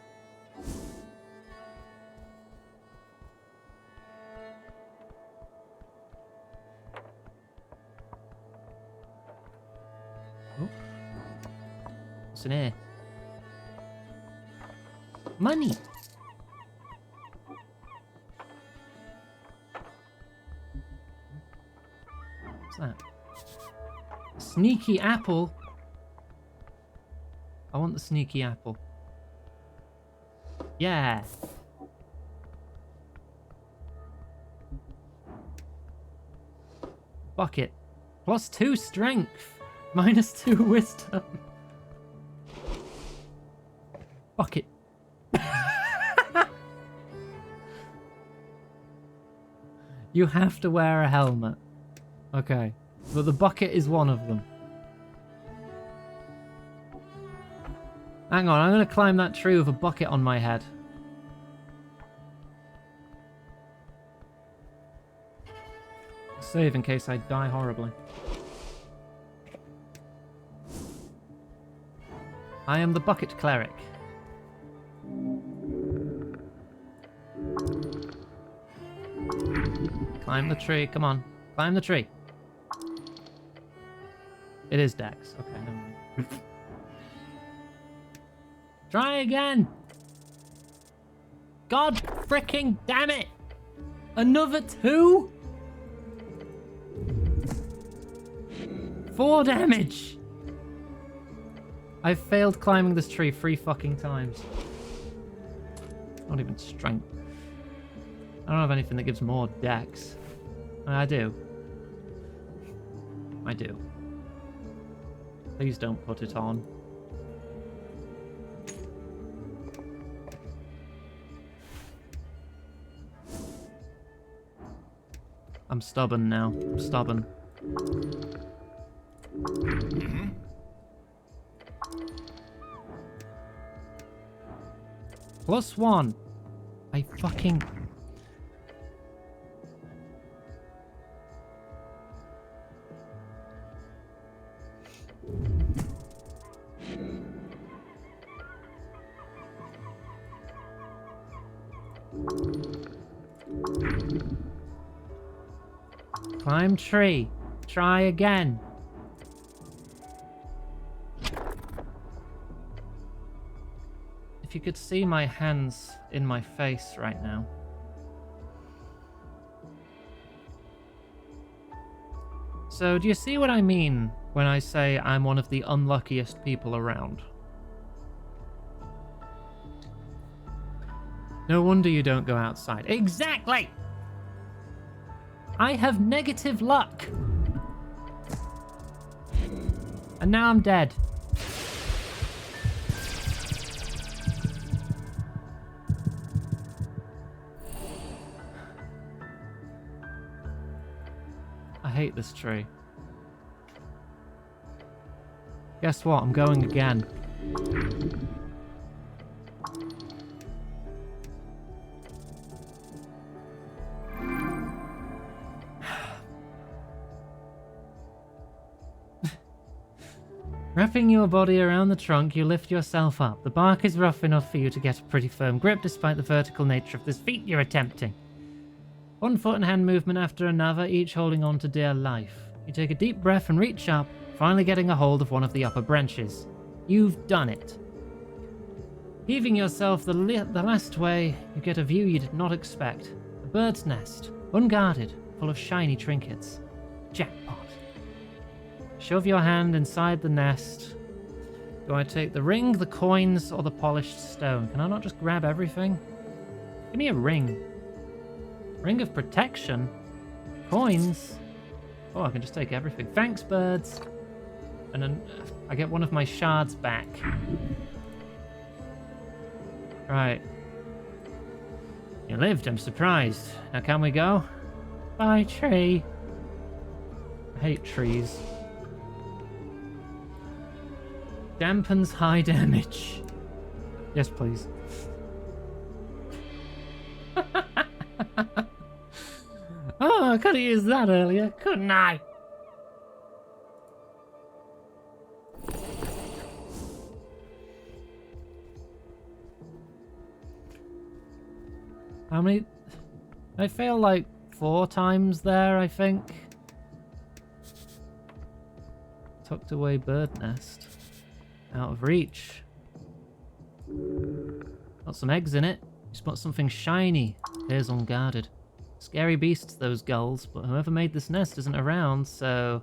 Oh. What's in here? Money! What's that? Sneaky apple. I want the sneaky apple. Yeah. Bucket. +2 strength. -2 wisdom. Bucket. You have to wear a helmet. Okay. But the bucket is one of them. Hang on, I'm going to climb that tree with a bucket on my head. Save in case I die horribly. I am the bucket cleric. Climb the tree, come on. Climb the tree. It is Dex. Okay, never mind. Try again! God freaking damn it! Another 2? 4 damage! I've failed climbing this tree 3 fucking times. Not even strength. I don't have anything that gives more dex. I do. I do. Please don't put it on. I'm stubborn now. I'm stubborn. +1. I fucking... Climb tree. Try again. If you could see my hands in my face right now. So, do you see what I mean when I say I'm one of the unluckiest people around? No wonder you don't go outside. Exactly! I have negative luck. And now I'm dead. I hate this tree. Guess what? I'm going again. Wrapping your body around the trunk, you lift yourself up. The bark is rough enough for you to get a pretty firm grip despite the vertical nature of this feat you're attempting. One foot and hand movement after another, each holding on to dear life. You take a deep breath and reach up, finally getting a hold of one of the upper branches. You've done it. Heaving yourself the last way, you get a view you did not expect. A bird's nest, unguarded, full of shiny trinkets. Jackpot. Shove your hand inside the nest. Do I take the ring, the coins, or the polished stone? Can I not just grab everything? Give me a ring. Ring of protection? Coins? Oh, I can just take everything. Thanks, birds. And then I get one of my shards back. Right. You lived, I'm surprised. Now can we go? Bye, tree. I hate trees. Dampens high damage. Yes, please. Oh, I could have used that earlier, couldn't I? How many? I failed like 4 times there, I think. Tucked away bird nest. Out of reach. Got some eggs in it. You spot something shiny. Appears unguarded. Scary beasts, those gulls, but whoever made this nest isn't around, so...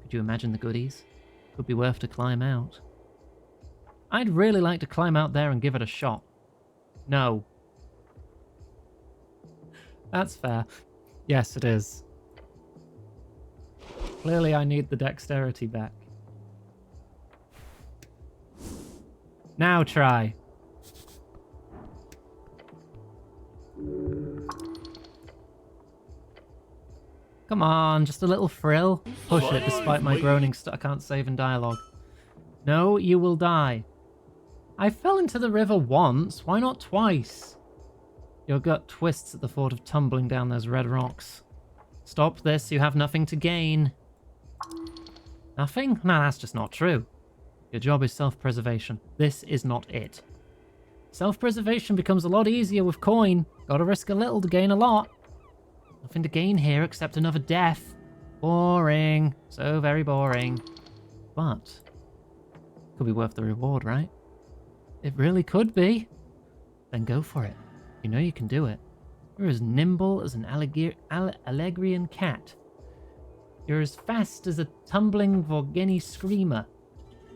Could you imagine the goodies? Could be worth to climb out. I'd really like to climb out there and give it a shot. No. That's fair. Yes, it is. Clearly I need the dexterity back. Now try. Come on, just a little frill. Push it despite my groaning I can't save in dialogue. No, you will die. I fell into the river once, why not twice? Your gut twists at the thought of tumbling down those red rocks. Stop this, you have nothing to gain. Nothing? No, that's just not true. Your job is self-preservation. This is not it. Self-preservation becomes a lot easier with coin. Gotta risk a little to gain a lot. Nothing to gain here except another death. Boring. So very boring. But could be worth the reward, right? It really could be. Then go for it. You know you can do it. You're as nimble as an Allegrian cat. You're as fast as a tumbling Vorgeni screamer.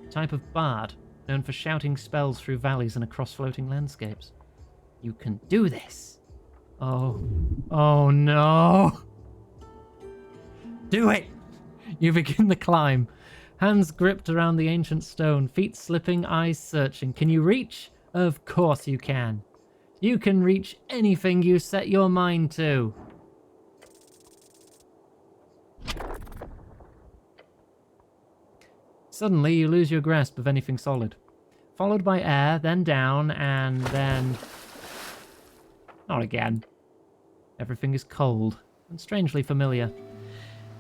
A type of bard, known for shouting spells through valleys and across floating landscapes. You can do this. Oh. Oh no. Do it! You begin the climb. Hands gripped around the ancient stone, feet slipping, eyes searching. Can you reach? Of course you can. You can reach anything you set your mind to. Suddenly, you lose your grasp of anything solid. Followed by air, then down, and then... not again. Everything is cold and strangely familiar.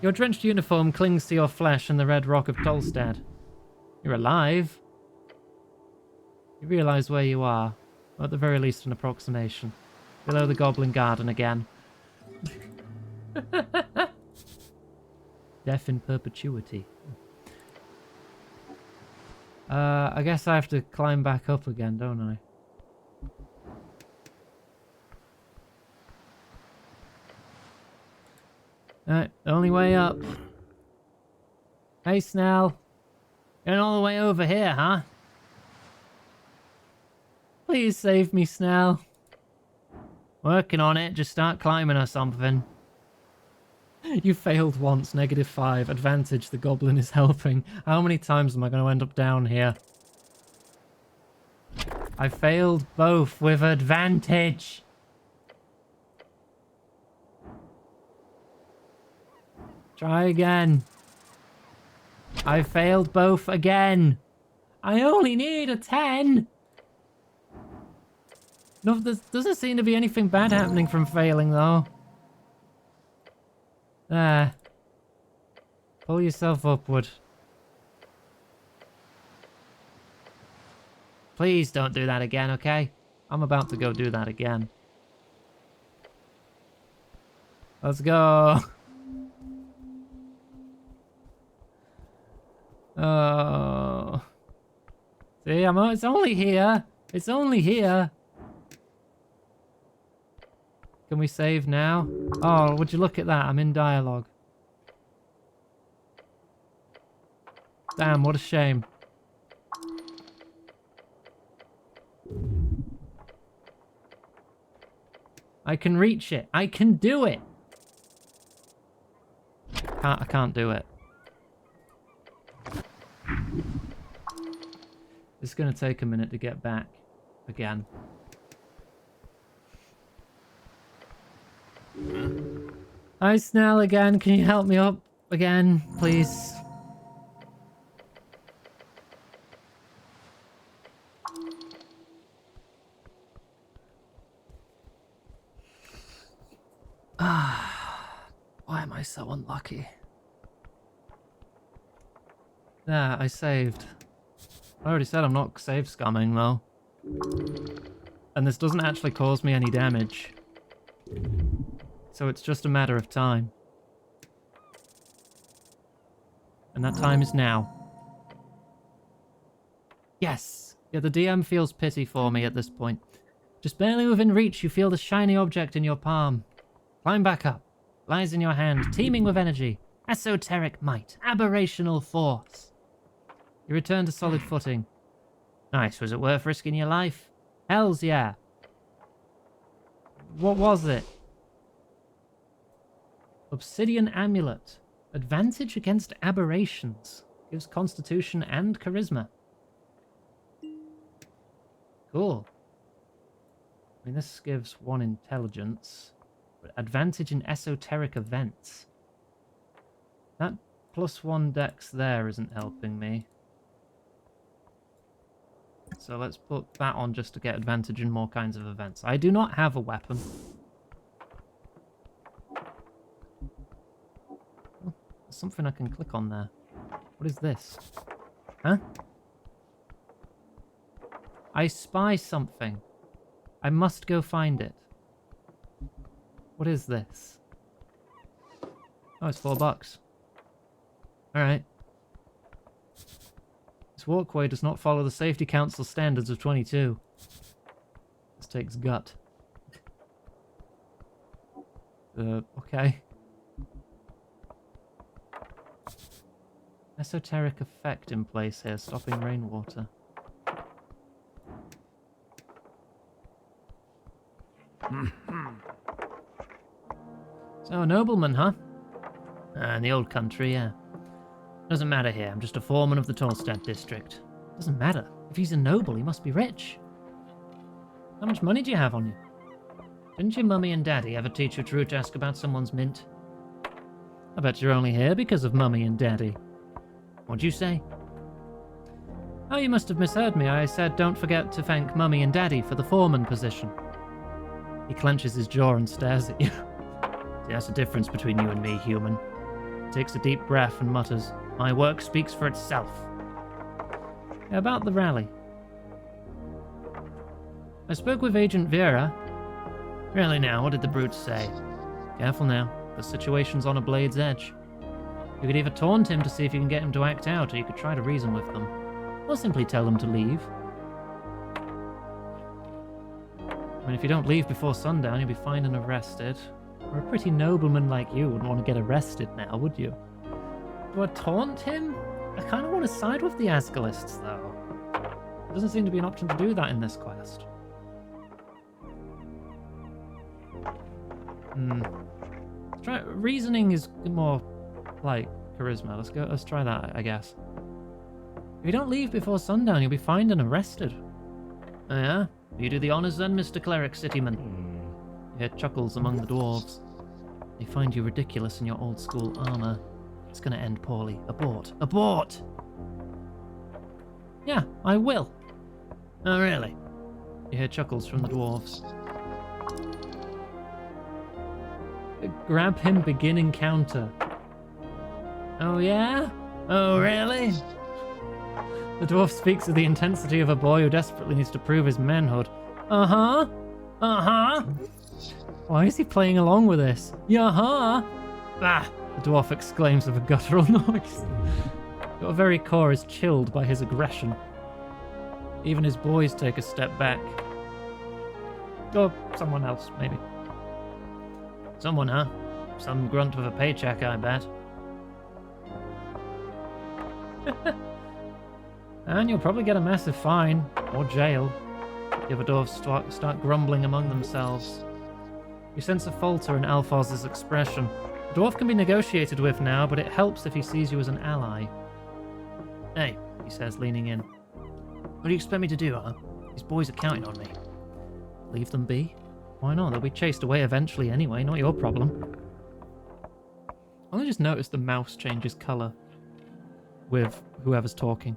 Your drenched uniform clings to your flesh in the red rock of Tolstad. You're alive. You realize where you are, or at the very least an approximation. Below the Goblin Garden again. Death in perpetuity. I guess I have to climb back up again, don't I? Alright, only way up. Hey, Snell. Going all the way over here, huh? Please save me, Snell. Working on it, just start climbing or something. You failed once, -5. Advantage, the goblin is helping. How many times am I going to end up down here? I failed both with advantage. Try again. I failed both again. I only need a 10. No, there doesn't seem to be anything bad happening from failing, though. There. Pull yourself upward. Please don't do that again, okay? I'm about to go do that again. Let's go. Oh. See, it's only here. It's only here. Can we save now? Oh, would you look at that? I'm in dialogue. Damn, what a shame. I can reach it. I can do it. I can't do it. It's going to take a minute to get back again. Hi, Snell again. Can you help me up again, please? Why am I so unlucky? There, I saved. I already said I'm not save scumming, though. And this doesn't actually cause me any damage. So it's just a matter of time. And that time is now. Yes! Yeah, the DM feels pity for me at this point. Just barely within reach, you feel the shiny object in your palm. Climb back up. Lies in your hand, teeming with energy. Esoteric might. Aberrational force. You return to solid footing. Nice. Was it worth risking your life? Hells yeah. What was it? Obsidian amulet. Advantage against aberrations. Gives constitution and charisma. Cool. I mean, this gives 1 intelligence. But advantage in esoteric events. That +1 dex there isn't helping me. So let's put that on just to get advantage in more kinds of events. I do not have a weapon. Oh, there's something I can click on there. What is this? Huh? I spy something. I must go find it. What is this? Oh, it's $4. Alright. This walkway does not follow the Safety Council standards of 22. This takes gut. Okay. Esoteric effect in place here, stopping rainwater. So, a nobleman, huh? In the old country, yeah. Doesn't matter here, I'm just a foreman of the Tolstad district. Doesn't matter. If he's a noble, he must be rich. How much money do you have on you? Didn't your mummy and daddy ever teach you true to ask about someone's mint? I bet you're only here because of mummy and daddy. What'd you say? Oh, you must have misheard me. I said don't forget to thank mummy and daddy for the foreman position. He clenches his jaw and stares at you. See, that's the difference between you and me, human. He takes a deep breath and mutters, my work speaks for itself. Yeah, about the rally. I spoke with Agent Vera. Really now, what did the brute say? Careful now, the situation's on a blade's edge. You could either taunt him to see if you can get him to act out, or you could try to reason with them. Or simply tell them to leave. I mean, if you don't leave before sundown, you'll be fined and arrested. Or a pretty nobleman like you wouldn't want to get arrested now, would you? Do I taunt him? I kind of want to side with the Asgalists, though. There doesn't seem to be an option to do that in this quest. Try reasoning is more like charisma. Let's try that, I guess. If you don't leave before sundown, you'll be fined and arrested. Oh yeah? You do the honors then, Mr. Cleric Cityman. You hear chuckles among the dwarves. They find you ridiculous in your old school armor. It's gonna end poorly. Abort. Abort! Yeah, I will. Oh really? You hear chuckles from the dwarves. Grab him, begin encounter. Oh yeah? Oh really? The dwarf speaks with the intensity of a boy who desperately needs to prove his manhood. Uh-huh. Uh-huh. Why is he playing along with this? Yeah-huh. Ah, the dwarf exclaims with a guttural noise. Your very core is chilled by his aggression. Even his boys take a step back. Or someone else, maybe. Someone, huh? Some grunt with a paycheck, I bet. And you'll probably get a massive fine, or jail. The other dwarves start grumbling among themselves. You sense a falter in Alphoz's expression. The dwarf can be negotiated with now, but it helps if he sees you as an ally. Hey, he says, leaning in. What do you expect me to do, huh? These boys are counting on me. Leave them be? Why not? They'll be chased away eventually anyway, not your problem. I just noticed the mouse changes colour with whoever's talking.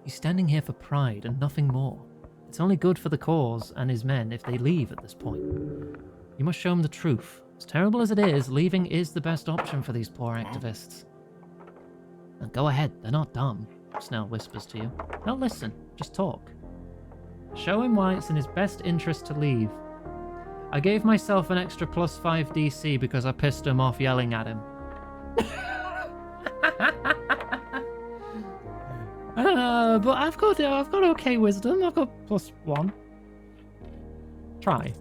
He's standing here for pride and nothing more. It's only good for the cause and his men if they leave at this point. You must show him the truth. As terrible as it is, leaving is the best option for these poor activists. Now go ahead, they're not dumb, Snell whispers to you. Now listen, just talk. Show him why it's in his best interest to leave. I gave myself an extra +5 DC because I pissed him off yelling at him. But I've got okay wisdom. I've got +1. Try.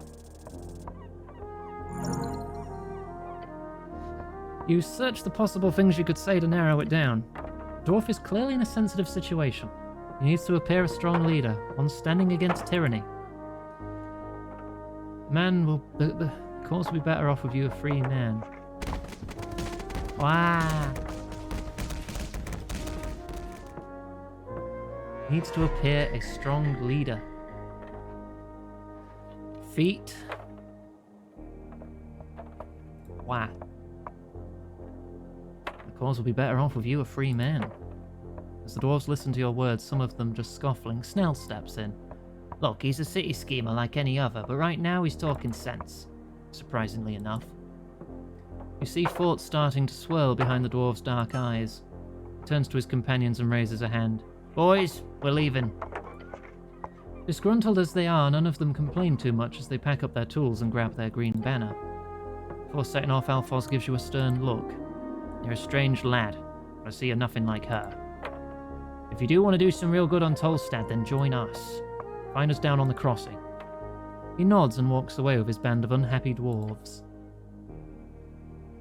You search the possible things you could say to narrow it down. Dwarf is clearly in a sensitive situation. He needs to appear a strong leader, one standing against tyranny. The cause will be better off with you a free man. Wow. Needs to appear a strong leader. Feet. Wow. The cause will be better off with you a free man. As the dwarves listen to your words, some of them just scoffing, Snell steps in. Look, he's a city schemer like any other, but right now he's talking sense. Surprisingly enough. You see thoughts starting to swirl behind the dwarf's dark eyes. He turns to his companions and raises a hand. Boys, we're leaving. Disgruntled as they are, none of them complain too much as they pack up their tools and grab their green banner. Before setting off, Alphonse gives you a stern look. You're a strange lad, but I see you're nothing like her. If you do want to do some real good on Tolstad, then join us. Find us down on the crossing. He nods and walks away with his band of unhappy dwarves.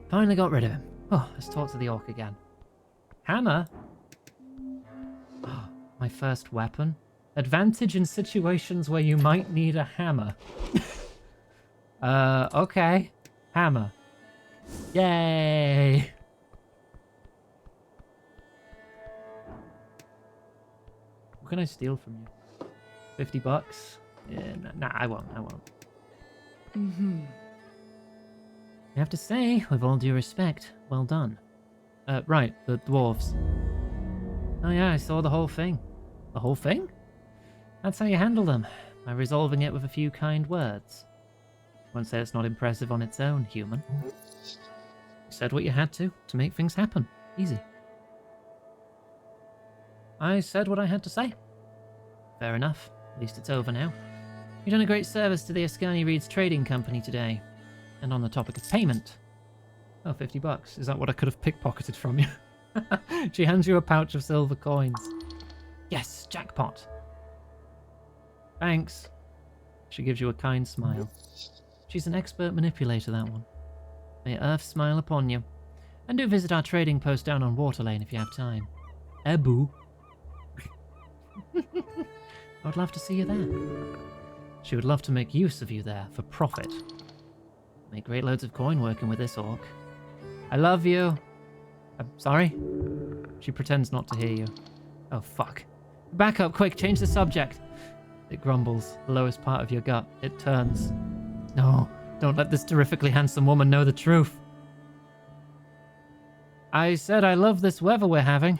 Finally got rid of him. Oh, let's talk to the orc again. Hammer? Oh, my first weapon. Advantage in situations where you might need a hammer. Okay. Hammer. Yay! What can I steal from you? $50? Yeah, nah, I won't. Mm-hmm. I have to say, with all due respect, well done. Right, the dwarves. Oh yeah, I saw the whole thing. The whole thing? That's how you handle them, by resolving it with a few kind words. Won't say it's not impressive on its own, human. You said what you had to make things happen. Easy. I said what I had to say. Fair enough. At least it's over now. You've done a great service to the Ascani Reed's trading company today. And on the topic of payment. Oh, $50. Is that what I could have pickpocketed from you? She hands you a pouch of silver coins. Yes, jackpot. Thanks. She gives you a kind smile. She's an expert manipulator, that one. May Earth smile upon you. And do visit our trading post down on Waterlane if you have time. Ebu. I would love to see you there. She would love to make use of you there for profit. Make great loads of coin working with this orc. I love you. I'm sorry? She pretends not to hear you. Oh, fuck. Back up, quick, change the subject. It grumbles, the lowest part of your gut. It turns. No, don't let this terrifically handsome woman know the truth. I said I love this weather we're having.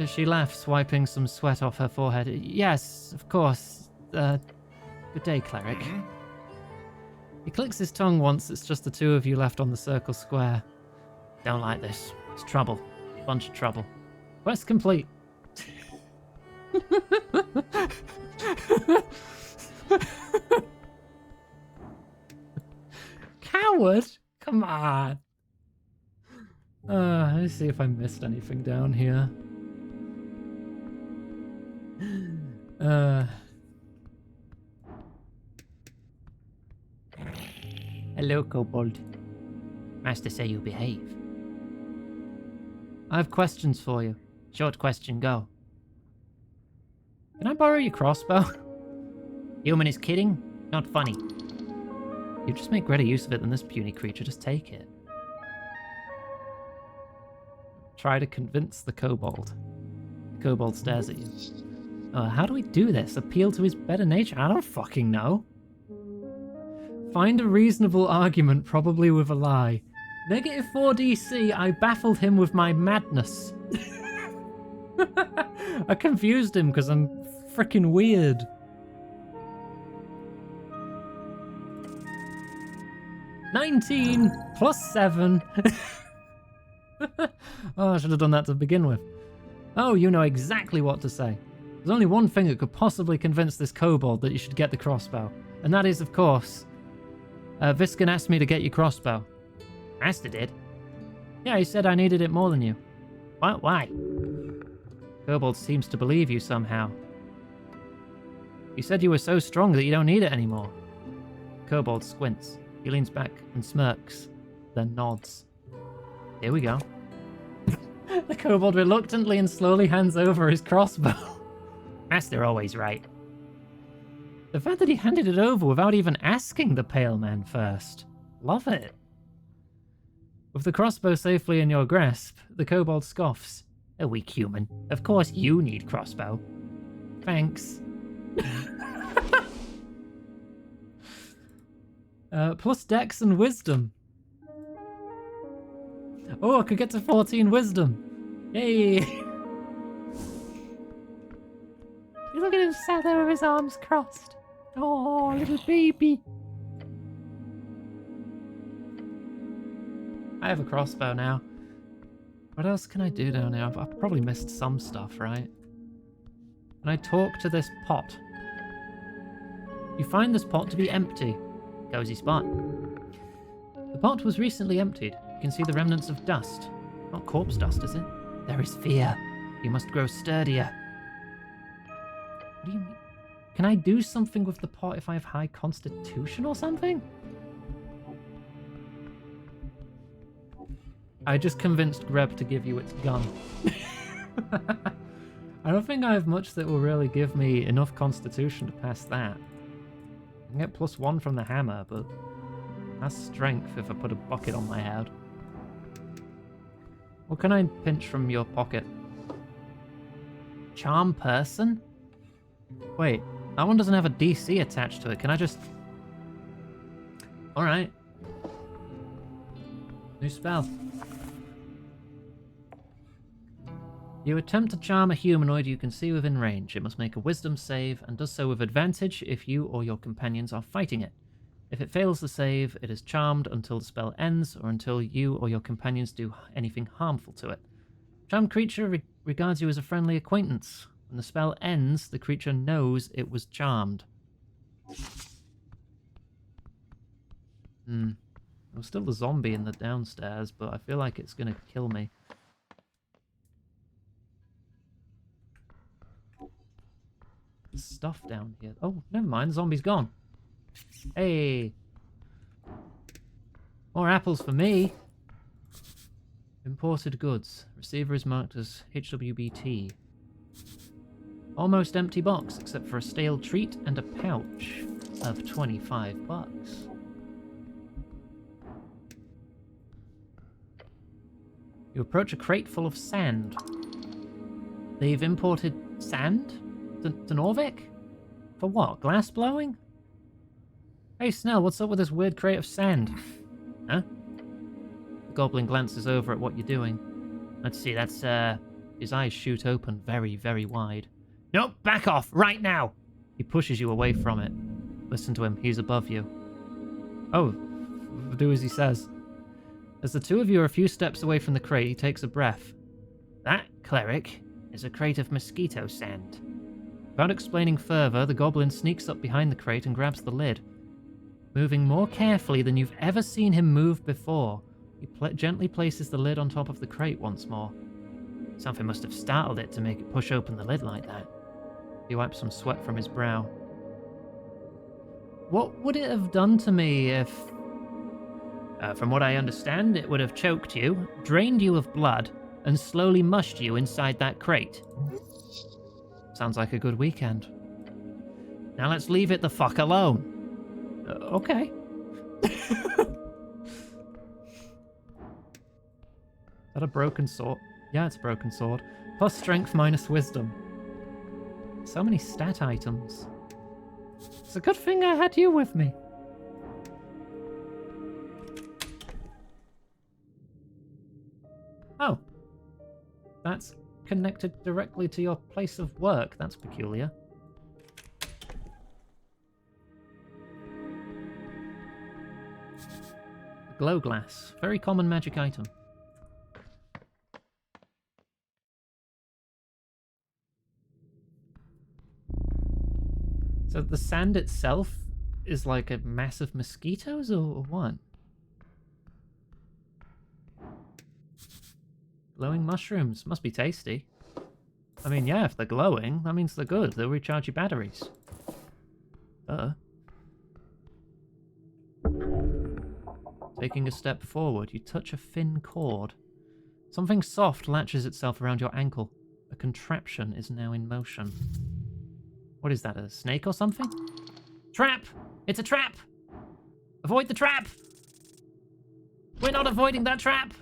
She laughs, wiping some sweat off her forehead. Yes, of course. Good day, cleric. He clicks his tongue once it's just the two of you left on the circle square. Don't like this. It's trouble. Bunch of trouble. Quest complete. Coward? Come on. Let's see if I missed anything down here. Hello, kobold. Master say you behave. I have questions for you. Short question, go. Can I borrow your crossbow? Human is kidding? Not funny. You just make greater use of it than this puny creature. Just take it. Try to convince the kobold. The kobold stares at you. How do we do this? Appeal to his better nature? I don't fucking know. Find a reasonable argument, probably with a lie. -4 DC, I baffled him with my madness. I confused him because I'm freaking weird. $19 + 7. Oh, I should have done that to begin with. Oh, you know exactly what to say. There's only one thing that could possibly convince this kobold that you should get the crossbow. And that is, of course, Viscan asked me to get your crossbow. Master did? Yeah, he said I needed it more than you. What? Why? Kobold seems to believe you somehow. He said you were so strong that you don't need it anymore. Kobold squints. He leans back and smirks, then nods. Here we go. The kobold reluctantly and slowly hands over his crossbow. Master always right. The fact that he handed it over without even asking the pale man first. Love it. With the crossbow safely in your grasp, the kobold scoffs. A weak human. Of course you need crossbow. Thanks. Plus dex and wisdom. Oh, I could get to 14 wisdom. Yay! Look at him sat there with his arms crossed. Oh, little baby. I have a crossbow now. What else can I do down here? I've probably missed some stuff, right? Can I talk to this pot? You find this pot to be empty. Cozy spot. The pot was recently emptied. You can see the remnants of dust. Not corpse dust, is it? There is fear. You must grow sturdier. What do you mean? Can I do something with the pot if I have high constitution or something? I just convinced Greb to give you its gun. I don't think I have much that will really give me enough constitution to pass that. I can get +1 from the hammer, but that's strength if I put a bucket on my head. What can I pinch from your pocket? Charm person? Wait, that one doesn't have a DC attached to it. Can I just... Alright. New spell. You attempt to charm a humanoid you can see within range. It must make a wisdom save, and does so with advantage if you or your companions are fighting it. If it fails the save, it is charmed until the spell ends, or until you or your companions do anything harmful to it. Charmed creature regards you as a friendly acquaintance. When the spell ends, the creature knows it was charmed. There's still the zombie in the downstairs, but I feel like it's going to kill me. There's stuff down here. Oh, never mind. The zombie's gone. Hey. More apples for me. Imported goods. Receiver is marked as HWBT. Almost empty box, except for a stale treat and a pouch of $25. You approach a crate full of sand. They've imported sand? To Norvik? For what? Glass blowing? Hey Snell, what's up with this weird crate of sand? Huh? The goblin glances over at what you're doing. Let's see, that's, his eyes shoot open very, very wide. Nope, back off, right now! He pushes you away from it. Listen to him, he's above you. Oh, do as he says. As the two of you are a few steps away from the crate, he takes a breath. That, cleric, is a crate of mosquito sand. Without explaining further, the goblin sneaks up behind the crate and grabs the lid. Moving more carefully than you've ever seen him move before, he gently places the lid on top of the crate once more. Something must have startled it to make it push open the lid like that. He wipes some sweat from his brow. What would it have done to me if... from what I understand, it would have choked you, drained you of blood, and slowly mushed you inside that crate. Sounds like a good weekend. Now let's leave it the fuck alone. Okay. Is that a broken sword? Yeah, it's a broken sword. Plus strength minus wisdom. So many stat items. It's a good thing I had you with me. Oh. That's connected directly to your place of work. That's peculiar. Glow glass. Very common magic item. So the sand itself is like a mass of mosquitoes or what? Glowing mushrooms. Must be tasty. I mean, yeah, if they're glowing, that means they're good. They'll recharge your batteries. Taking a step forward, you touch a thin cord. Something soft latches itself around your ankle. A contraption is now in motion. What is that, a snake or something? Trap! It's a trap! Avoid the trap! We're not avoiding that trap!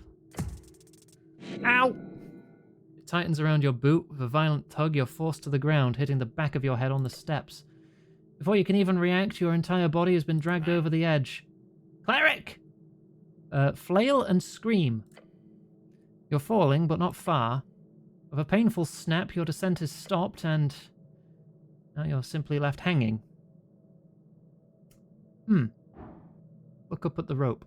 Ow! It tightens around your boot. With a violent tug, you're forced to the ground, hitting the back of your head on the steps. Before you can even react, your entire body has been dragged over the edge. Cleric! Flail and scream. You're falling, but not far. With a painful snap, your descent is stopped, and now you're simply left hanging. Look up at the rope.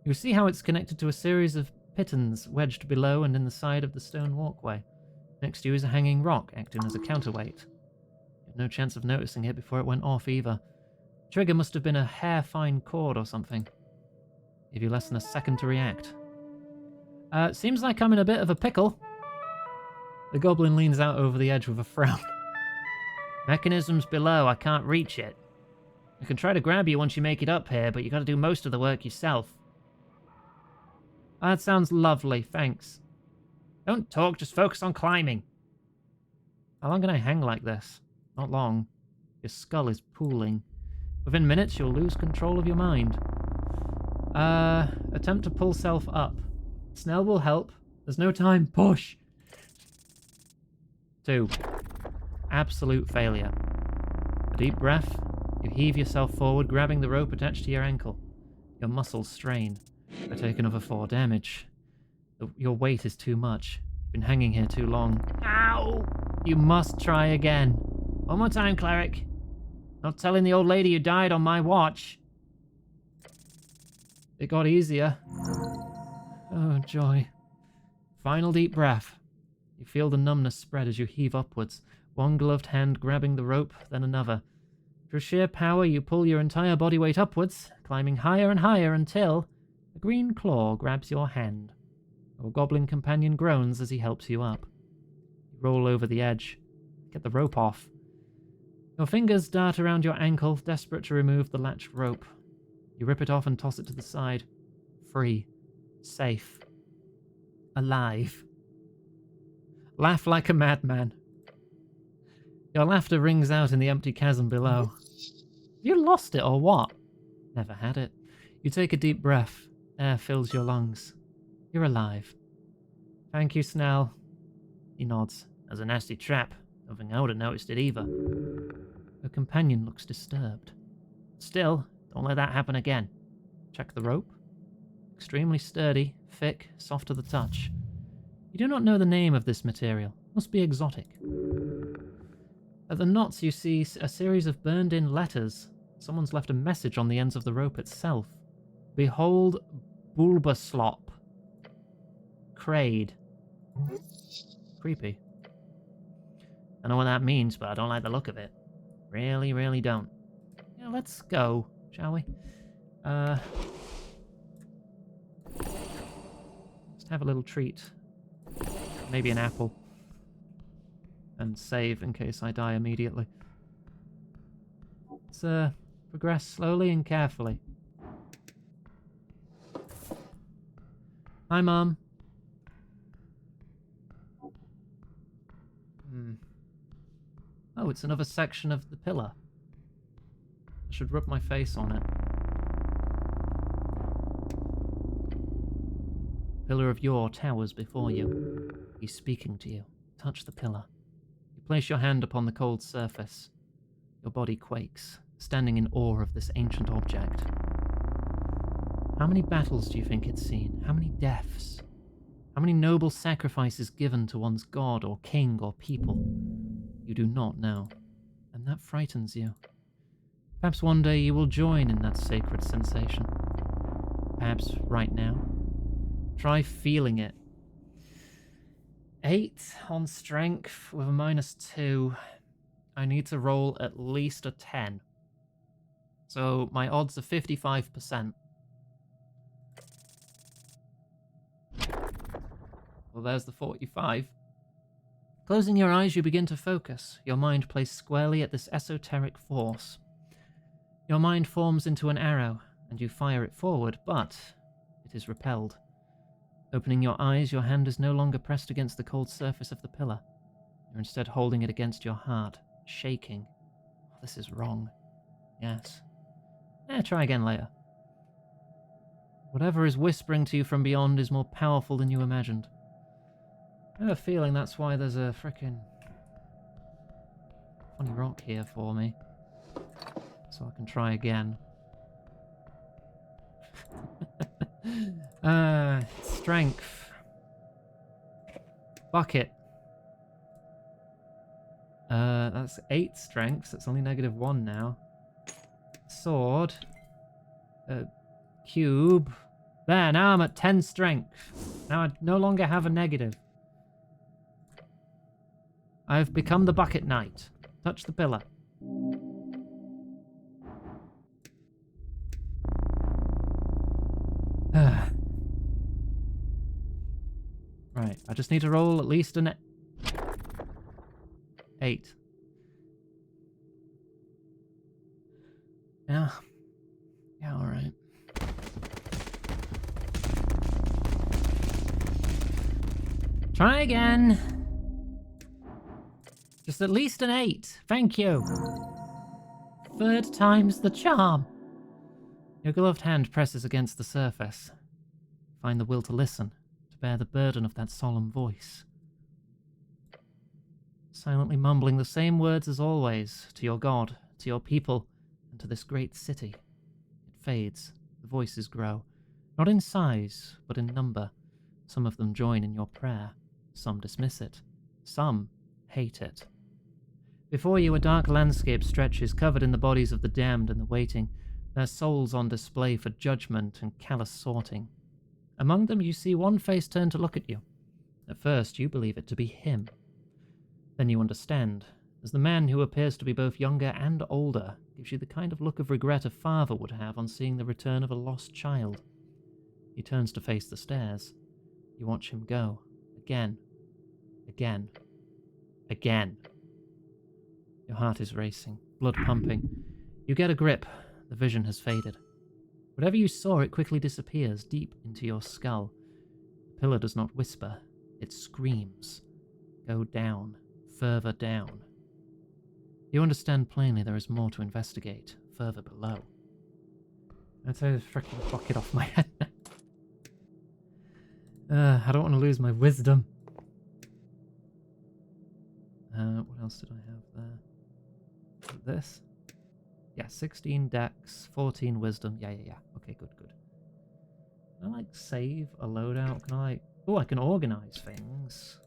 You see how it's connected to a series of pitons wedged below and in the side of the stone walkway. Next to you is a hanging rock, acting as a counterweight. You had no chance of noticing it before it went off either. The trigger must have been a hair-fine cord or something. Give you less than a second to react. Seems like I'm in a bit of a pickle. The goblin leans out over the edge with a frown. Mechanism's below, I can't reach it. I can try to grab you once you make it up here, but you gotta do most of the work yourself. That sounds lovely, thanks. Don't talk, just focus on climbing. How long can I hang like this? Not long. Your skull is pooling. Within minutes, you'll lose control of your mind. Attempt to pull self up. Snell will help. There's no time. Push! 2. Absolute failure. A deep breath. You heave yourself forward, grabbing the rope attached to your ankle. Your muscles strain. I take another 4 damage. Your weight is too much. You've been hanging here too long. Ow! You must try again. One more time, cleric. Not telling the old lady you died on my watch. It got easier. Oh, joy. Final deep breath. You feel the numbness spread as you heave upwards, one gloved hand grabbing the rope, then another. Through sheer power, you pull your entire body weight upwards, climbing higher and higher until a green claw grabs your hand. Your goblin companion groans as he helps you up. You roll over the edge. Get the rope off. Your fingers dart around your ankle, desperate to remove the latched rope. You rip it off and toss it to the side. Free. Safe. Alive. Laugh like a madman. Your laughter rings out in the empty chasm below. Have you lost it or what? Never had it. You take a deep breath. Air fills your lungs. You're alive. Thank you, Snell. He nods. That's a nasty trap. Don't think I would have noticed it either. Her companion looks disturbed. Still, don't let that happen again. Check the rope. Extremely sturdy, thick, soft to the touch. You do not know the name of this material. Must be exotic. At the knots you see a series of burned-in letters. Someone's left a message on the ends of the rope itself. Behold Bulbaslop. Crade. Creepy. I know what that means, but I don't like the look of it. Really, really don't. Yeah, let's go, shall we? Let's have a little treat. Maybe an apple. And save in case I die immediately. Let's progress slowly and carefully. Hi, Mum. Oh, it's another section of the pillar. I should rub my face on it. Pillar of yore towers before you. He's speaking to you. Touch the pillar. You place your hand upon the cold surface. Your body quakes, standing in awe of this ancient object. How many battles do you think it's seen? How many deaths? How many noble sacrifices given to one's god or king or people? You do not know, and that frightens you. Perhaps one day you will join in that sacred sensation. Perhaps right now. Try feeling it. 8 on strength with a -2. I need to roll at least a 10. So my odds are 55%. Well, there's the 45. Closing your eyes, you begin to focus, your mind placed squarely at this esoteric force. Your mind forms into an arrow, and you fire it forward, but it is repelled. Opening your eyes, your hand is no longer pressed against the cold surface of the pillar. You're instead holding it against your heart, shaking. Oh, this is wrong. Yes. Try again later. Whatever is whispering to you from beyond is more powerful than you imagined. I have a feeling that's why there's a frickin' funny rock here for me. So I can try again. Strength. Bucket. That's 8 strengths. It's only -1 now. Sword. Cube. There, now I'm at 10 strength. Now I no longer have a negative. I've become the Bucket Knight. Touch the pillar. Right, I just need to roll at least an 8. Yeah. Yeah, alright. Try again. Just at least an 8. Thank you. 3rd time's the charm. Your gloved hand presses against the surface. Find the will to listen, to bear the burden of that solemn voice. Silently mumbling the same words as always, to your God, to your people, and to this great city. It fades, the voices grow, not in size, but in number. Some of them join in your prayer, some dismiss it, some hate it. Before you, a dark landscape stretches, covered in the bodies of the damned and the waiting, their souls on display for judgment and callous sorting. Among them you see one face turn to look at you. At first you believe it to be him. Then you understand, as the man who appears to be both younger and older gives you the kind of look of regret a father would have on seeing the return of a lost child. He turns to face the stairs. You watch him go. Again. Again. Again. Your heart is racing, blood pumping. You get a grip. The vision has faded. Whatever you saw, it quickly disappears deep into your skull. The pillar does not whisper. It screams. Go down. Further down. You understand plainly there is more to investigate, further below. I'd say the freaking bucket off my head now. I don't want to lose my wisdom. What else did I have there? This? Yeah, 16 dex, 14 wisdom. Yeah. Okay, good. Can I, save a loadout? Can I... Oh, I can organize things.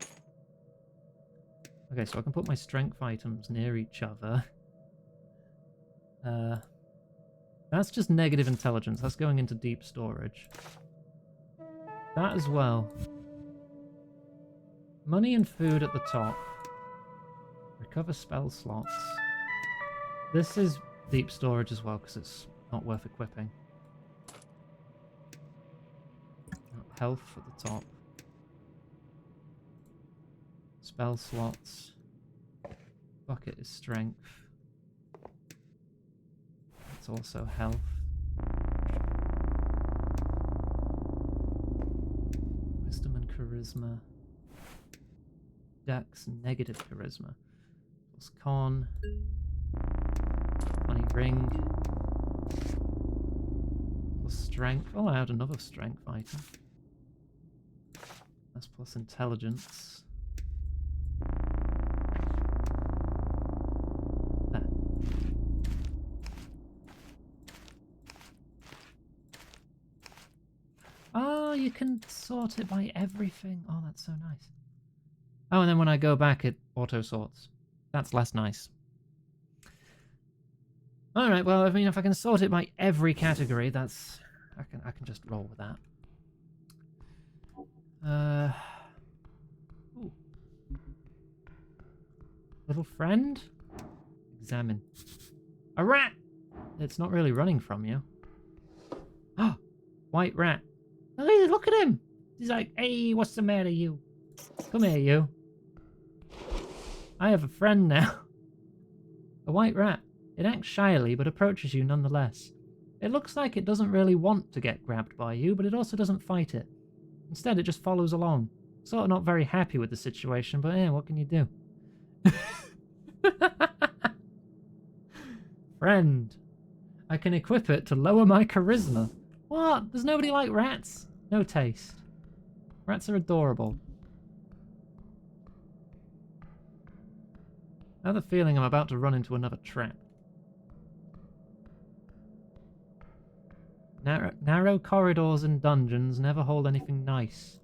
Okay, so I can put my strength items near each other. That's just negative intelligence. That's going into deep storage. That as well. Money and food at the top. Recover spell slots. This is deep storage as well, because it's not worth equipping. Health at the top. Spell slots. Bucket is strength. It's also health. Wisdom and charisma. Dex, negative charisma. Plus con. Funny ring. Plus strength. Oh, I had another strength item. That's plus intelligence. There. Oh, you can sort it by everything. Oh, that's so nice. Oh, and then when I go back, it auto-sorts. That's less nice. Alright, well, I mean, if I can sort it by every category, that's... I can just roll with that. Ooh. Little friend? Examine. A rat! It's not really running from you. Oh! White rat. Hey, look at him! He's like, hey, what's the matter, you? Come here, you. I have a friend now. A white rat. It acts shyly, but approaches you nonetheless. It looks like it doesn't really want to get grabbed by you, but it also doesn't fight it. Instead, it just follows along. Sort of not very happy with the situation, but what can you do? Friend. I can equip it to lower my charisma. What? What? Does nobody like rats? No taste. Rats are adorable. I have the feeling I'm about to run into another trap. Narrow corridors and dungeons never hold anything nice.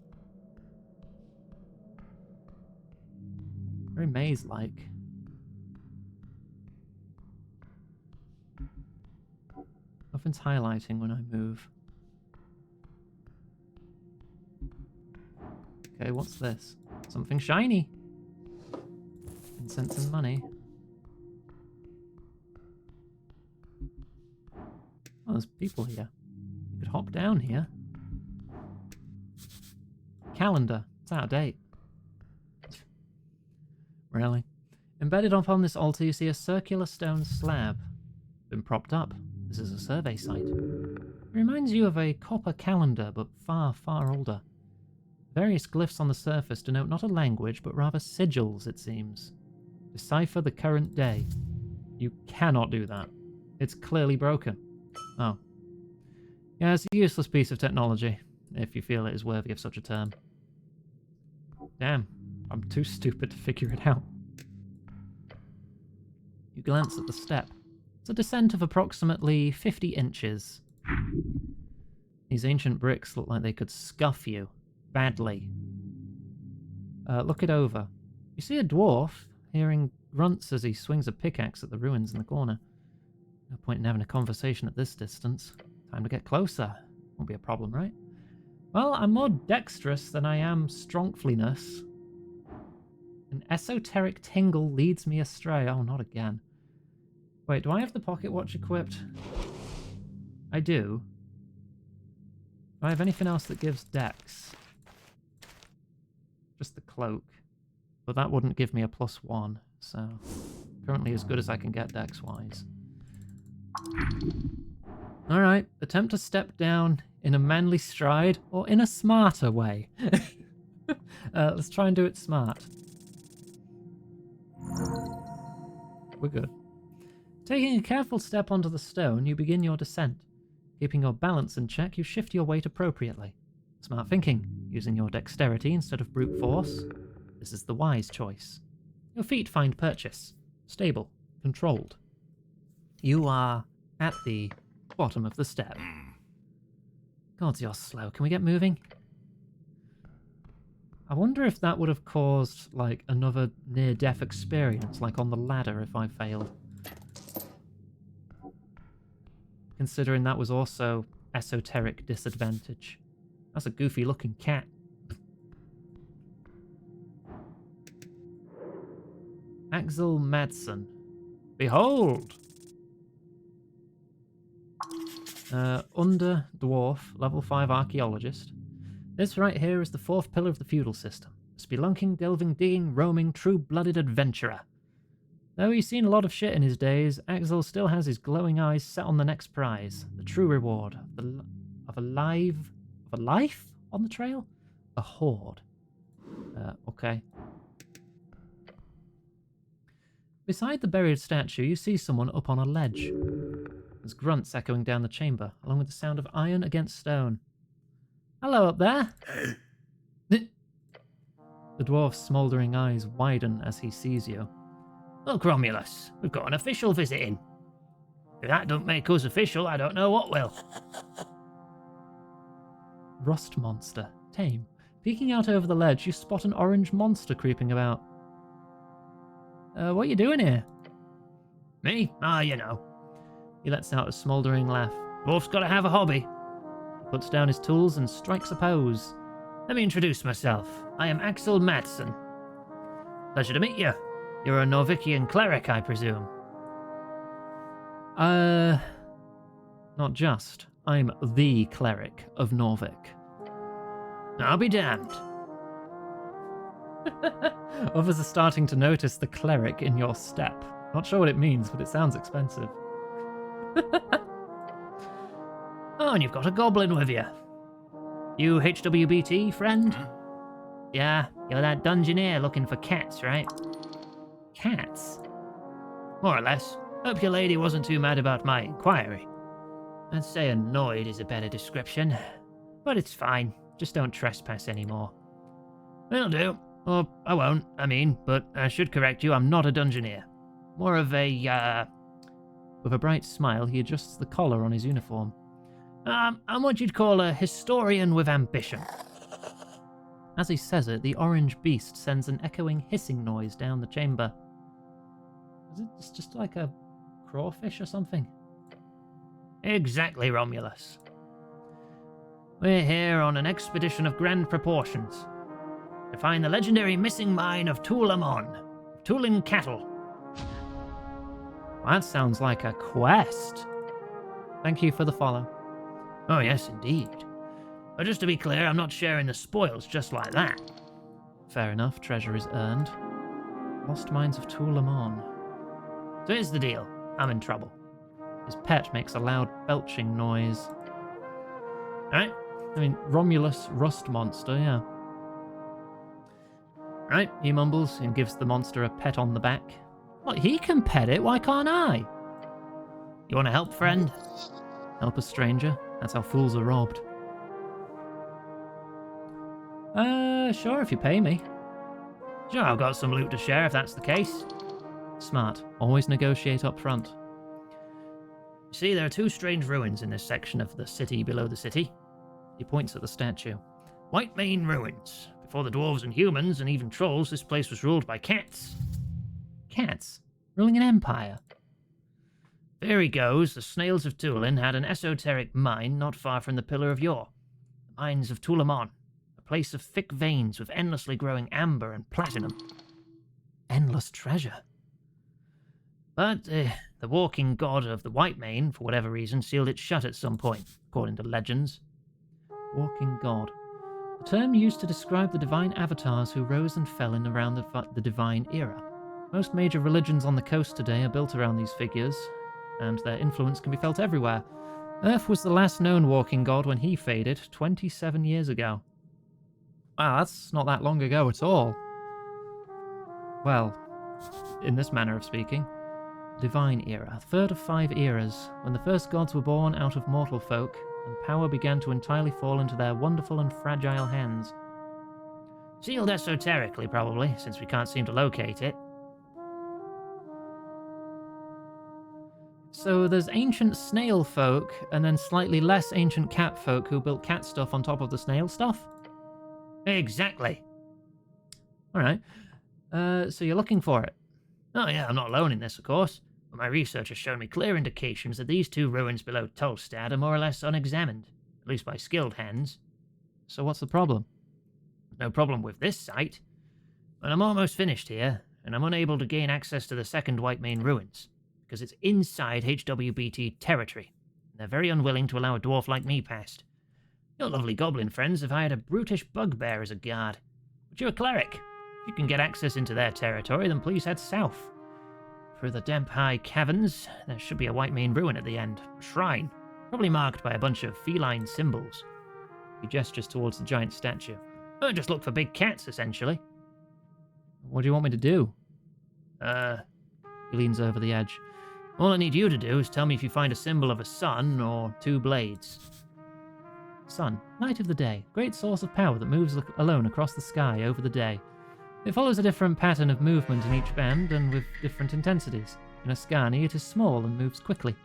Very maze-like. Nothing's highlighting when I move. Okay, what's this? Something shiny. Incense and money. Oh, there's people here. You could hop down here. Calendar. It's out of date. Really? Embedded upon this altar, you see a circular stone slab. Been propped up. This is a survey site. It reminds you of a copper calendar, but far, far older. Various glyphs on the surface denote not a language, but rather sigils, it seems. Decipher the current day. You cannot do that. It's clearly broken. Oh. Yeah, it's a useless piece of technology, if you feel it is worthy of such a term. Damn, I'm too stupid to figure it out. You glance at the step. It's a descent of approximately 50 inches. These ancient bricks look like they could scuff you. Badly. Look it over. You see a dwarf, hearing grunts as he swings a pickaxe at the ruins in the corner. No point in having a conversation at this distance. Time to get closer. Won't be a problem, right? Well, I'm more dexterous than I am strongfliness. An esoteric tingle leads me astray. Oh, not again. Wait, do I have the pocket watch equipped? I do. Do I have anything else that gives dex? Just the cloak. But that wouldn't give me a +1, so currently as good as I can get dex-wise. Alright, attempt to step down in a manly stride or in a smarter way. Let's try and do it smart. We're good. Taking a careful step onto the stone, you begin your descent. Keeping your balance in check, you shift your weight appropriately. Smart thinking, using your dexterity instead of brute force. This is the wise choice. Your feet find purchase. Stable. Controlled. You are at the bottom of the step. God, you're slow. Can we get moving? I wonder if that would have caused, like, another near-death experience, like on the ladder if I failed. Considering that was also esoteric disadvantage. That's a goofy-looking cat. Axel Madsen. Behold! Under dwarf, level 5 archaeologist. This right here is the fourth pillar of the feudal system. A spelunking, delving, digging, roaming, true-blooded adventurer. Though he's seen a lot of shit in his days, Axel still has his glowing eyes set on the next prize. The true reward of a life on the trail? A horde. Okay. Beside the buried statue, you see someone up on a ledge. There's grunts echoing down the chamber, along with the sound of iron against stone. Hello up there! The dwarf's smouldering eyes widen as he sees you. Look, Romulus, we've got an official visiting. If that don't make us official, I don't know what will. Rust monster. Tame. Peeking out over the ledge, you spot an orange monster creeping about. What are you doing here? Me? Ah, you know. He lets out a smouldering laugh. Dwarf's gotta have a hobby. He puts down his tools and strikes a pose. Let me introduce myself. I am Axel Madsen. Pleasure to meet you. You're a Norvician cleric, I presume. Not just. I'm the cleric of Norvik. I'll be damned. Others are starting to notice the cleric in your step. Not sure what it means, but it sounds expensive. Oh, and you've got a goblin with you. You HWBT, friend? Yeah, you're that dungeoneer looking for cats, right? Cats? More or less. Hope your lady wasn't too mad about my inquiry. I'd say annoyed is a better description. But it's fine. Just don't trespass anymore. Will do. Or I won't, but I should correct you, I'm not a dungeoneer. More of a, With a bright smile, he adjusts the collar on his uniform. I'm what you'd call a historian with ambition. As he says it, the orange beast sends an echoing hissing noise down the chamber. Is it just like a crawfish or something? Exactly, Romulus. We're here on an expedition of grand proportions to find the legendary missing mine of Tulamon, Tulin cattle. Well, that sounds like a quest. Thank you for the follow. Oh yes, indeed. But just to be clear, I'm not sharing the spoils just like that. Fair enough, treasure is earned. Lost mines of Tulamon. So here's the deal. I'm in trouble. His pet makes a loud belching noise. Alright? Romulus Rust Monster, yeah. Right, He mumbles and gives the monster a pet on the back. What, he can pet it? Why can't I? you want to help, friend? Help a stranger? That's how fools are robbed. Sure, if you pay me. Sure, I've got some loot to share if that's the case. Smart. Always negotiate up front. You see, there are two strange ruins in this section of the city below the city. He points at the statue. White Mane Ruins. Before the dwarves and humans, and even trolls, this place was ruled by cats. Cats? Ruling an empire? Theory goes, the snails of Tulin had an esoteric mine not far from the Pillar of Yore. The mines of Tulamon. A place of thick veins with endlessly growing amber and platinum. Endless treasure. But the walking god of the White Mane, for whatever reason, sealed it shut at some point, according to legends. Walking god. A term used to describe the divine avatars who rose and fell in around the divine era. Most major religions on the coast today are built around these figures, and their influence can be felt everywhere. Earth was the last known walking god when he faded 27 years ago. Wow, that's not that long ago at all. Well, in this manner of speaking. Divine era, third of 5 eras, when the first gods were born out of mortal folk, and power began to entirely fall into their wonderful and fragile hands. Sealed esoterically, probably, since we can't seem to locate it. So there's ancient snail folk, and then slightly less ancient cat folk who built cat stuff on top of the snail stuff? Exactly. Alright. So you're looking for it? Oh yeah, I'm not alone in this, of course. But my research has shown me clear indications that these two ruins below Tolstad are more or less unexamined, at least by skilled hands. So what's the problem? No problem with this site. But I'm almost finished here, and I'm unable to gain access to the second White Mane ruins, because it's inside HWBT territory, and they're very unwilling to allow a dwarf like me past. Your lovely goblin friends have hired a brutish bugbear as a guard, but you're a cleric. If you can get access into their territory, then please head south. Through the damp high caverns, there should be a White Mane ruin at the end, a shrine, probably marked by a bunch of feline symbols. He gestures towards the giant statue. Oh, just look for big cats, essentially. What do you want me to do? He leans over the edge. All I need you to do is tell me if you find a symbol of a sun or 2 blades. Sun, light of the day, great source of power that moves alone across the sky over the day. It follows a different pattern of movement in each band and with different intensities. In Ascani, it is small and moves quickly.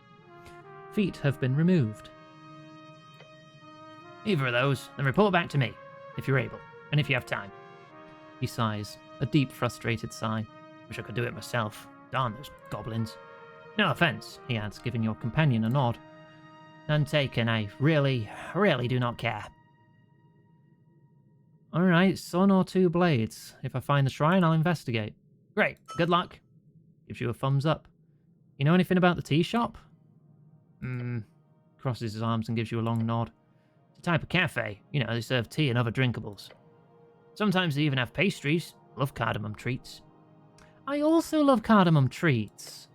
Feet have been removed. Either of those, then report back to me, if you're able, and if you have time. He sighs, a deep, frustrated sigh. Wish I could do it myself. Darn those goblins. No offense, he adds, giving your companion a nod. None taken, I really do not care. Alright, sun or 2 blades. If I find the shrine, I'll investigate. Great, good luck. Gives you a thumbs up. You know anything about the tea shop? Crosses his arms and gives you a long nod. It's a type of cafe. You know, they serve tea and other drinkables. Sometimes they even have pastries. Love cardamom treats. I also love cardamom treats.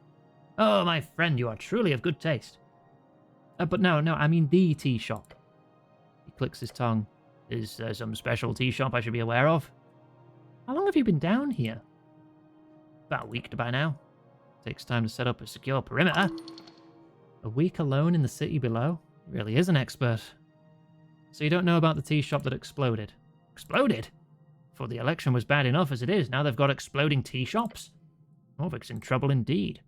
Oh, my friend, you are truly of good taste. But no, I mean the tea shop. He clicks his tongue. Is there some special tea shop I should be aware of? How long have you been down here? About a week by now. Takes time to set up a secure perimeter. A week alone in the city below? Really is an expert. So you don't know about the tea shop that exploded? Exploded? Thought the election was bad enough as it is. Now they've got exploding tea shops? Norvik's in trouble indeed.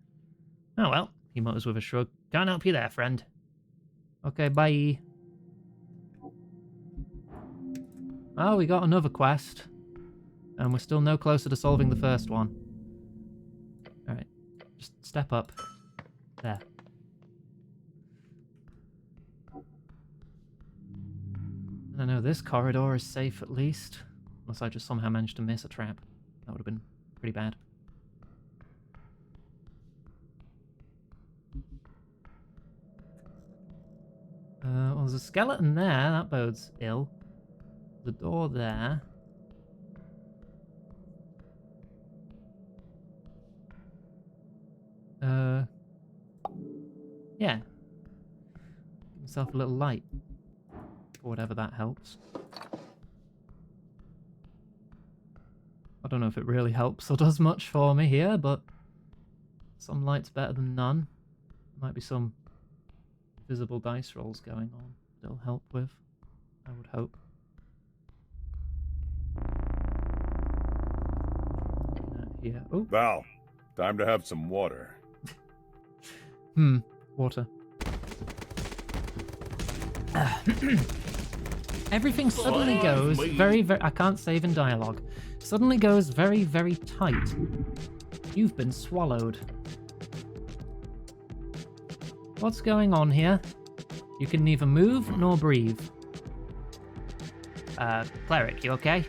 Oh well, he mutters with a shrug. Can't help you there, friend. Okay, bye. Oh, we got another quest. And we're still no closer to solving the first one. Alright, just step up. There. I know this corridor is safe at least. Unless I just somehow managed to miss a trap. That would have been pretty bad. Well, there's a skeleton there. That bodes ill. The door there. Yeah. Give myself a little light. Or whatever that helps. I don't know if it really helps or does much for me here, but some light's better than none. Might be some visible dice rolls going on that'll help with, I would hope. Here. Oh. Val, time to have some water. Water. Everything suddenly goes very, I can't save in dialogue. Suddenly goes very, very tight. You've been swallowed. What's going on here? You can neither move nor breathe. Cleric, you okay?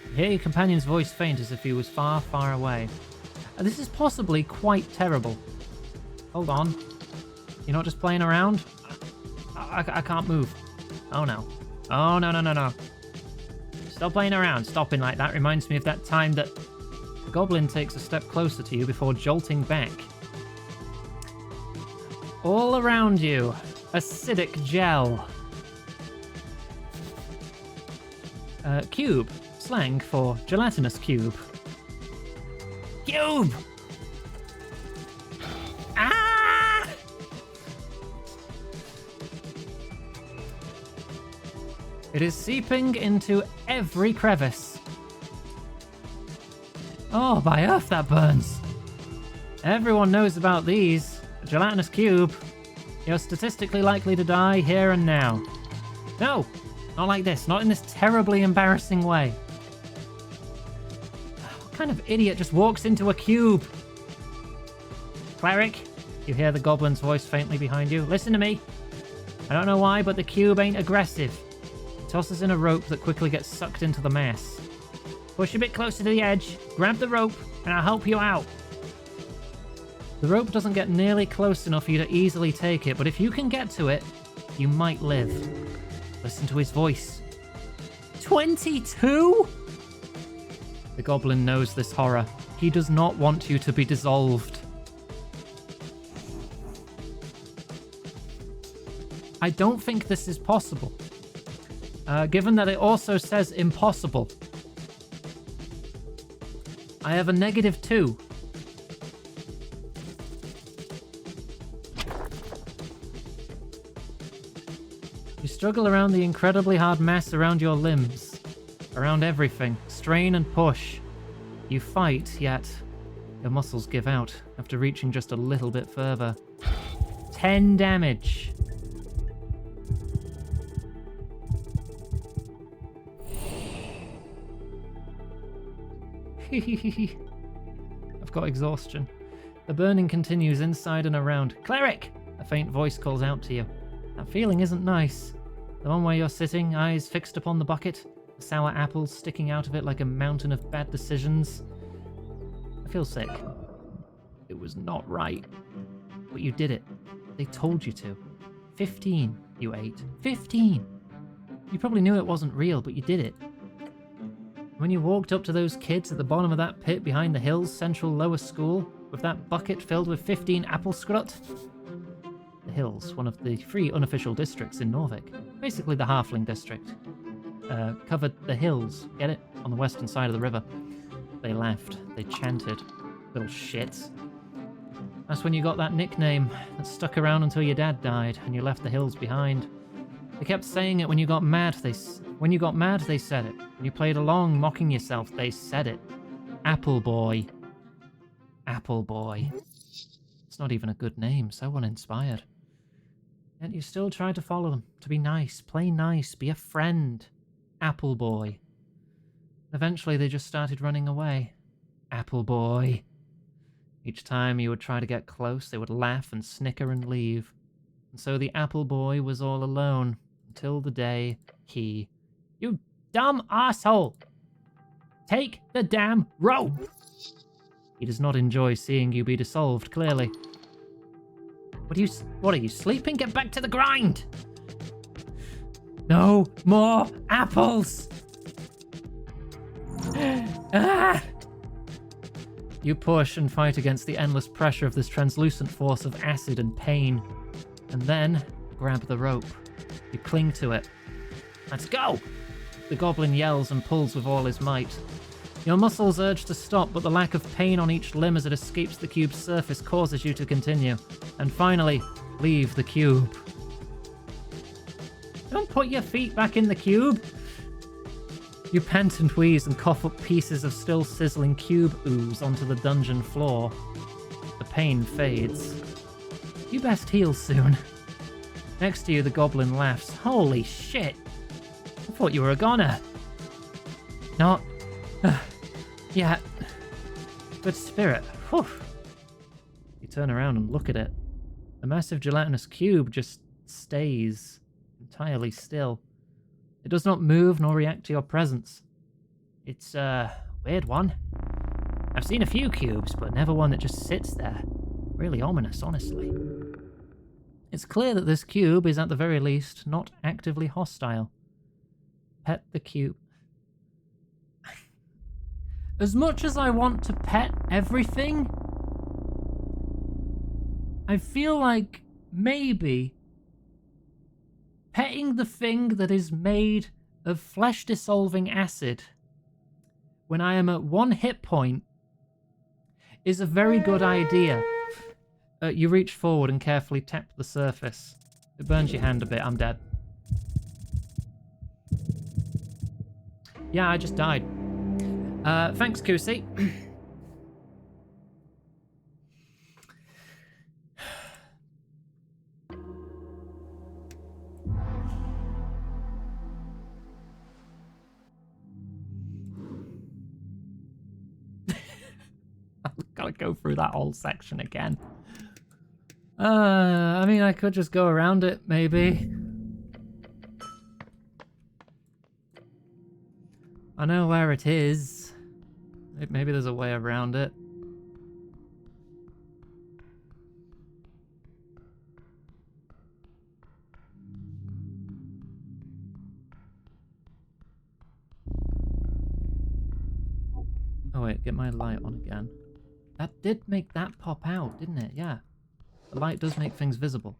You hear your companion's voice faint as if he was far, far away. This is possibly quite terrible. Hold on. You're not just playing around? I can't move. Oh no. Oh no, no, no, no. Stop playing around. Stopping like that reminds me of that time that the goblin takes a step closer to you before jolting back. All around you, acidic gel. Cube, slang for gelatinous cube. Cube! Ah! It is seeping into every crevice. Oh, by earth, that burns. Everyone knows about these. A gelatinous cube. You're statistically likely to die here and now. No, not like this. Not in this terribly embarrassing way. What kind of idiot just walks into a cube? Cleric, you hear the goblin's voice faintly behind you. Listen to me. I don't know why, but the cube ain't aggressive. It tosses in a rope that quickly gets sucked into the mess. Push a bit closer to the edge, grab the rope, and I'll help you out. The rope doesn't get nearly close enough for you to easily take it, but if you can get to it, you might live. Listen to his voice. 22? The goblin knows this horror. He does not want you to be dissolved. I don't think this is possible. Given that it also says impossible. I have a -2. You struggle around the incredibly hard mess around your limbs. Around everything. Strain and push. You fight, yet your muscles give out after reaching just a little bit further. 10 damage. I've got exhaustion. The burning continues inside and around. Cleric! A faint voice calls out to you. That feeling isn't nice. The one where you're sitting, eyes fixed upon the bucket, the sour apples sticking out of it like a mountain of bad decisions. I feel sick. It was not right. But you did it. They told you to. 15 you ate. 15! You probably knew it wasn't real, but you did it. When you walked up to those kids at the bottom of that pit behind the Hills Central Lower School, with that bucket filled with 15 apple scrut. The Hills, one of the 3 unofficial districts in Norvik. Basically the Halfling district. Covered the hills, get it? On the western side of the river. They laughed. They chanted. Little shits. That's when you got that nickname that stuck around until your dad died and you left the hills behind. They kept saying it when you got mad. When you got mad, they said it. When you played along, mocking yourself, they said it. Apple Boy. Apple Boy. It's not even a good name, so uninspired. Yet you still tried to follow them, to be nice, play nice, be a friend. Apple Boy. Eventually they just started running away. Apple Boy. Each time you would try to get close, they would laugh and snicker and leave. And so the Apple Boy was all alone, until the day he... You dumb asshole! Take the damn rope! He does not enjoy seeing you be dissolved, clearly. What are you, sleeping? Get back to the grind! No more apples! Ah! You push and fight against the endless pressure of this translucent force of acid and pain. And then, grab the rope. You cling to it. Let's go! The goblin yells and pulls with all his might. Your muscles urge to stop, but the lack of pain on each limb as it escapes the cube's surface causes you to continue. And finally, leave the cube. Don't put your feet back in the cube! You pant and wheeze and cough up pieces of still sizzling cube ooze onto the dungeon floor. The pain fades. You best heal soon. Next to you, the goblin laughs. Holy shit! I thought you were a goner. Not... yeah. Good spirit. Whew. You turn around and look at it. The massive gelatinous cube just stays entirely still. It does not move nor react to your presence. It's a weird one. I've seen a few cubes, but never one that just sits there. Really ominous, honestly. It's clear that this cube is at the very least not actively hostile. Pet the cube. As much as I want to pet everything, I feel like maybe petting the thing that is made of flesh-dissolving acid when I am at 1 hit point is a very good idea. You reach forward and carefully tap the surface. It burns your hand a bit. I'm dead. Yeah, I just died. Thanks, Kusi. I've got to go through that whole section again. I mean, I could just go around it, maybe. I know where it is. Maybe there's a way around it. Oh wait, get my light on again. That did make that pop out, didn't it? Yeah. The light does make things visible.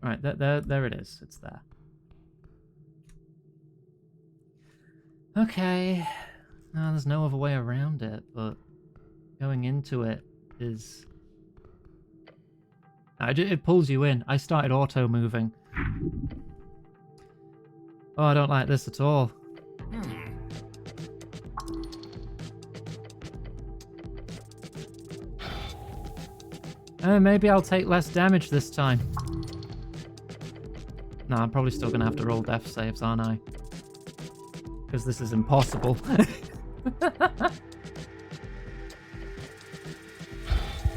Right, there it is. It's there. Okay. No, there's no other way around it, but going into it is... It pulls you in. I started auto-moving. Oh, I don't like this at all. Maybe I'll take less damage this time. No, I'm probably still going to have to roll death saves, aren't I? Because this is impossible.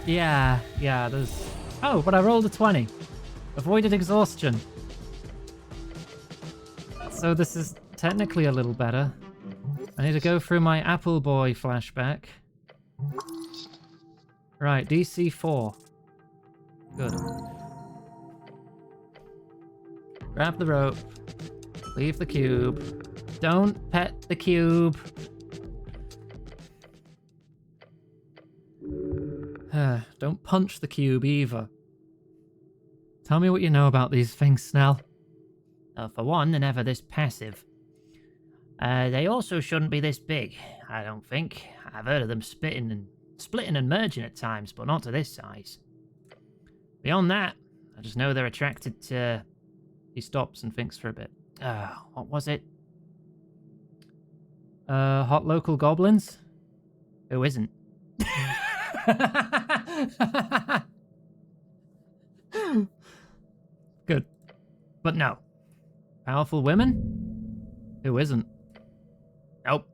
Yeah, there's... Oh, but I rolled a 20. Avoided exhaustion. So this is technically a little better. I need to go through my Apple Boy flashback. Right, DC 4. Good. Grab the rope. Leave the cube. Don't pet the cube. Don't punch the cube either. Tell me what you know about these things, Snell. For one, they're never this passive. They also shouldn't be this big, I don't think. I've heard of them splitting and merging at times, but not to this size. Beyond that, I just know they're attracted to... He stops and thinks for a bit. What was it? Hot local goblins? Who isn't? Good. But no. Powerful women? Who isn't? Nope.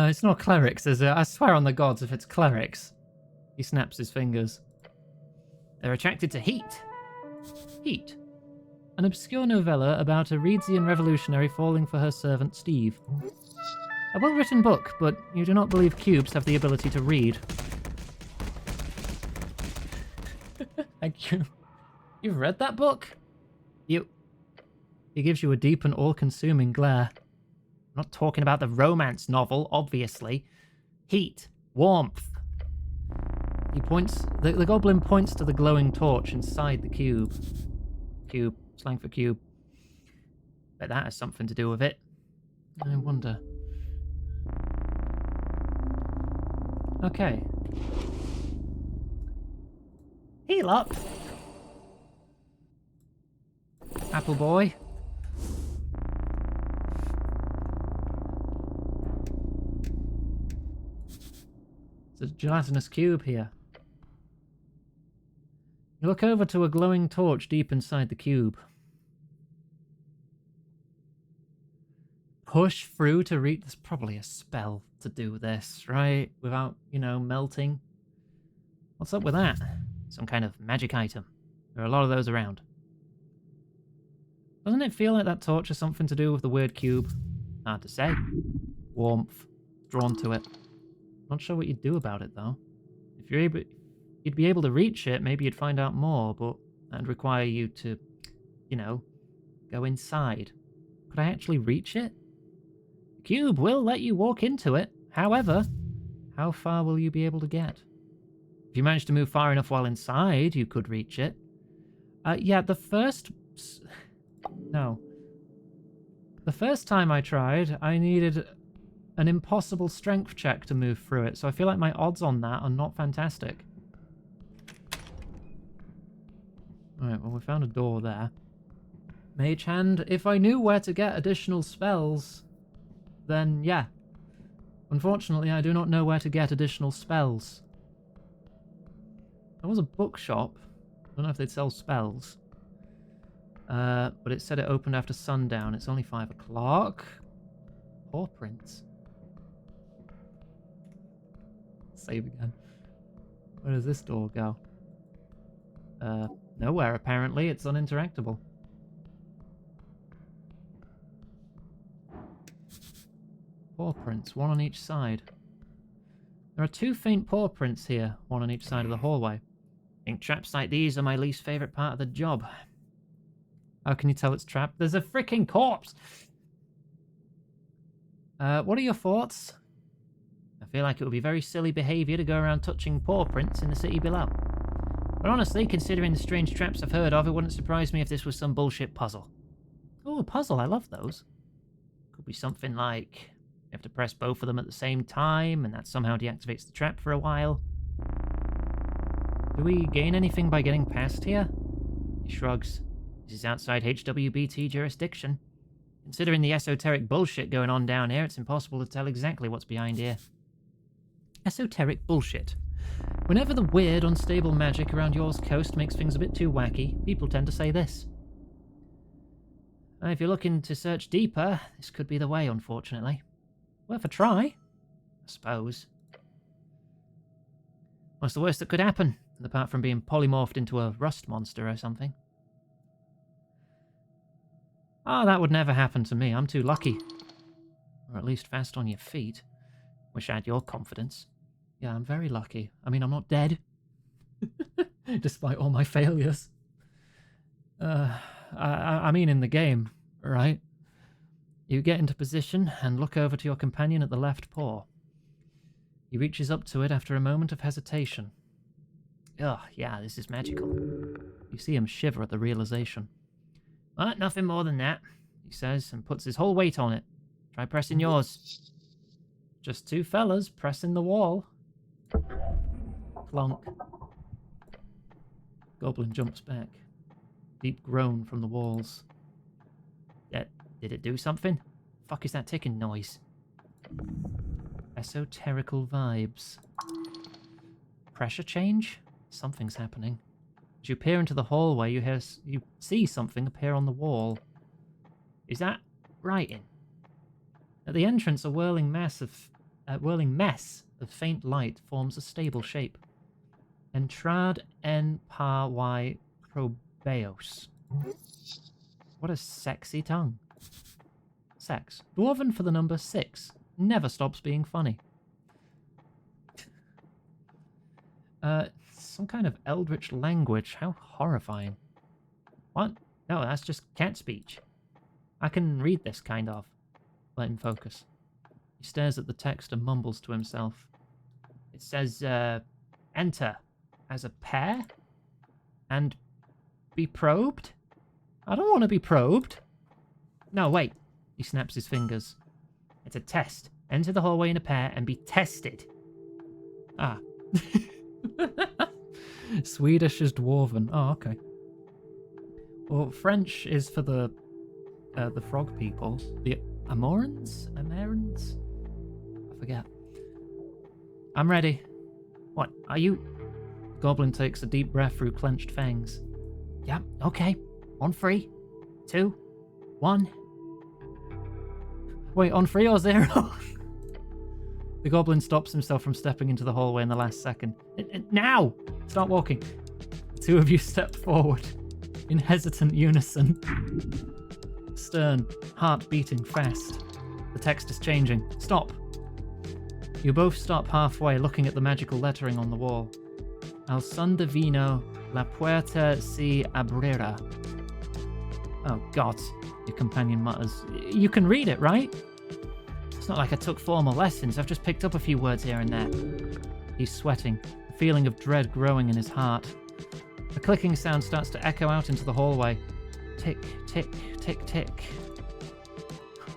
It's not clerics, is it? I swear on the gods if it's clerics. He snaps his fingers. They're attracted to heat. Heat. An obscure novella about a Reedsian revolutionary falling for her servant Steve. A well-written book, but you do not believe cubes have the ability to read. Thank you. You've read that book? He gives you a deep and all-consuming glare. I'm not talking about the romance novel, obviously. Heat. Warmth. He points... The goblin points to the glowing torch inside the cube. Cube. Slang for cube. Bet that has something to do with it. I wonder. Okay. Heal up. Apple boy. It's a gelatinous cube here. You look over to a glowing torch deep inside the cube. Push through to reach... There's probably a spell to do this, right? Without, melting. What's up with that? Some kind of magic item. There are a lot of those around. Doesn't it feel like that torch has something to do with the word cube? Hard to say. Warmth. Drawn to it. Not sure what you'd do about it, though. If you'd be able to reach it, maybe you'd find out more, but that'd require you to, go inside. Could I actually reach it? The cube will let you walk into it. However, how far will you be able to get? If you manage to move far enough while inside, you could reach it. Yeah, the first time I tried, I needed an impossible strength check to move through it, so I feel like my odds on that are not fantastic. Alright, well, we found a door there. Mage Hand, if I knew where to get additional spells, then yeah. Unfortunately, I do not know where to get additional spells. There was a bookshop. I don't know if they'd sell spells. But it said it opened after sundown. It's only 5 o'clock. Paw prints. Save again. Where does this door go? Nowhere, apparently. It's uninteractable. Paw prints, one on each side. There are 2 faint paw prints here, one on each side of the hallway. I think traps like these are my least favourite part of the job. How can you tell it's trapped? There's a freaking corpse! What are your thoughts? I feel like it would be very silly behaviour to go around touching paw prints in the city below. But honestly, considering the strange traps I've heard of, it wouldn't surprise me if this was some bullshit puzzle. Oh, a puzzle, I love those. Could be something like you have to press both of them at the same time, and that somehow deactivates the trap for a while. Do we gain anything by getting past here? He shrugs. This is outside HWBT jurisdiction. Considering the esoteric bullshit going on down here, it's impossible to tell exactly what's behind here. Esoteric bullshit. Whenever the weird, unstable magic around yours coast makes things a bit too wacky, people tend to say this. If you're looking to search deeper, this could be the way, unfortunately. Worth a try. I suppose. What's the worst that could happen, apart from being polymorphed into a rust monster or something? Oh, that would never happen to me. I'm too lucky. Or at least fast on your feet. Wish I had your confidence. Yeah, I'm very lucky. I mean, I'm not dead. Despite all my failures. I mean in the game, right? You get into position and look over to your companion at the left paw. He reaches up to it after a moment of hesitation. Ugh, yeah, this is magical. You see him shiver at the realization. But nothing more than that, he says, and puts his whole weight on it. Try pressing yours. Just two fellas pressing the wall. Clunk. Goblin jumps back. Deep groan from the walls. Did it do something? Fuck is that ticking noise? Esoterical vibes. Pressure change? Something's happening. As you peer into the hallway, you see something appear on the wall. Is that writing? At the entrance, a whirling mess of faint light forms a stable shape. Entrad en par y probeos. What a sexy tongue. Sex. Dwarven for the number 6. Never stops being funny. Some kind of eldritch language. How horrifying. What? No, that's just cat speech. I can read this, kind of. Let him focus. He stares at the text and mumbles to himself. It says, enter as a pair and be probed? I don't want to be probed. No, wait. He snaps his fingers. It's a test. Enter the hallway in a pair and be tested. Ah. Swedish is dwarven. Oh, okay. Well, French is for the frog people. The Amorans? Amarans? I forget. I'm ready. What, are you? The goblin takes a deep breath through clenched fangs. Yeah, okay. On 3, 2, 1. Wait, on 3 or 0? The goblin stops himself from stepping into the hallway in the last second. Now! Start walking. The two of you step forward in hesitant unison. Stern, heart beating fast. The text is changing. Stop! You both stop halfway, looking at the magical lettering on the wall. Al son divino, la puerta se abrirá. Oh god, your companion mutters. You can read it, right? It's not like I took formal lessons, I've just picked up a few words here and there. He's sweating, a feeling of dread growing in his heart. A clicking sound starts to echo out into the hallway. Tick, tick, tick, tick.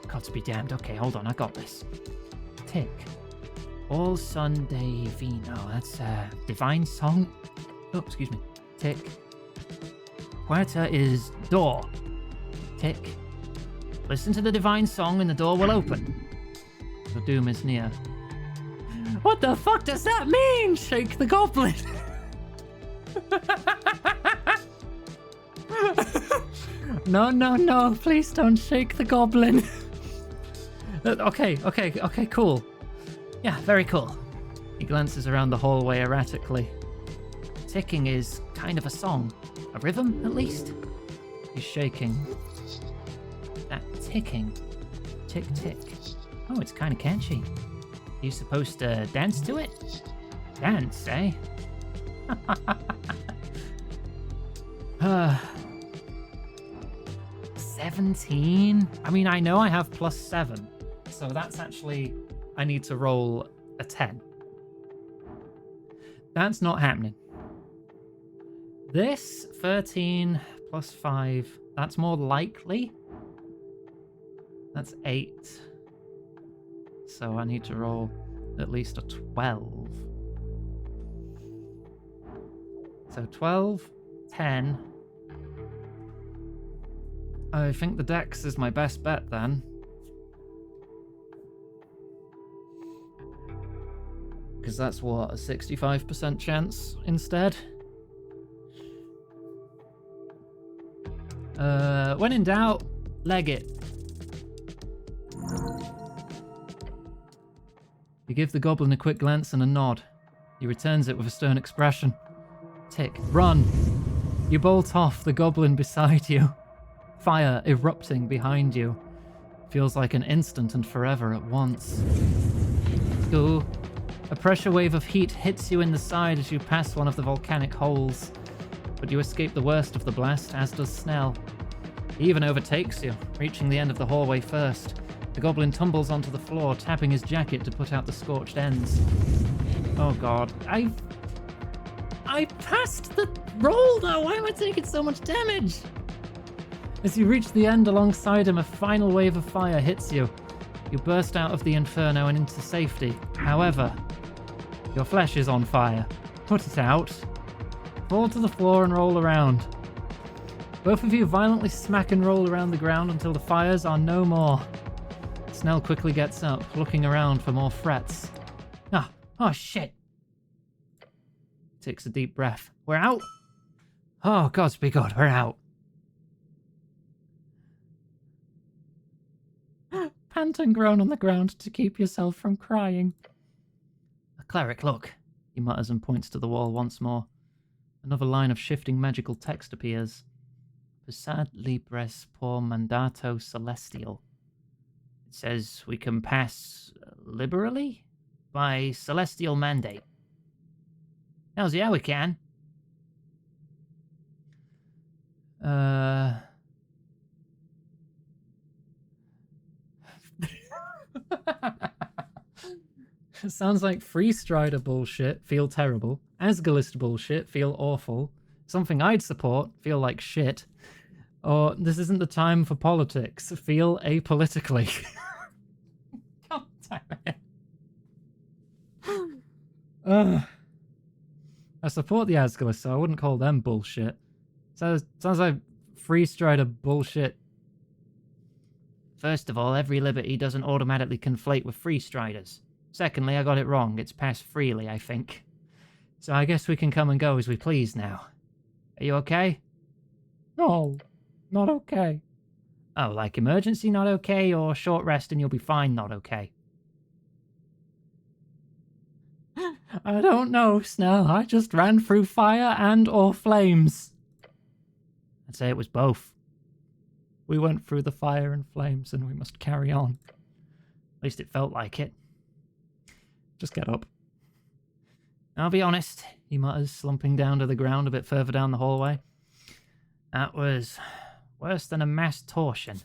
Gods be damned. Okay, hold on, I got this. Tick. All Sunday Vino. That's a divine song. Oh, excuse me. Tick. Puerta is door. Tick. Listen to the divine song and the door will open. The doom is near. What the fuck does that mean? Shake the goblin. No, no, no. Please don't shake the goblin. Okay, cool. Yeah, very cool. He glances around the hallway erratically. Ticking is kind of a song. A rhythm, at least? He's shaking. That ticking. Tick, tick. Oh, it's kind of catchy. You supposed to dance to it? Dance, eh? 17? I mean, I know I have +7. So that's actually... I need to roll a 10. That's not happening. This, 13 plus 5, that's more likely. That's 8. So I need to roll at least a 12. So 12, 10. I think the dex is my best bet then. Because that's what, a 65% chance instead? When in doubt, leg it. You give the goblin a quick glance and a nod. He returns it with a stern expression. Tick. Run! You bolt off, the goblin beside you. Fire erupting behind you. Feels like an instant and forever at once. Ooh. A pressure wave of heat hits you in the side as you pass one of the volcanic holes. But you escape the worst of the blast, as does Snell. He even overtakes you, reaching the end of the hallway first. The goblin tumbles onto the floor, tapping his jacket to put out the scorched ends. Oh god. I I passed the roll though. Why am I taking so much damage? As you reach the end alongside him, a final wave of fire hits you. You burst out of the inferno and into safety. However, your flesh is on fire. Put it out. Fall to the floor and roll around. Both of you violently smack and roll around the ground until the fires are no more. Snell quickly gets up, looking around for more threats. Oh shit. Takes a deep breath. We're out? Oh, gods be good, we're out. Pant and groan on the ground to keep yourself from crying. A cleric, look, he mutters and points to the wall once more. Another line of shifting magical text appears. Passad libres por mandato celestial. It says we can pass liberally? By celestial mandate. Hells yeah, we can. Sounds like Freestrider bullshit, feel terrible. Asgalist bullshit, feel awful. Something I'd support, feel like shit. Or this isn't the time for politics, feel apolitically. God damn it. I support the Asgalist, so I wouldn't call them bullshit. Sounds like Freestrider bullshit. First of all, every liberty doesn't automatically conflate with Freestriders. Secondly, I got it wrong. It's passed freely, I think. So I guess we can come and go as we please now. Are you okay? No, not okay. Oh, like emergency not okay, or short rest and you'll be fine not okay? I don't know, Snell. I just ran through fire and or flames. I'd say it was both. We went through the fire and flames and we must carry on. At least it felt like it. Just get up. I'll be honest, he mutters, slumping down to the ground a bit further down the hallway. That was worse than a mass torsion.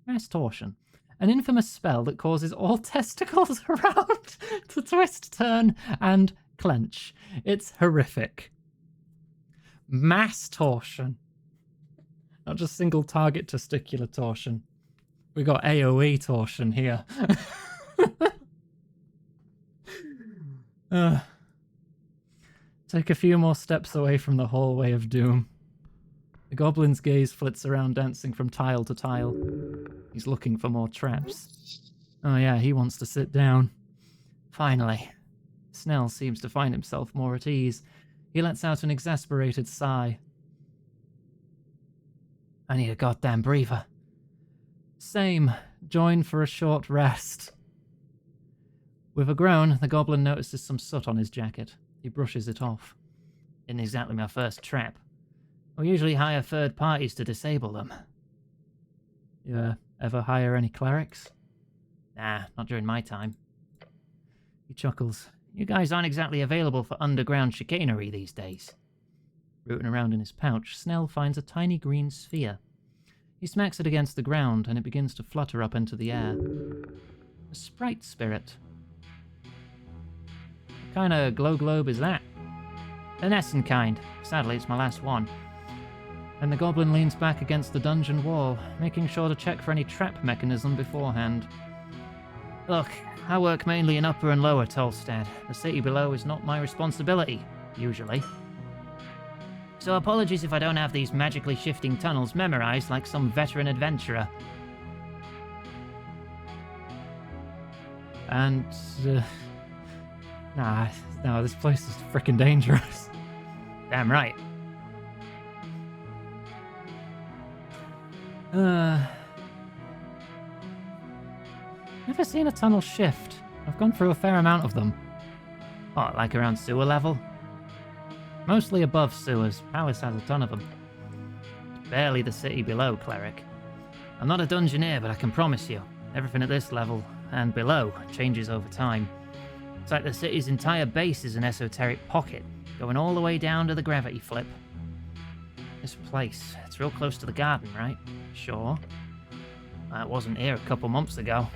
Mass torsion. An infamous spell that causes all testicles around to twist, turn, and clench. It's horrific. Mass torsion. Not just single target testicular torsion. We got AoE torsion here. Take a few more steps away from the hallway of doom. The goblin's gaze flits around, dancing from tile to tile. He's looking for more traps. Oh yeah, he wants to sit down. Finally. Snell seems to find himself more at ease. He lets out an exasperated sigh. I need a goddamn breather. Same. Join for a short rest. With a groan, the goblin notices some soot on his jacket. He brushes it off. Isn't exactly my first trap. We usually hire third parties to disable them. You ever hire any clerics? Nah, not during my time. He chuckles. You guys aren't exactly available for underground chicanery these days. Rooting around in his pouch, Snell finds a tiny green sphere. He smacks it against the ground, and it begins to flutter up into the air. A sprite spirit. What kind of glow globe is that? An Essen kind. Sadly, it's my last one. And the goblin leans back against the dungeon wall, making sure to check for any trap mechanism beforehand. Look, I work mainly in Upper and Lower Tolstad. The city below is not my responsibility, usually. So apologies if I don't have these magically shifting tunnels memorized like some veteran adventurer. And, no, this place is freaking dangerous. Damn right. Never seen a tunnel shift. I've gone through a fair amount of them. What, like around sewer level? Mostly above sewers. Palace has a ton of them. It's barely the city below, cleric. I'm not a dungeoneer, but I can promise you, everything at this level and below changes over time. It's like the city's entire base is an esoteric pocket, going all the way down to the gravity flip. This place, it's real close to the garden, right? Sure. I wasn't here a couple months ago.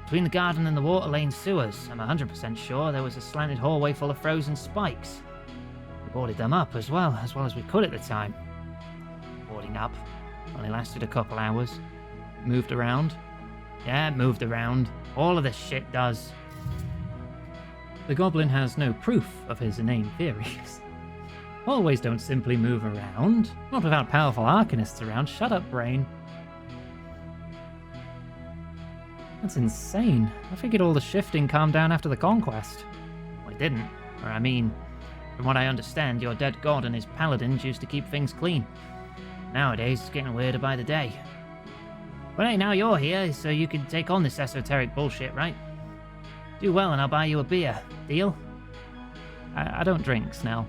Between the garden and the water lane sewers, I'm 100% sure there was a slanted hallway full of frozen spikes. The boarded them up as well as we could at the time. Boarding up only lasted a couple hours. Moved around. Yeah, it moved around. All of this shit does. The goblin has no proof of his inane theories. Always don't simply move around. Not without powerful arcanists around. Shut up, brain. That's insane. I figured all the shifting calmed down after the conquest. Well, it didn't. Or I mean, from what I understand, your dead god and his paladins used to keep things clean. Nowadays, it's getting weirder by the day. But hey, now you're here, so you can take on this esoteric bullshit, right? Do well and I'll buy you a beer. Deal? I don't drink, Snell.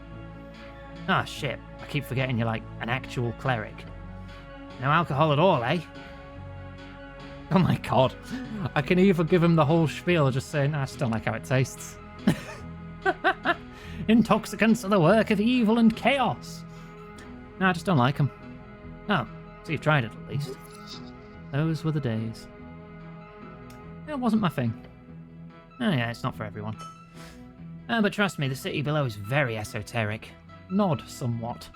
Ah, shit. I keep forgetting you're like an actual cleric. No alcohol at all, eh? Oh my god. I can either give him the whole spiel or just say, nah, I just don't like how it tastes. Intoxicants are the work of evil and chaos. No, I just don't like them. Oh, so you've tried it at least. Those were the days. That wasn't my thing. Oh yeah, it's not for everyone. But trust me, the city below is very esoteric. Nod somewhat.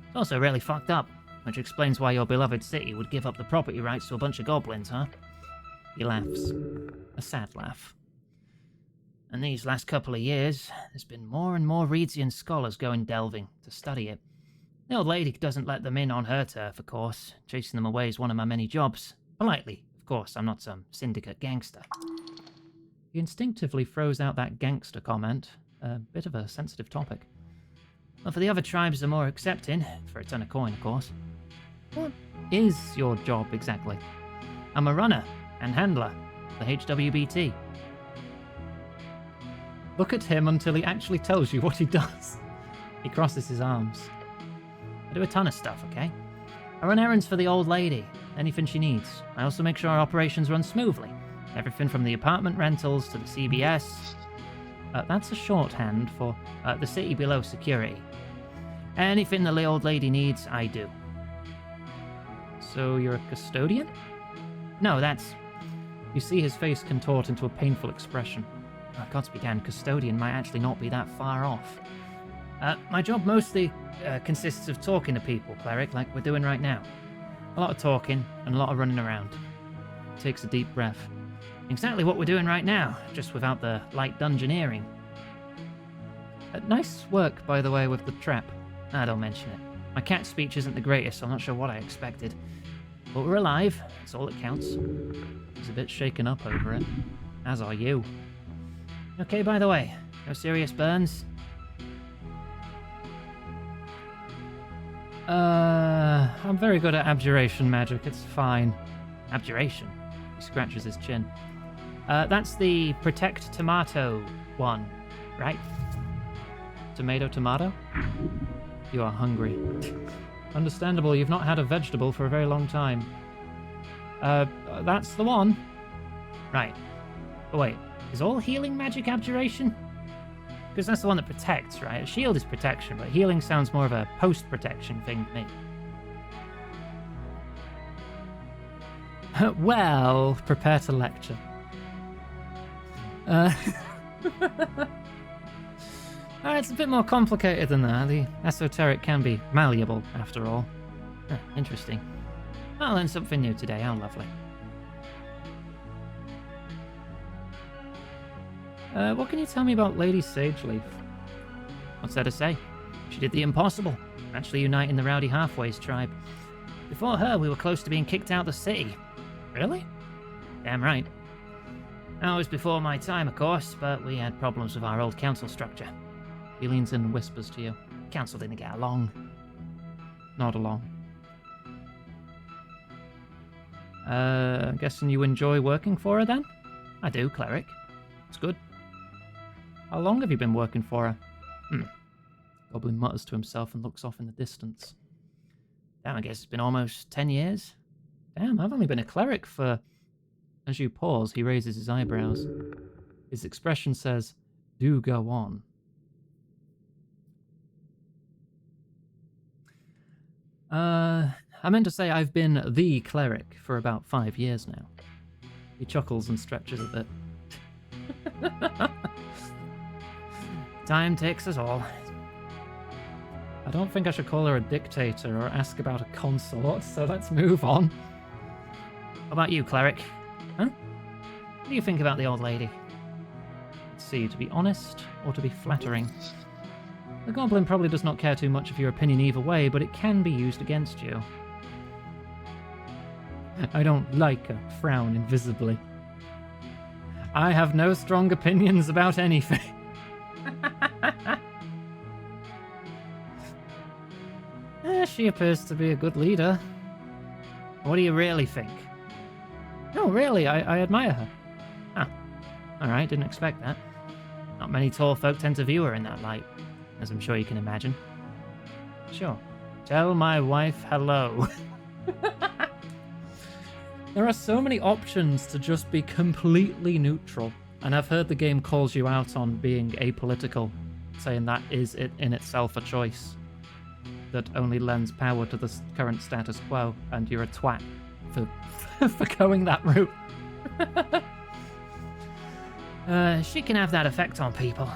It's also really fucked up, which explains why your beloved city would give up the property rights to a bunch of goblins, huh? He laughs. A sad laugh. And these last couple of years, there's been more and more Reedsian scholars going delving to study it. The old lady doesn't let them in on her turf, of course. Chasing them away is one of my many jobs. Politely, of course, I'm not some syndicate gangster. He instinctively throws out that gangster comment. A bit of a sensitive topic. Well, for the other tribes, they're more accepting, for a ton of coin, of course. What is your job, exactly? I'm a runner and handler for HWBT. Look at him until he actually tells you what he does. He crosses his arms. I do a ton of stuff, okay? I run errands for the old lady, anything she needs. I also make sure our operations run smoothly. Everything from the apartment rentals to the CBS. That's a shorthand for the city below security. Anything the old lady needs, I do. So you're a custodian? No, that's... You see his face contort into a painful expression. Oh, God's be damned, custodian might actually not be that far off. My job mostly consists of talking to people, cleric, like we're doing right now. A lot of talking and a lot of running around. Takes a deep breath. Exactly what we're doing right now, just without the light dungeoneering. Nice work, by the way, with the trap. Don't mention it. My cat speech isn't the greatest, so I'm not sure what I expected. But we're alive, that's all that counts. He's a bit shaken up over it. As are you. Okay, by the way, no serious burns? I'm very good at abjuration magic, it's fine. Abjuration? He scratches his chin. That's the protect tomato one, right? Tomato? You are hungry. Understandable, you've not had a vegetable for a very long time. That's the one. Right. But wait, is all healing magic abjuration? Because that's the one that protects, right? A shield is protection, but healing sounds more of a post-protection thing to me. Well, prepare to lecture. It's a bit more complicated than that. The esoteric can be malleable, after all. Interesting. I'll learn something new today. How lovely. What can you tell me about Lady Sageleaf? What's there to say? She did the impossible, actually uniting the Rowdy Halfways tribe. Before her, we were close to being kicked out of the city. Really? Damn right. That was before my time, of course, but we had problems with our old council structure. He leans in and whispers to you. Council didn't get along. Not along. I'm guessing you enjoy working for her then? I do, cleric. It's good. How long have you been working for her? Goblin mutters to himself and looks off in the distance. Damn, I guess it's been almost 10 years. Damn, I've only been a cleric for... As you pause, he raises his eyebrows. His expression says, do go on. I meant to say I've been the cleric for about 5 years now. He chuckles and stretches a bit. Time takes us all. I don't think I should call her a dictator or ask about a consort, so let's move on. What about you, cleric? Huh? What do you think about the old lady? Let's see, to be honest or to be flattering. The goblin probably does not care too much of your opinion either way, but it can be used against you. I don't like her. Frown invisibly. I have no strong opinions about anything. She appears to be a good leader. What do you really think? No, really, I admire her. Ah, alright, didn't expect that. Not many tall folk tend to view her in that light, as I'm sure you can imagine. Sure. Tell my wife hello. There are so many options to just be completely neutral, and I've heard the game calls you out on being apolitical, saying that is it in itself a choice that only lends power to the current status quo, and you're a twat for going that route. She can have that effect on people.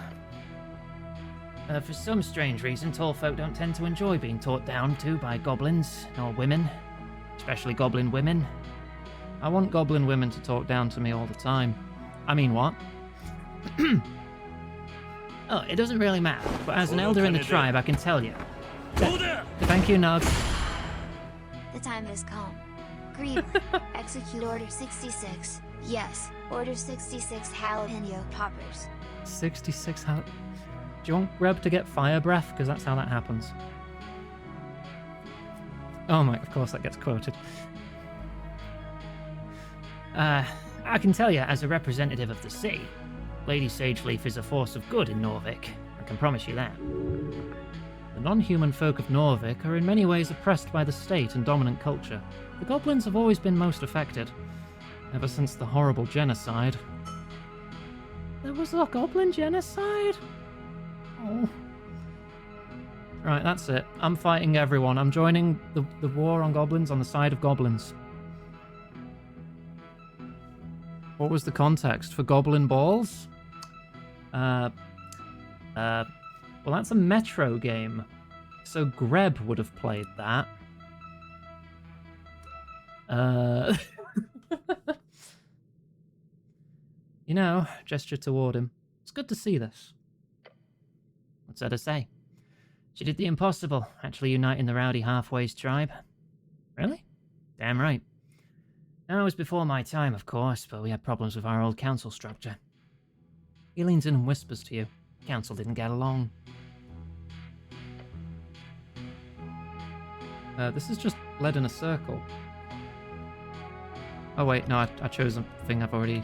For some strange reason, tall folk don't tend to enjoy being talked down to by goblins, nor women, especially goblin women. I want goblin women to talk down to me all the time. I mean, what? Oh, it doesn't really matter, but as an elder in the tribe, I can tell you. Thank you, Nog. The time has come. Grievous, execute Order 66. Yes, Order 66 jalapeno poppers. 66 Do you want Greb to get fire breath? Because that's how that happens. Oh my, of course that gets quoted. I can tell you, as a representative of the city, Lady Sageleaf is a force of good in Norvik. I can promise you that. The non-human folk of Norvik are in many ways oppressed by the state and dominant culture. The goblins have always been most affected, ever since the horrible genocide. There was a goblin genocide? Oh. Right, that's it. I'm fighting everyone. I'm joining the war on goblins on the side of goblins. What was the context for goblin balls? Well, that's a Metro game, so Greb would have played that. You know, gesture toward him. It's good to see this. What's there to say? She did the impossible, actually uniting the rowdy halfways tribe. Really? Damn right. Now, it was before my time, of course, but we had problems with our old council structure. He leans in and whispers to you. Council didn't get along. This is just led in a circle. Oh wait, no, I chose a thing I've already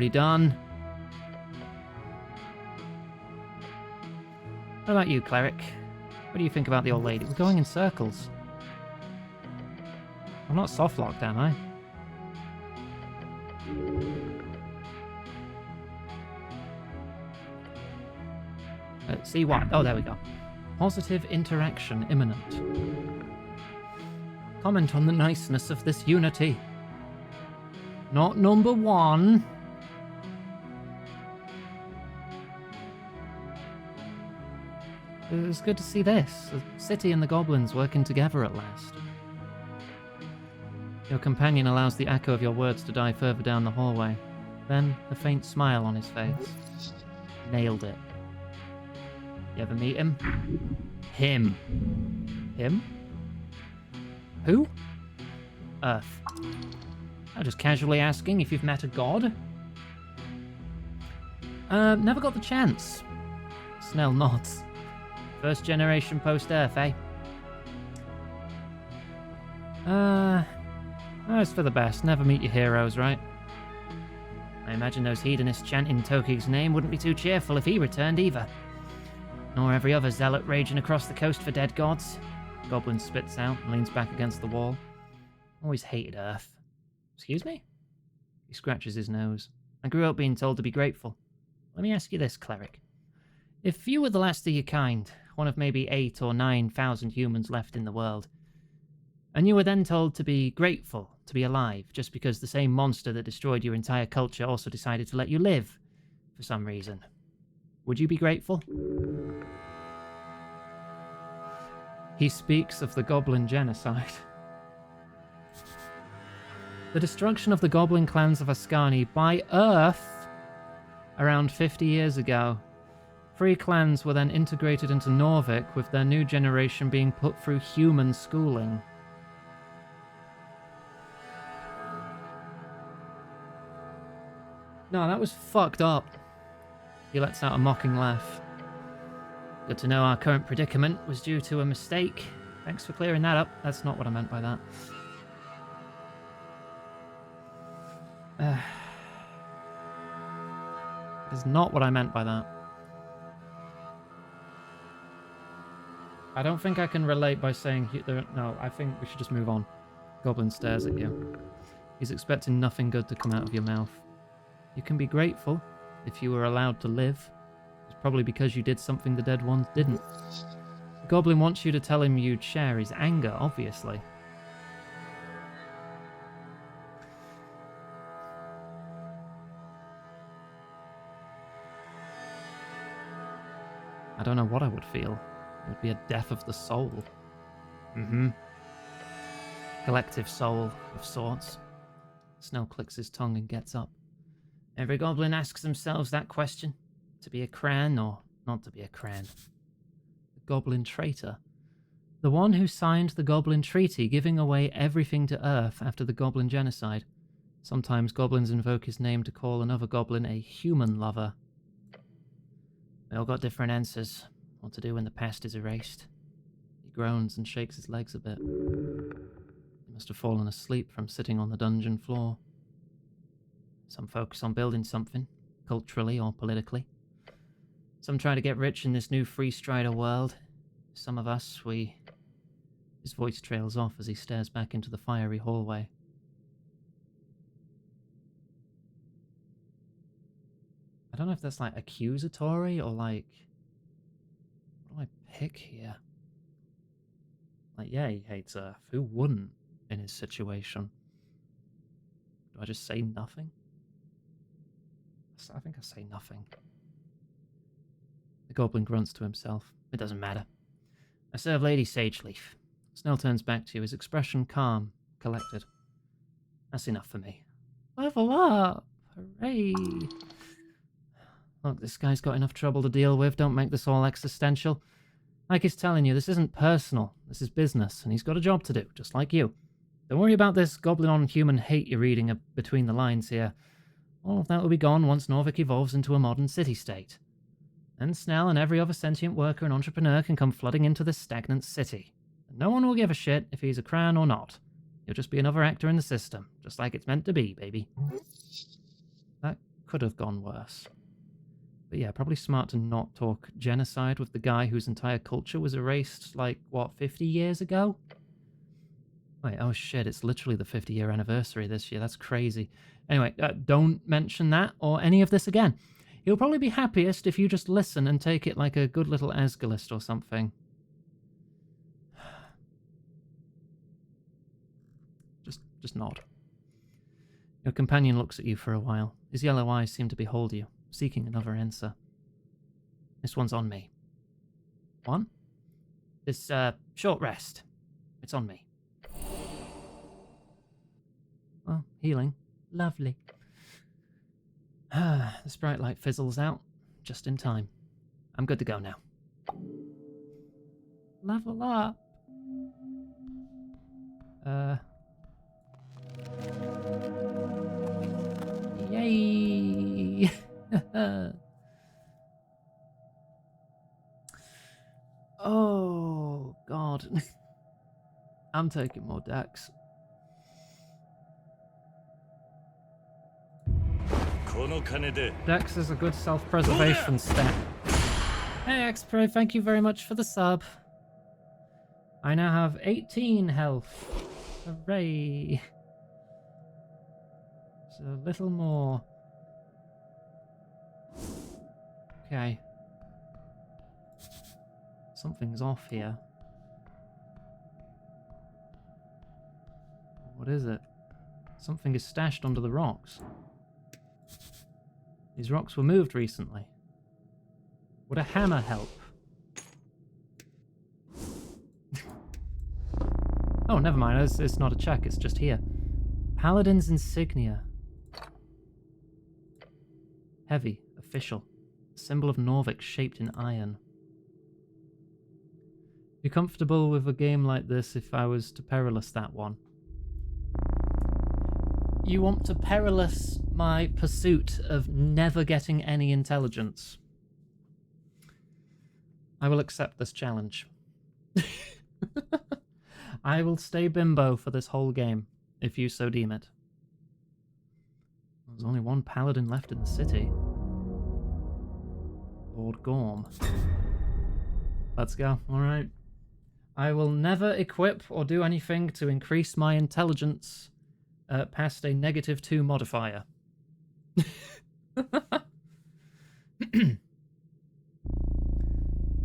done. What about you, cleric? What do you think about the old lady? We're going in circles. I'm not soft-locked, am I? Let's see what? Oh, there we go. Positive interaction imminent. Comment on the niceness of this unity. Not number one. It was good to see this. The city and the goblins working together at last. Your companion allows the echo of your words to die further down the hallway. Then, a faint smile on his face. Nailed it. You ever meet him? Him. Him? Who? Earth. I'm just casually asking if you've met a god. Never got the chance. Snell nods. First generation post-Earth, eh? It's for the best. Never meet your heroes, right? I imagine those hedonists chanting Tokig's name wouldn't be too cheerful if he returned either. Nor every other zealot raging across the coast for dead gods. Goblin spits out and leans back against the wall. Always hated Earth. Excuse me? He scratches his nose. I grew up being told to be grateful. Let me ask you this, cleric. If you were the last of your kind, one of maybe 8,000 or 9,000 humans left in the world, and you were then told to be grateful to be alive just because the same monster that destroyed your entire culture also decided to let you live for some reason, would you be grateful? He speaks of the goblin genocide. The destruction of the goblin clans of Ascani by Earth around 50 years ago. 3 clans were then integrated into Norvik, with their new generation being put through human schooling. No, that was fucked up. He lets out a mocking laugh. Good to know our current predicament was due to a mistake. Thanks for clearing that up. That's not what I meant by that. That is not what I meant by that. I don't think I can relate by saying... No, I think we should just move on. Goblin stares at you. He's expecting nothing good to come out of your mouth. You can be grateful if you were allowed to live. It's probably because you did something the dead ones didn't. The goblin wants you to tell him you'd share his anger, obviously. I don't know what I would feel. It would be a death of the soul. Collective soul of sorts. Snell clicks his tongue and gets up. Every goblin asks themselves that question. To be a cran or not to be a cran? The goblin traitor. The one who signed the goblin treaty, giving away everything to Earth after the goblin genocide. Sometimes goblins invoke his name to call another goblin a human lover. We all got different answers. What to do when the past is erased. He groans and shakes his legs a bit. He must have fallen asleep from sitting on the dungeon floor. Some focus on building something, culturally or politically. Some try to get rich in this new free strider world. Some of us, we... His voice trails off as he stares back into the fiery hallway. I don't know if that's like accusatory or like... What do I pick here? Like, yeah, he hates Earth. Who wouldn't in his situation? Do I just say nothing? I think I say nothing. The goblin grunts to himself. It doesn't matter. I serve Lady Sageleaf. Snell turns back to you, his expression calm, collected. That's enough for me. Level up! Hooray! Look, this guy's got enough trouble to deal with. Don't make this all existential. Like he's telling you, this isn't personal. This is business, and he's got a job to do, just like you. Don't worry about this goblin-on-human hate you're reading between the lines here. All of that will be gone once Norvik evolves into a modern city-state. Then Snell and every other sentient worker and entrepreneur can come flooding into this stagnant city. And no one will give a shit if he's a cran or not. He'll just be another actor in the system, just like it's meant to be, baby. That could have gone worse. But yeah, probably smart to not talk genocide with the guy whose entire culture was erased, like, what, 50 years ago? Wait, oh shit, it's literally the 50-year anniversary this year. That's crazy. Anyway, don't mention that or any of this again. He'll probably be happiest if you just listen and take it like a good little Asgalist or something. Just nod. Your companion looks at you for a while. His yellow eyes seem to behold you, seeking another answer. This one's on me. One? This, short rest. It's on me. Well, healing. Lovely. The sprite light fizzles out, just in time. I'm good to go now. Level up. Yay! Oh, God. I'm taking more decks. Dex is a good self-preservation stat. Hey X-Pro, thank you very much for the sub. I now have 18 health. Hooray. So a little more. Okay. Something's off here. What is it? Something is stashed under the rocks. These rocks were moved recently. Would a hammer help? Oh, never mind. It's not a check. It's just here. Paladin's insignia. Heavy. Official. Symbol of Norvik shaped in iron. Be comfortable with a game like this if I was to perilous that one. You want to perilous my pursuit of never getting any intelligence? I will accept this challenge. I will stay bimbo for this whole game, if you so deem it. There's only one paladin left in the city. Lord Gorm. Let's go, alright. I will never equip or do anything to increase my intelligence past a -2 modifier.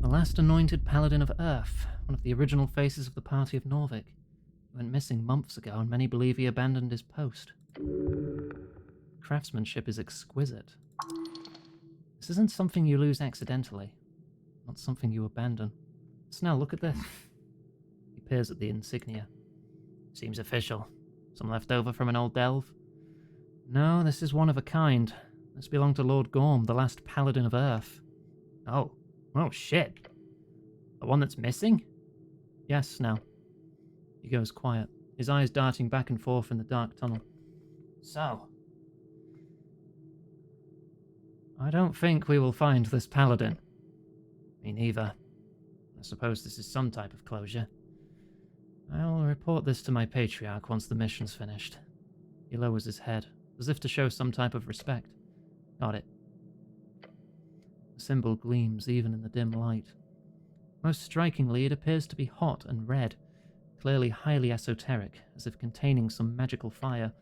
The last anointed paladin of Earth, one of the original faces of the party of Norvik. He went missing months ago, and many believe he abandoned his post. Craftsmanship is exquisite. This isn't something you lose accidentally, not something you abandon. Snell, look at this. He peers at the insignia. Seems official. Some left over from an old delve? No, this is one of a kind. This belonged to Lord Gorm, the last paladin of Earth. Oh shit. The one that's missing? Yes, Snell. He goes quiet, his eyes darting back and forth in the dark tunnel. So, I don't think we will find this paladin. Me neither. I suppose this is some type of closure. I'll report this to my patriarch once the mission's finished. He lowers his head, as if to show some type of respect. Got it. The symbol gleams even in the dim light. Most strikingly, it appears to be hot and red, clearly highly esoteric, as if containing some magical fire.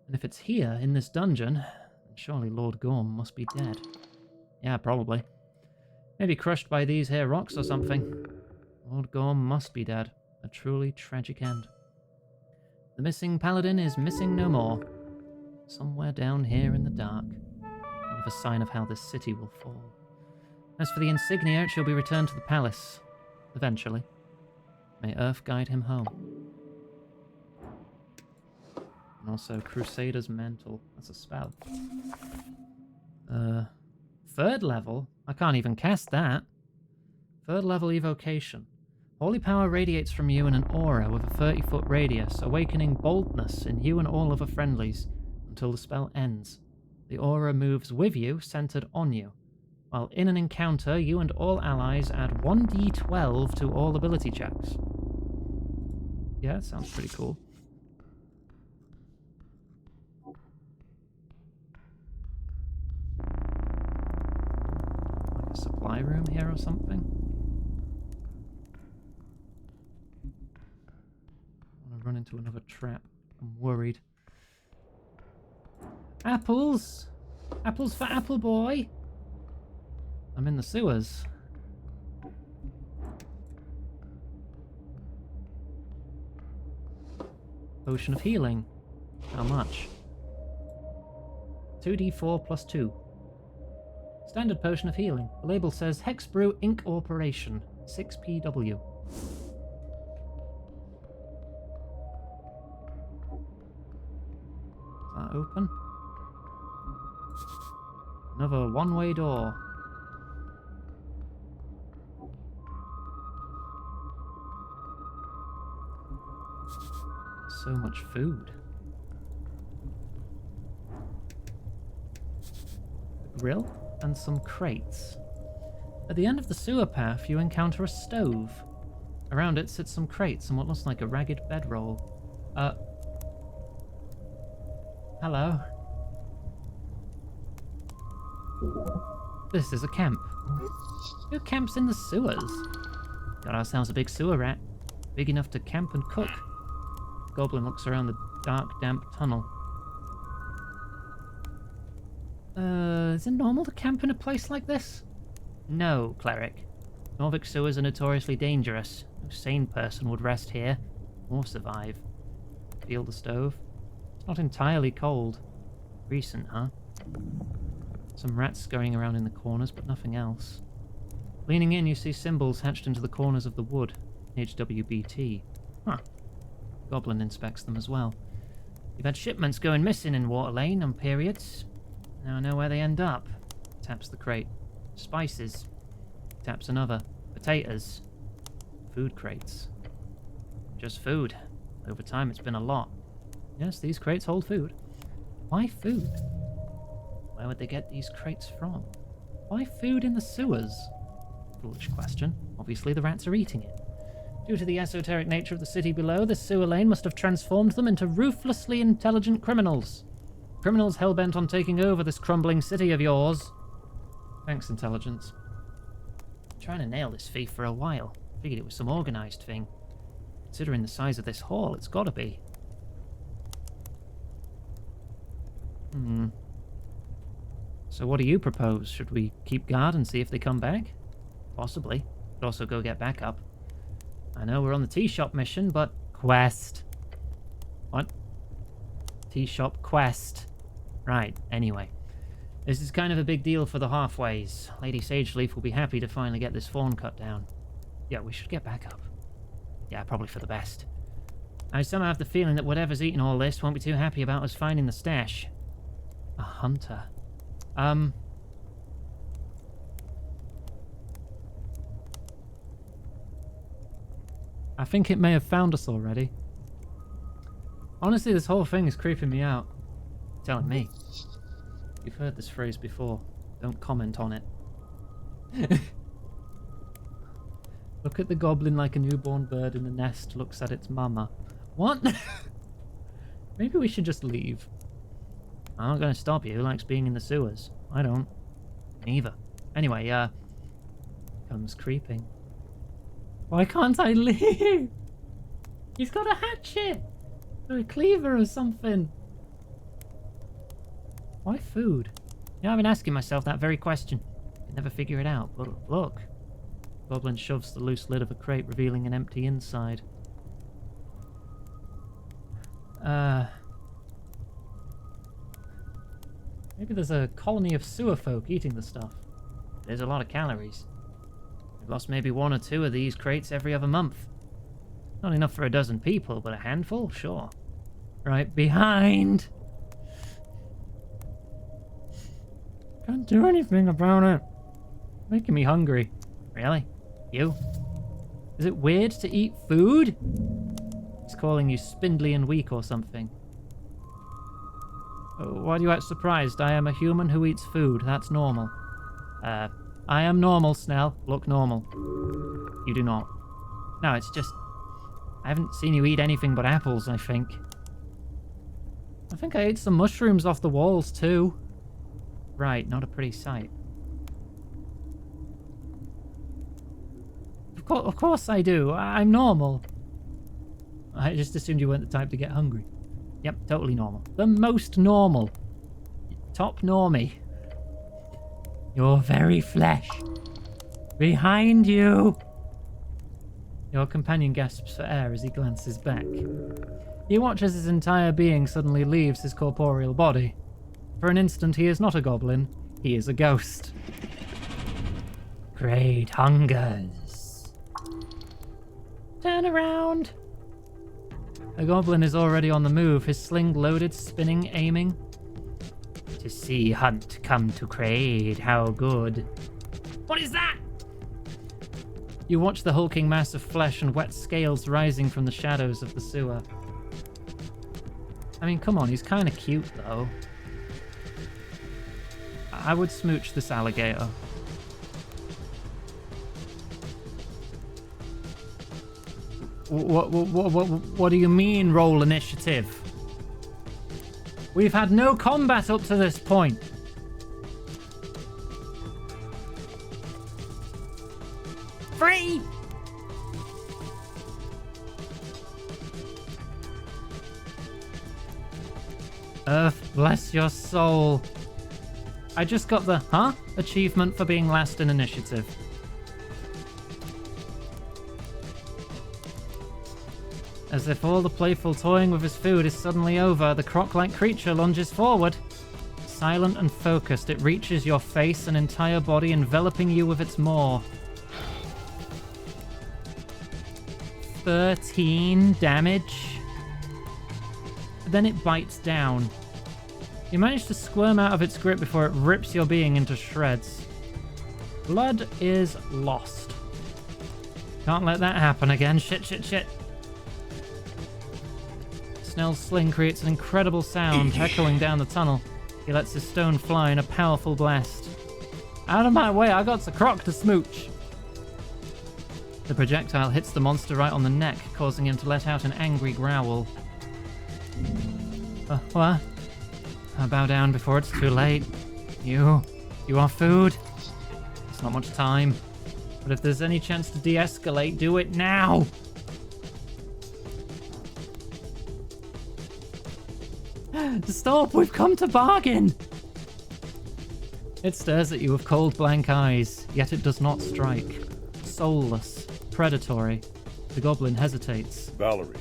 And if it's here, in this dungeon, then surely Lord Gorm must be dead. Yeah, probably. Maybe crushed by these here rocks or something. Lord Gorm must be dead. A truly tragic end. The missing paladin is missing no more. Somewhere down here in the dark. Another sign of how this city will fall. As for the insignia, it shall be returned to the palace. Eventually. May Earth guide him home. And also Crusader's Mantle. That's a spell. 3rd level? I can't even cast that. 3rd level evocation. Holy power radiates from you in an aura with a 30-foot radius, awakening boldness in you and all other friendlies until the spell ends. The aura moves with you, centered on you. While in an encounter, you and all allies add 1d12 to all ability checks. Yeah, that sounds pretty cool. Like a supply room here or something? I want to run into another trap. I'm worried. Apples! Apples for Apple Boy! I'm in the sewers. Potion of healing. How much? 2d4 plus 2. Standard potion of healing. The label says Hexbrew Incorporation. 6pw. Is that open? Another one-way door. So much food. A grill and some crates. At the end of the sewer path, you encounter a stove. Around it sits some crates and what looks like a ragged bedroll. Hello. This is a camp. Who camps in the sewers? Got ourselves a big sewer rat. Big enough to camp and cook. Goblin looks around the dark, damp tunnel. Is it normal to camp in a place like this? No, cleric. Norvik sewers are notoriously dangerous. No sane person would rest here, or survive. Feel the stove? It's not entirely cold. Recent, huh? Some rats scurrying around in the corners, but nothing else. Leaning in, you see symbols hatched into the corners of the wood. HWBT. Huh. Goblin inspects them as well. You've had shipments going missing in Water Lane on periods. Now I know where they end up. Taps the crate. Spices. Taps another. Potatoes. Food crates. Just food. Over time it's been a lot. Yes, these crates hold food. Why food? Where would they get these crates from? Why food in the sewers? Foolish question. Obviously the rats are eating it. Due to the esoteric nature of the city below, the sewer lane must have transformed them into ruthlessly intelligent criminals. Criminals hell-bent on taking over this crumbling city of yours. Thanks, intelligence. I'm trying to nail this thief for a while. Figured it was some organized thing. Considering the size of this hall, it's gotta be. So what do you propose? Should we keep guard and see if they come back? Possibly. Could also go get backup. I know we're on the tea shop mission, but... Quest. What? Tea shop quest. Right, anyway. This is kind of a big deal for the halfways. Lady Sageleaf will be happy to finally get this fawn cut down. Yeah, we should get backup. Yeah, probably for the best. I somehow have the feeling that whatever's eating all this won't be too happy about us finding the stash. A hunter. I think it may have found us already. Honestly, this whole thing is creeping me out. Telling me. You've heard this phrase before. Don't comment on it. Look at the goblin like a newborn bird in the nest looks at its mama. What? Maybe we should just leave. I'm not going to stop you. Who likes being in the sewers? I don't. Neither. Anyway, comes creeping. Why can't I leave? He's got a hatchet! Or a cleaver or something. Why food? You know, I've been asking myself that very question. Could never figure it out, but look. Goblin shoves the loose lid of a crate, revealing an empty inside. Maybe there's a colony of sewer folk eating the stuff. There's a lot of calories. We've lost maybe 1 or 2 of these crates every other month. Not enough for a dozen people, but a handful? Sure. Right behind! Can't do anything about it. Making me hungry. Really? You? Is it weird to eat food? He's calling you spindly and weak or something. Oh, why do you act surprised? I am a human who eats food. That's normal. I am normal, Snell. Look normal. You do not. No, it's just... I haven't seen you eat anything but apples, I think. I think I ate some mushrooms off the walls, too. Right, not a pretty sight. Of course I do. I'm normal. I just assumed you weren't the type to get hungry. Yep, totally normal. The most normal. Top normie. Your very flesh. Behind you. Your companion gasps for air as he glances back. You watch as his entire being suddenly leaves his corporeal body. For an instant, he is not a goblin. He is a ghost. Great hungers. Turn around. The goblin is already on the move, his sling loaded, spinning, aiming. To see hunt come to Kraid, how good. What is that? You watch the hulking mass of flesh and wet scales rising from the shadows of the sewer. I mean, come on, he's kind of cute, though. I would smooch this alligator. What do you mean, roll initiative? We've had no combat up to this point. Free! Earth, bless your soul. I just got the, achievement for being last in initiative. As if all the playful toying with his food is suddenly over, the croc-like creature lunges forward. Silent and focused, it reaches your face and entire body, enveloping you with its maw. 13 damage. then it bites down. You manage to squirm out of its grip before it rips your being into shreds. Blood is lost. Can't let that happen again. Shit, shit, shit. Snell's sling creates an incredible sound echoing down the tunnel. He lets his stone fly in a powerful blast. Out of my way, I got a croc to smooch. The projectile hits the monster right on the neck, causing him to let out an angry growl. What? I bow down before it's too late. You are food? It's not much time. But if there's any chance to de-escalate, do it now! Stop! We've come to bargain! It stares at you with cold blank eyes, yet it does not strike. Soulless, predatory. The goblin hesitates. Valerie.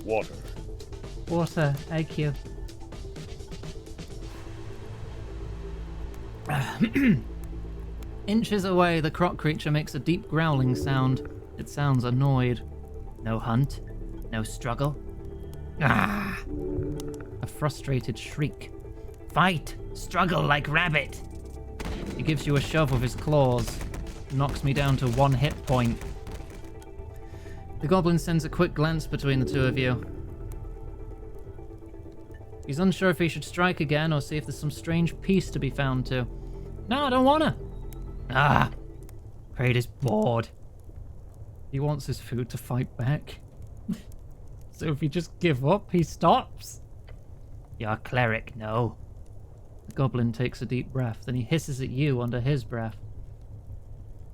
Water. Water, IQ. Inches away, the croc creature makes a deep growling sound. It sounds annoyed. No hunt? No struggle? Ah! A frustrated shriek. Fight! Struggle like rabbit! He gives you a shove with his claws. Knocks me down to 1 hit point. The goblin sends a quick glance between the two of you. He's unsure if he should strike again or see if there's some strange piece to be found too. No, I don't wanna! Ah! Kraid is bored. He wants his food to fight back. So if you just give up, he stops? You're a cleric, no. The goblin takes a deep breath, then he hisses at you under his breath.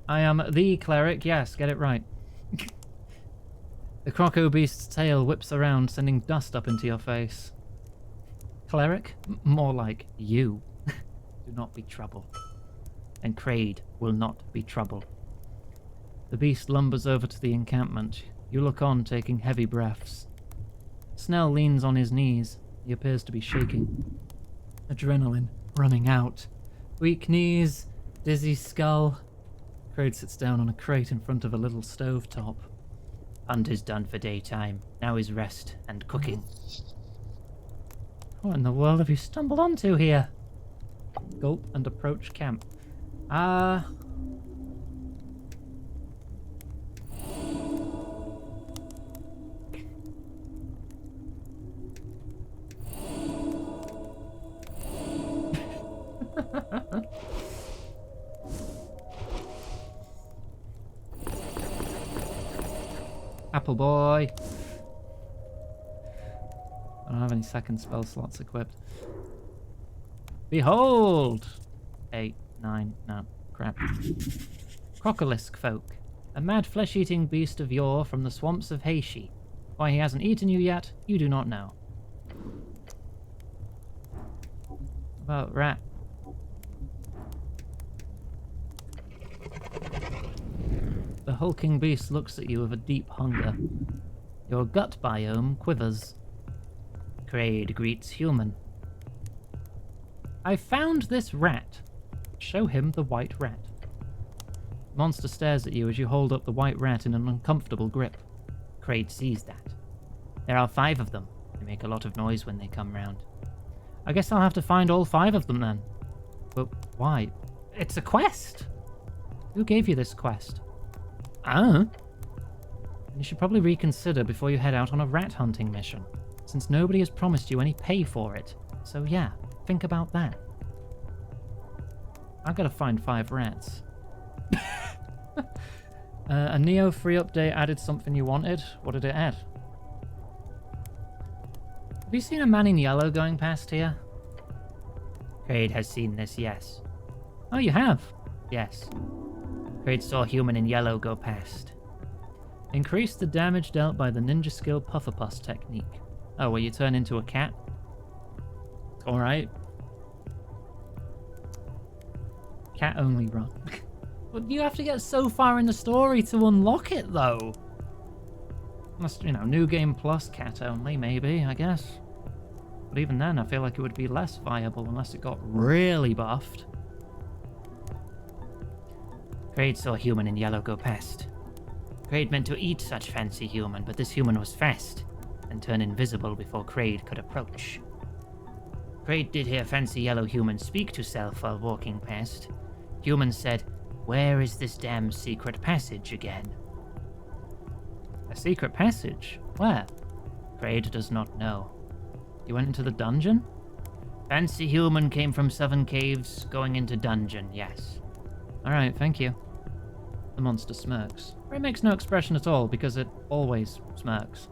I am the cleric, yes, get it right. The croco beast's tail whips around, sending dust up into your face. Cleric? More like you. Do not be trouble. And Kraid will not be trouble. The beast lumbers over to the encampment. You look on, taking heavy breaths. Snell leans on his knees. He appears to be shaking. Adrenaline running out. Weak knees, dizzy skull. Kraid sits down on a crate in front of a little stove top. Hunt is done for daytime. Now is rest and cooking. What in the world have you stumbled onto here? Gulp and approach camp. Apple boy. I don't have any second spell slots equipped. Behold! 8, 9, no, crap. Crocolisk folk. A mad flesh-eating beast of yore from the swamps of Heishi. Why he hasn't eaten you yet, you do not know. About rat. The hulking beast looks at you with a deep hunger. Your gut biome quivers. Kraid greets human. I found this rat. Show him the white rat. The monster stares at you as you hold up the white rat in an uncomfortable grip. Kraid sees that. There are 5 of them. They make a lot of noise when they come round. I guess I'll have to find all 5 of them then. But why? It's a quest! Who gave you this quest? You should probably reconsider before you head out on a rat hunting mission, since nobody has promised you any pay for it. So yeah, think about that. I've got to find 5 rats. A Neo free update added something you wanted. What did it add? Have you seen a man in yellow going past here? Kraid has seen this, yes. Oh, you have? Yes. Kraid saw human in yellow go past. Increase the damage dealt by the ninja skill Pufferpuss technique. Oh, where you turn into a cat? Alright. Cat only run. But you have to get so far in the story to unlock it, though. Unless, you know, New Game Plus cat only, maybe, I guess. But even then, I feel like it would be less viable unless it got really buffed. Kraid saw human in yellow go past. Kraid meant to eat such fancy human, but this human was fast, and turn invisible before Kraid could approach. Kraid did hear Fancy Yellow Human speak to Self while walking past. Human said, "Where is this damn secret passage again?" A secret passage? Where? Kraid does not know. You went into the dungeon? Fancy Human came from Southern Caves, going into dungeon, yes. Alright, thank you. The monster smirks. Or it makes no expression at all, because it always smirks.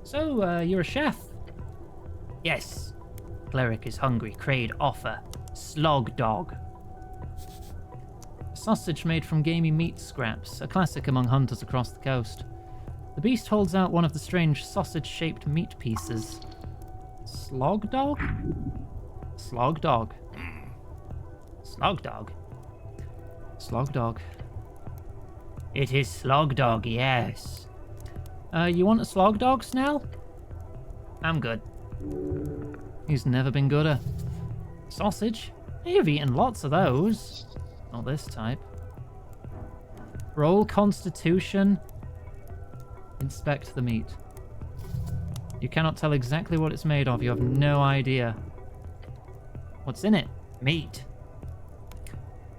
So, you're a chef? Yes. Cleric is hungry. Kraid offer. Slog dog. Sausage made from gamey meat scraps, a classic among hunters across the coast. The beast holds out one of the strange sausage-shaped meat pieces. Slog dog? Slog dog. Slog dog? Slog dog. It is slog dog, yes. You want a slog dog, Snell? I'm good. He's never been gooder. Sausage? You've eaten lots of those. Not this type. Roll Constitution. Inspect the meat. You cannot tell exactly what it's made of. You have no idea. What's in it? Meat.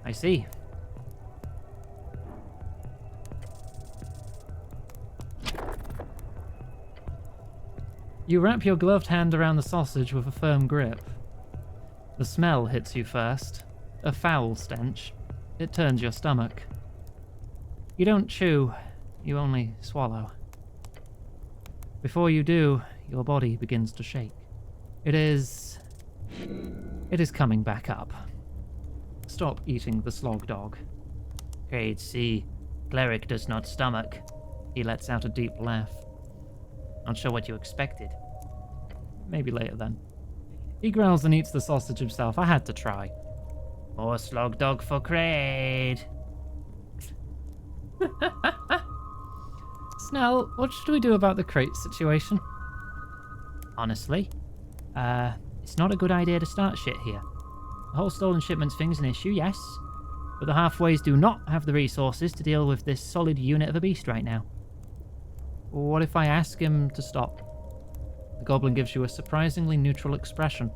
I see. You wrap your gloved hand around the sausage with a firm grip. The smell hits you first. A foul stench. It turns your stomach. You don't chew, you only swallow. Before you do, your body begins to shake. It is coming back up. Stop eating the slog dog. Grade C. Cleric does not stomach. He lets out a deep laugh. Not sure what you expected. Maybe later then. He growls and eats the sausage himself. I had to try. More slog dog for Kraid. Snell, what should we do about the crate situation? Honestly, it's not a good idea to start shit here. The whole stolen shipments thing's an issue, yes, but the halfways do not have the resources to deal with this solid unit of a beast right now. What if I ask him to stop? The goblin gives you a surprisingly neutral expression.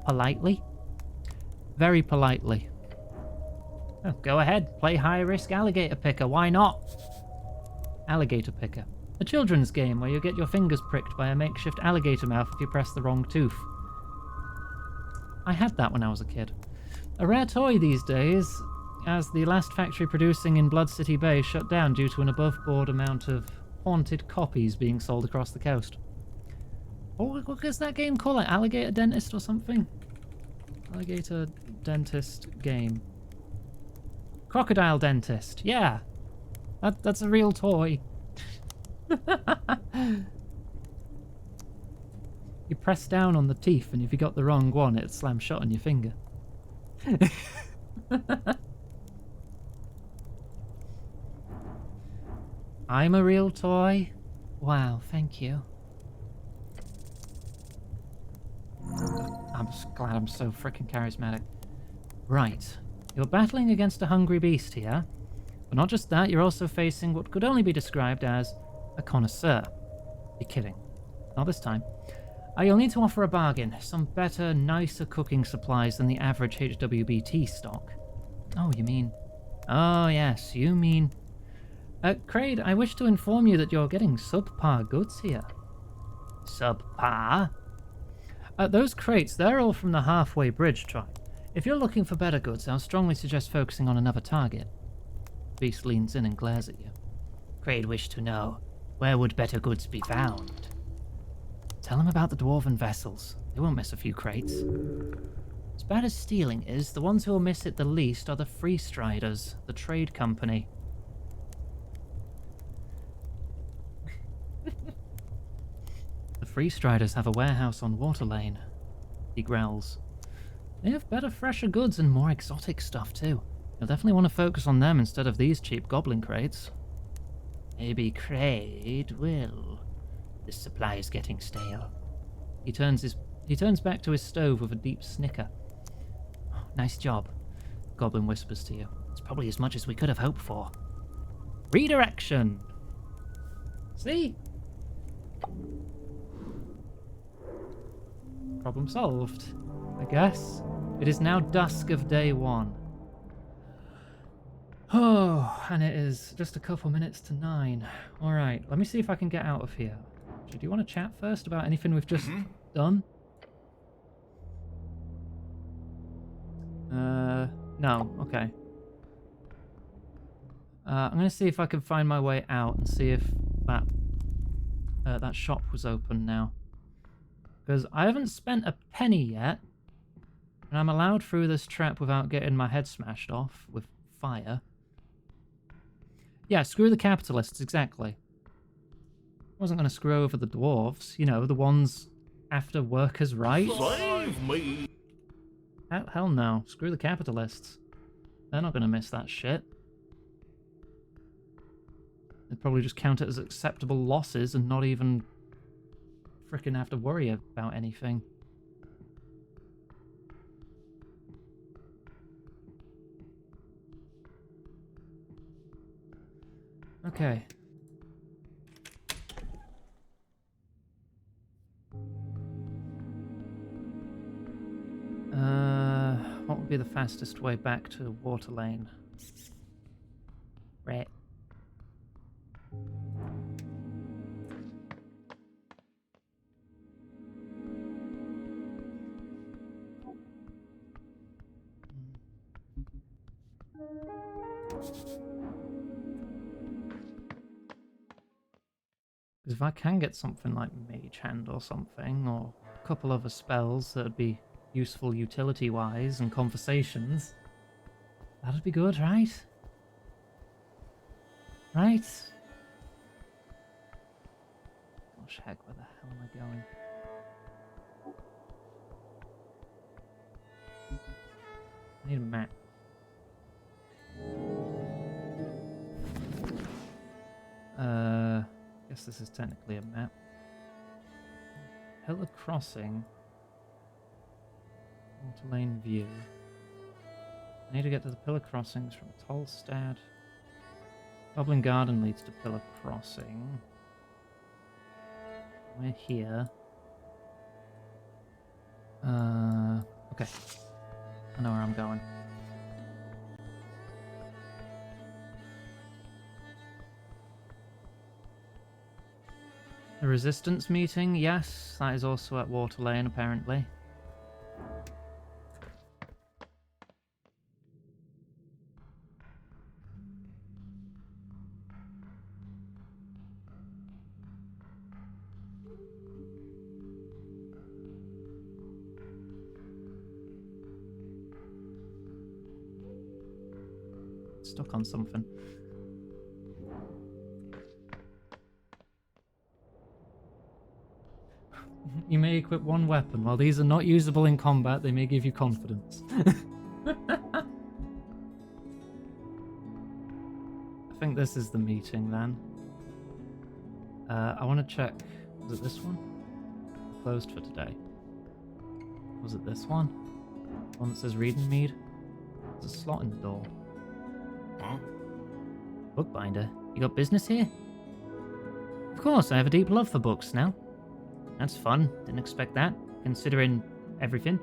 Politely? Very politely. Oh, go ahead, play high-risk alligator picker, why not? Alligator picker. A children's game where you get your fingers pricked by a makeshift alligator mouth if you press the wrong tooth. I had that when I was a kid. A rare toy these days, as the last factory producing in Blood City Bay shut down due to an above-board amount of haunted copies being sold across the coast. What is that game called? Like Alligator Dentist or something? Alligator Dentist game. Crocodile Dentist. Yeah. That's a real toy. You press down on the teeth, and if you got the wrong one, it'd slam shut on your finger. I'm a real toy? Wow, thank you. I'm just glad I'm so freaking charismatic. Right. You're battling against a hungry beast here. But not just that, you're also facing what could only be described as a connoisseur. You're kidding. Not this time. You'll need to offer a bargain. Some better, nicer cooking supplies than the average HWBT stock. Oh, you mean... Oh, yes, you mean... Kraid, I wish to inform you that you're getting subpar goods here. Subpar? Those crates, they're all from the Halfway Bridge tribe. If you're looking for better goods, I'll strongly suggest focusing on another target. Beast leans in and glares at you. Kraid wished to know, where would better goods be found? Tell him about the dwarven vessels. They won't miss a few crates. As bad as stealing is, the ones who will miss it the least are the Freestriders, the trade company. The Freestriders have a warehouse on Water Lane. He growls. They have better, fresher goods and more exotic stuff too. You'll definitely want to focus on them instead of these cheap goblin crates. Maybe Kraid will. This supply is getting stale. He turns back to his stove with a deep snicker. Oh, nice job, Goblin whispers to you. It's probably as much as we could have hoped for. Redirection! See? Problem solved, I guess. It is now dusk of day 1. Oh, and it is just a couple minutes to 9. Alright, let me see if I can get out of here. Do you want to chat first about anything we've just done? No, okay. I'm going to see if I can find my way out and see if that shop was open now. Because I haven't spent a penny yet, and I'm allowed through this trap without getting my head smashed off with fire. Yeah, screw the capitalists, exactly. I wasn't going to screw over the dwarves, you know, the ones after workers' rights. Save me! Hell no, screw the capitalists. They're not going to miss that shit. They'd probably just count it as acceptable losses and not even frickin' have to worry about anything. Okay. What would be the fastest way back to Water Lane? Right. Because if I can get something like Mage Hand or something, or a couple other spells that'd be useful utility-wise and conversations, that'd be good, right? Right? Gosh, heck, where the hell am I going? I need a map. Guess this is technically a map. Pillar Crossing. Water Lane View. I need to get to the Pillar Crossings from Tolstad. Goblin Garden leads to Pillar Crossing. We're here. Okay. I know where I'm going. The Resistance meeting, yes, that is also at Water Lane, apparently. Stuck on something. You may equip one weapon. While these are not usable in combat, they may give you confidence. I think this is the meeting then. I want to check. Was it this one? Closed for today. Was it this one? One that says Read and Mead? There's a slot in the door. Huh? Bookbinder? You got business here? Of course, I have a deep love for books now. That's fun. Didn't expect that, considering everything.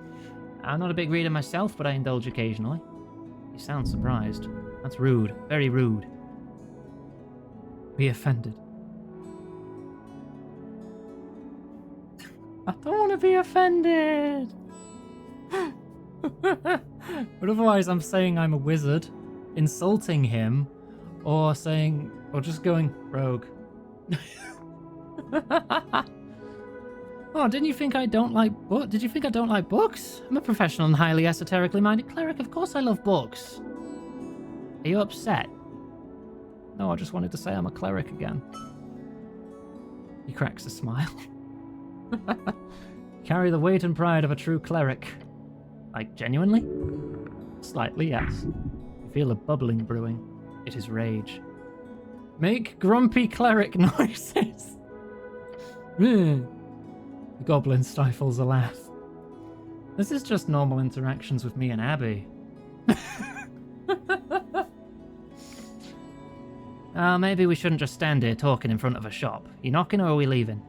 I'm not a big reader myself, but I indulge occasionally. You sound surprised. That's rude. Very rude. Be offended. I don't want to be offended! But otherwise I'm saying I'm a wizard, insulting him, or just going rogue. Oh, didn't you think I don't like books? Did you think I don't like books? I'm a professional and highly esoterically minded cleric. Of course I love books. Are you upset? No, I just wanted to say I'm a cleric again. He cracks a smile. Carry the weight and pride of a true cleric. Like, genuinely? Slightly, yes. You feel a bubbling brewing. It is rage. Make grumpy cleric noises. The goblin stifles a laugh. This is just normal interactions with me and Abby. Maybe we shouldn't just stand here talking in front of a shop. You knocking or are we leaving?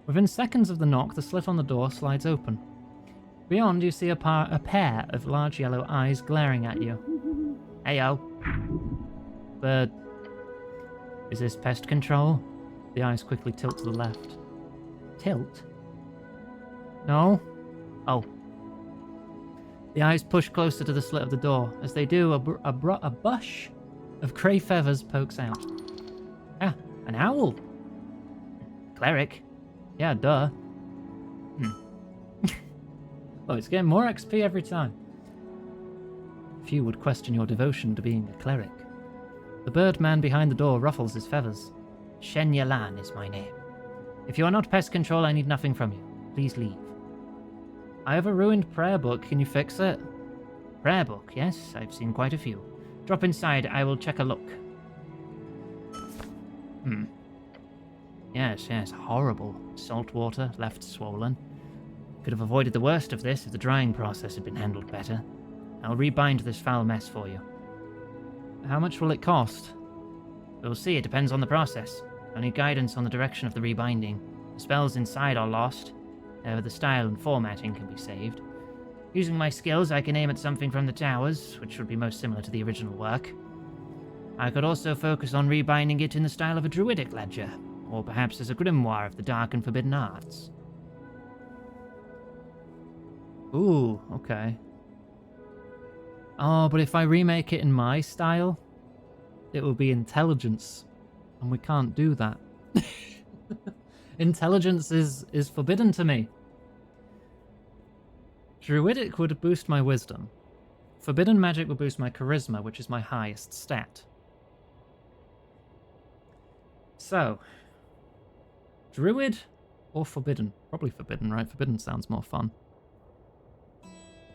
Within seconds of the knock, the slit on the door slides open. Beyond, you see a pair of large yellow eyes glaring at you. Heyo. Bird. Is this pest control? The eyes quickly tilt to the left. Tilt? No? Oh. The eyes push closer to the slit of the door. As they do, a bush of grey feathers pokes out. Ah, an owl. Cleric. Yeah, duh. Oh, it's getting more XP every time. Few would question your devotion to being a cleric. The bird man behind the door ruffles his feathers. Shen Yalan is my name. If you are not pest control, I need nothing from you. Please leave. I have a ruined prayer book. Can you fix it? Prayer book, yes. I've seen quite a few. Drop inside. I will check a look. Yes. Horrible. Salt water, left swollen. Could have avoided the worst of this if the drying process had been handled better. I'll rebind this foul mess for you. How much will it cost? We'll see. It depends on the process. I need guidance on the direction of the rebinding. The spells inside are lost. However, the style and formatting can be saved. Using my skills, I can aim at something from the towers, which would be most similar to the original work. I could also focus on rebinding it in the style of a druidic ledger, or perhaps as a grimoire of the dark and forbidden arts. Ooh, okay. Oh, but if I remake it in my style, it will be intelligence, and we can't do that. Intelligence is forbidden to me. Druidic would boost my wisdom. Forbidden magic would boost my charisma, which is my highest stat. So, druid or forbidden? Probably forbidden, right? Forbidden sounds more fun.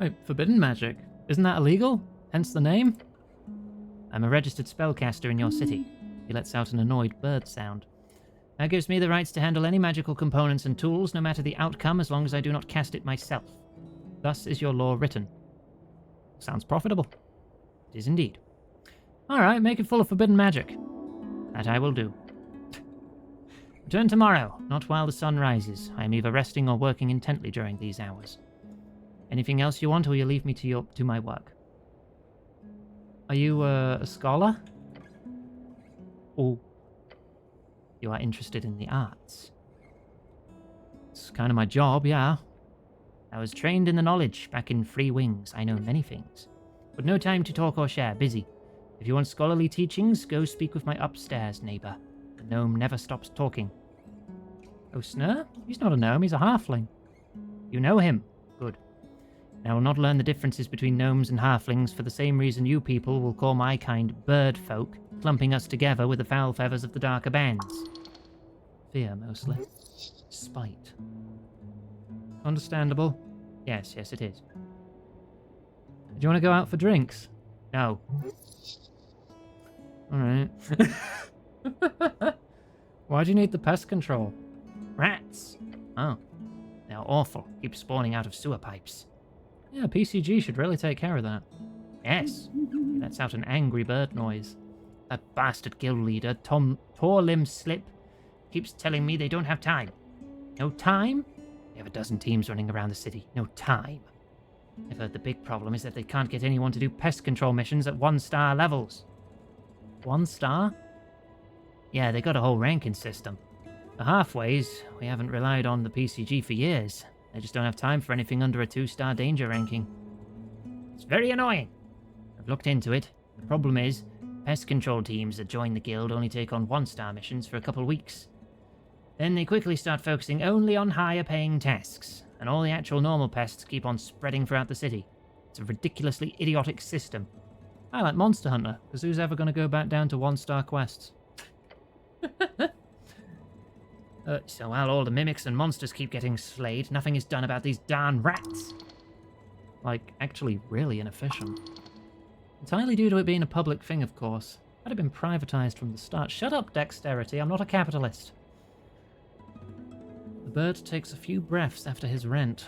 Wait, forbidden magic? Isn't that illegal? Hence the name? I'm a registered spellcaster in your city. He lets out an annoyed bird sound. That gives me the rights to handle any magical components and tools, no matter the outcome, as long as I do not cast it myself. Thus is your law written. Sounds profitable. It is indeed. Alright, make it full of forbidden magic. That I will do. Return tomorrow, not while the sun rises. I am either resting or working intently during these hours. Anything else you want, or you leave me to my work? Are you a scholar? Or you are interested in the arts? It's kind of my job, yeah. I was trained in the knowledge back in Free Wings. I know many things. But no time to talk or share, busy. If you want scholarly teachings, go speak with my upstairs neighbor. The gnome never stops talking. Oh, Snur? He's not a gnome, he's a halfling. You know him. Good. I will not learn the differences between gnomes and halflings for the same reason you people will call my kind bird folk, clumping us together with the foul feathers of the darker bands. Fear, mostly. Spite. Understandable. Yes, it is. Do you want to go out for drinks? No. Alright. Why do you need the pest control? Rats. Oh. They're awful. Keep spawning out of sewer pipes. Yeah, PCG should really take care of that. Yes. He lets out an angry bird noise. That bastard guild leader, Torlim Slip, keeps telling me they don't have time. No time? They have a dozen teams running around the city. No time. I've heard the big problem is that they can't get anyone to do pest control missions at 1-star levels. 1 star? Yeah, they got a whole ranking system. The halfways, we haven't relied on the PCG for years. They just don't have time for anything under a 2-star danger ranking. It's very annoying. I've looked into it. The problem is, pest control teams that join the guild only take on 1-star missions for a couple weeks. Then they quickly start focusing only on higher paying tasks, and all the actual normal pests keep on spreading throughout the city. It's a ridiculously idiotic system. I like Monster Hunter, because who's ever going to go back down to 1-star quests? So while all the mimics and monsters keep getting slayed, nothing is done about these darn rats. Like, actually really inefficient. Entirely due to it being a public thing, of course. Had it been privatized from the start. Shut up, Dexterity, I'm not a capitalist. The bird takes a few breaths after his rent.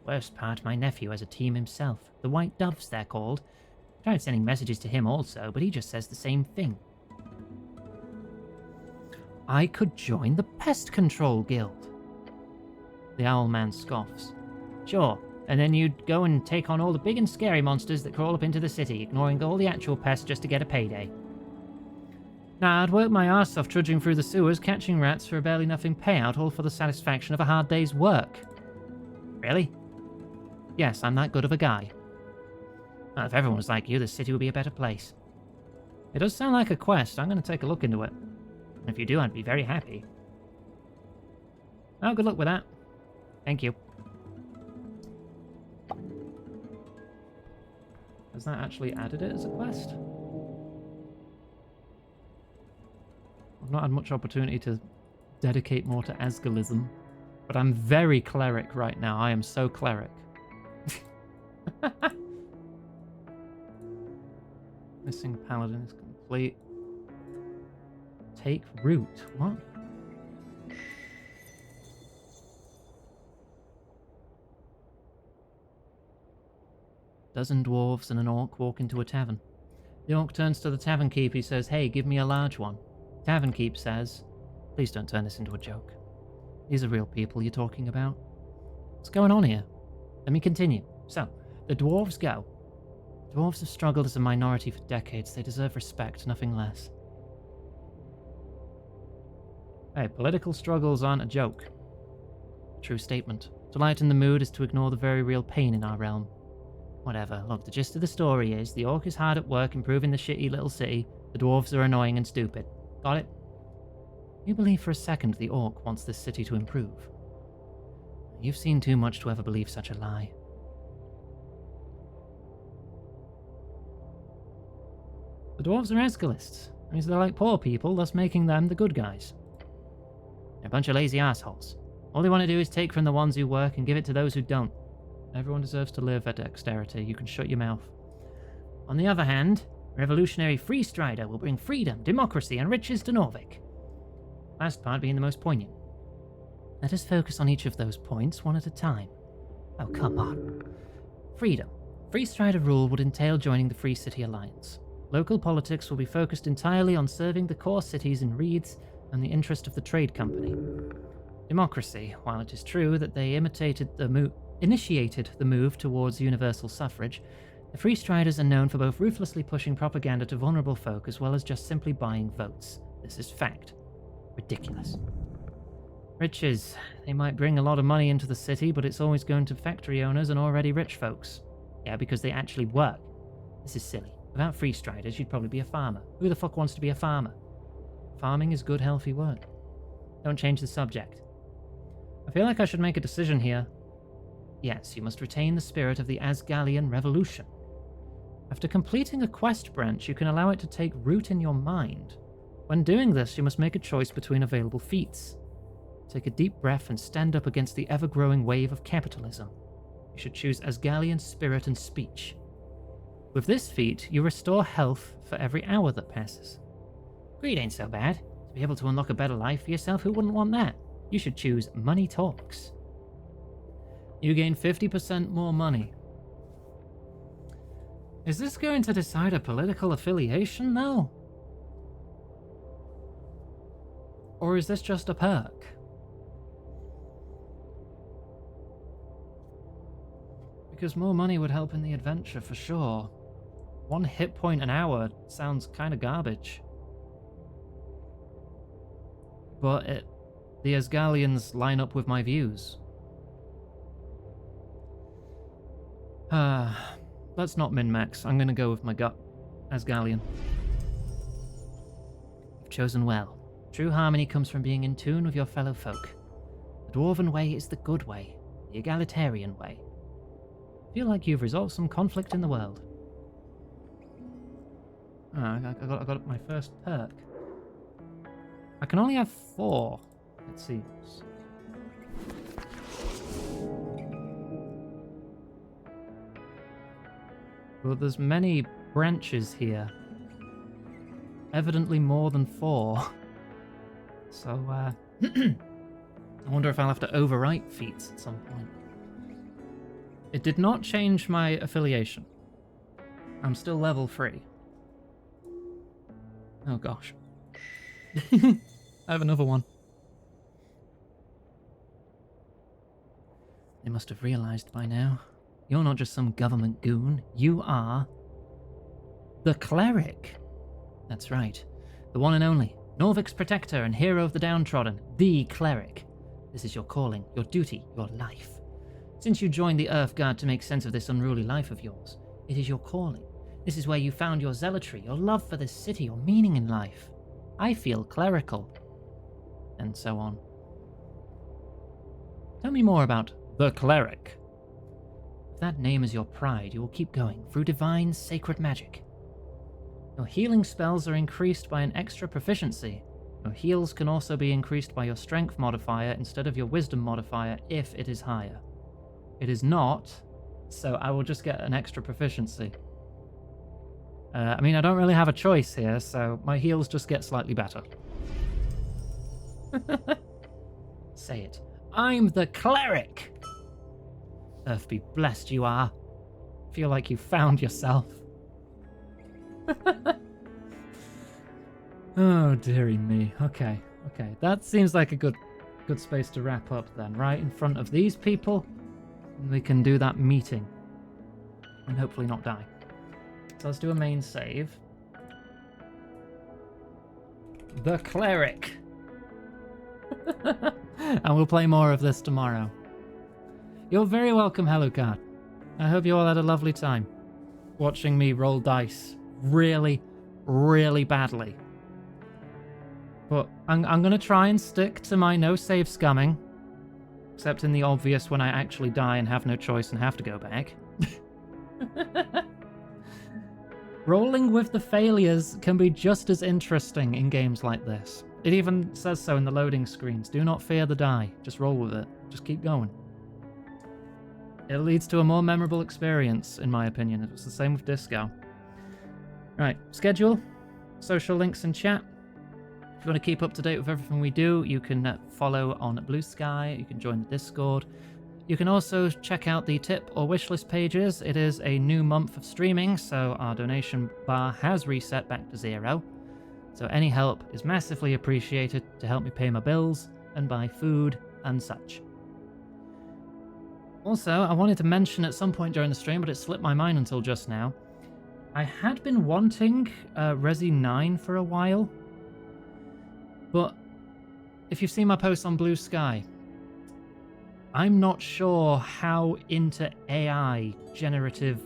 Worst part, my nephew has a team himself. The White Doves, they're called. Tried sending messages to him also, but he just says the same thing. I could join the Pest Control Guild. The owl man scoffs. Sure, and then you'd go and take on all the big and scary monsters that crawl up into the city, ignoring all the actual pests just to get a payday. Nah, I'd work my arse off trudging through the sewers, catching rats for a barely nothing payout, all for the satisfaction of a hard day's work. Really? Yes, I'm that good of a guy. Well, if everyone was like you, the city would be a better place. It does sound like a quest. I'm going to take a look into it. And if you do, I'd be very happy. Oh, good luck with that. Thank you. Has that actually added it as a quest? I've not had much opportunity to dedicate more to Asgalism, but I'm very cleric right now. I am so cleric. Missing paladin is complete. Take root. What? Dozen dwarves and an orc walk into a tavern. The orc turns to the tavern keep. He says, "Hey, give me a large one." Tavern keep says, "Please don't turn this into a joke. These are real people you're talking about. What's going on here? Let me continue. So, the dwarves go. Dwarves have struggled as a minority for decades. They deserve respect, nothing less. Hey, political struggles aren't a joke. True statement. To lighten the mood is to ignore the very real pain in our realm. Whatever. Look, the gist of the story is the orc is hard at work improving the shitty little city. The dwarves are annoying and stupid. Got it? You believe for a second the orc wants this city to improve? You've seen too much to ever believe such a lie. The dwarves are Escalists. They're like poor people, thus making them the good guys. They're a bunch of lazy assholes. All they want to do is take from the ones who work and give it to those who don't. Everyone deserves to live at dexterity. You can shut your mouth. On the other hand, revolutionary Free Strider will bring freedom, democracy, and riches to Norvik. Last part being the most poignant. Let us focus on each of those points one at a time. Oh, come on. Freedom. Free Strider rule would entail joining the Free City Alliance. Local politics will be focused entirely on serving the core cities in Reeds and the interest of the trade company. Democracy, while it is true that they initiated the move towards universal suffrage, the Free Striders are known for both ruthlessly pushing propaganda to vulnerable folk as well as just simply buying votes. This is fact. Ridiculous. Riches. They might bring a lot of money into the city, but it's always going to factory owners and already rich folks. Yeah, because they actually work. This is silly. Without Free Striders, you'd probably be a farmer. Who the fuck wants to be a farmer? Farming is good, healthy work. Don't change the subject. I feel like I should make a decision here. Yes, you must retain the spirit of the Asgalian Revolution. After completing a quest branch, you can allow it to take root in your mind. When doing this, you must make a choice between available feats. Take a deep breath and stand up against the ever-growing wave of capitalism. You should choose Asgalian spirit and speech. With this feat, you restore health for every hour that passes. Greed ain't so bad. To be able to unlock a better life for yourself, who wouldn't want that? You should choose Money Talks. You gain 50% more money. Is this going to decide a political affiliation, though? Or is this just a perk? Because more money would help in the adventure for sure. 1 hit point an hour sounds kind of garbage. But the Asgalians line up with my views. Let's not min-max. I'm going to go with my gut. Asgalian. You've chosen well. True harmony comes from being in tune with your fellow folk. The Dwarven way is the good way, the egalitarian way. I feel like you've resolved some conflict in the world. I got my first perk. I can only have 4, it seems. But there's many branches here. Evidently more than 4. So, I wonder if I'll have to overwrite feats at some point. It did not change my affiliation. I'm still level 3. Oh gosh. I have another one. They must have realized by now. You're not just some government goon. You are the cleric. That's right. The one and only. Norvik's protector and hero of the downtrodden. The cleric. This is your calling, your duty, your life. Since you joined the Earth Guard to make sense of this unruly life of yours, it is your calling. This is where you found your zealotry, your love for this city, your meaning in life. I feel clerical. And so on. Tell me more about the cleric. If that name is your pride, you will keep going through divine, sacred magic. Your healing spells are increased by an extra proficiency. Your heals can also be increased by your strength modifier instead of your wisdom modifier if it is higher. It is not, so I will just get an extra proficiency. I mean, I don't really have a choice here, so my heals just get slightly better. Say it. I'm the cleric! Earth be blessed you are. Feel like you found yourself. Oh, dearie me. Okay. That seems like a good space to wrap up then. Right in front of these people. And we can do that meeting. And hopefully not die. So let's do a main save. The cleric. And we'll play more of this tomorrow. You're very welcome, Hellucard. I hope you all had a lovely time watching me roll dice really, really badly. But I'm going to try and stick to my no save scumming, except in the obvious when I actually die and have no choice and have to go back. Rolling with the failures can be just as interesting in games like this. It even says so in the loading screens. Do not fear the die. Just roll with it. Just keep going. It leads to a more memorable experience, in my opinion. It was the same with Disco. Right, schedule, social links in chat. If you want to keep up to date with everything we do, you can follow on Blue Sky. You can join the Discord. You can also check out the tip or wishlist pages. It is a new month of streaming, so our donation bar has reset back to 0. So any help is massively appreciated to help me pay my bills and buy food and such. Also, I wanted to mention at some point during the stream, but it slipped my mind until just now. I had been wanting Resi 9 for a while, but if you've seen my posts on Blue Sky, I'm not sure how into AI generative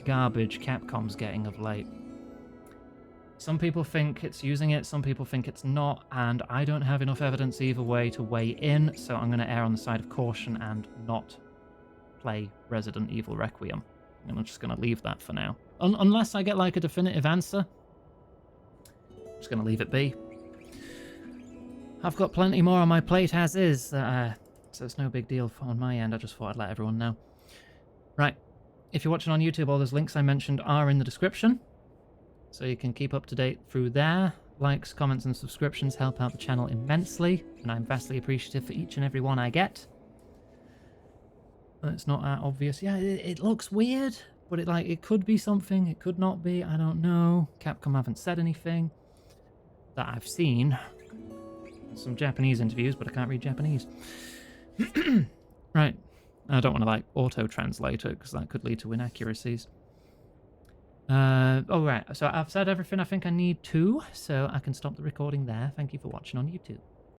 garbage Capcom's getting of late. Some people think it's using it, some people think it's not, and I don't have enough evidence either way to weigh in, so I'm going to err on the side of caution and not play Resident Evil Requiem. And I'm just going to leave that for now. Unless I get like a definitive answer, I'm just going to leave it be. I've got plenty more on my plate as is, so it's no big deal on my end. I just thought I'd let everyone know. Right, if you're watching on YouTube, all those links I mentioned are in the description, so you can keep up to date through there. Likes, comments, and subscriptions help out the channel immensely, and I'm vastly appreciative for each and every one I get. It's not that obvious. Yeah, it looks weird, but it could be something, it could not be, I don't know. Capcom haven't said anything that I've seen. Some Japanese interviews, but I can't read Japanese. Right. I don't want to auto-translate it, because that could lead to inaccuracies. Oh, right. So I've said everything I think I need to, so I can stop the recording there. Thank you for watching on YouTube.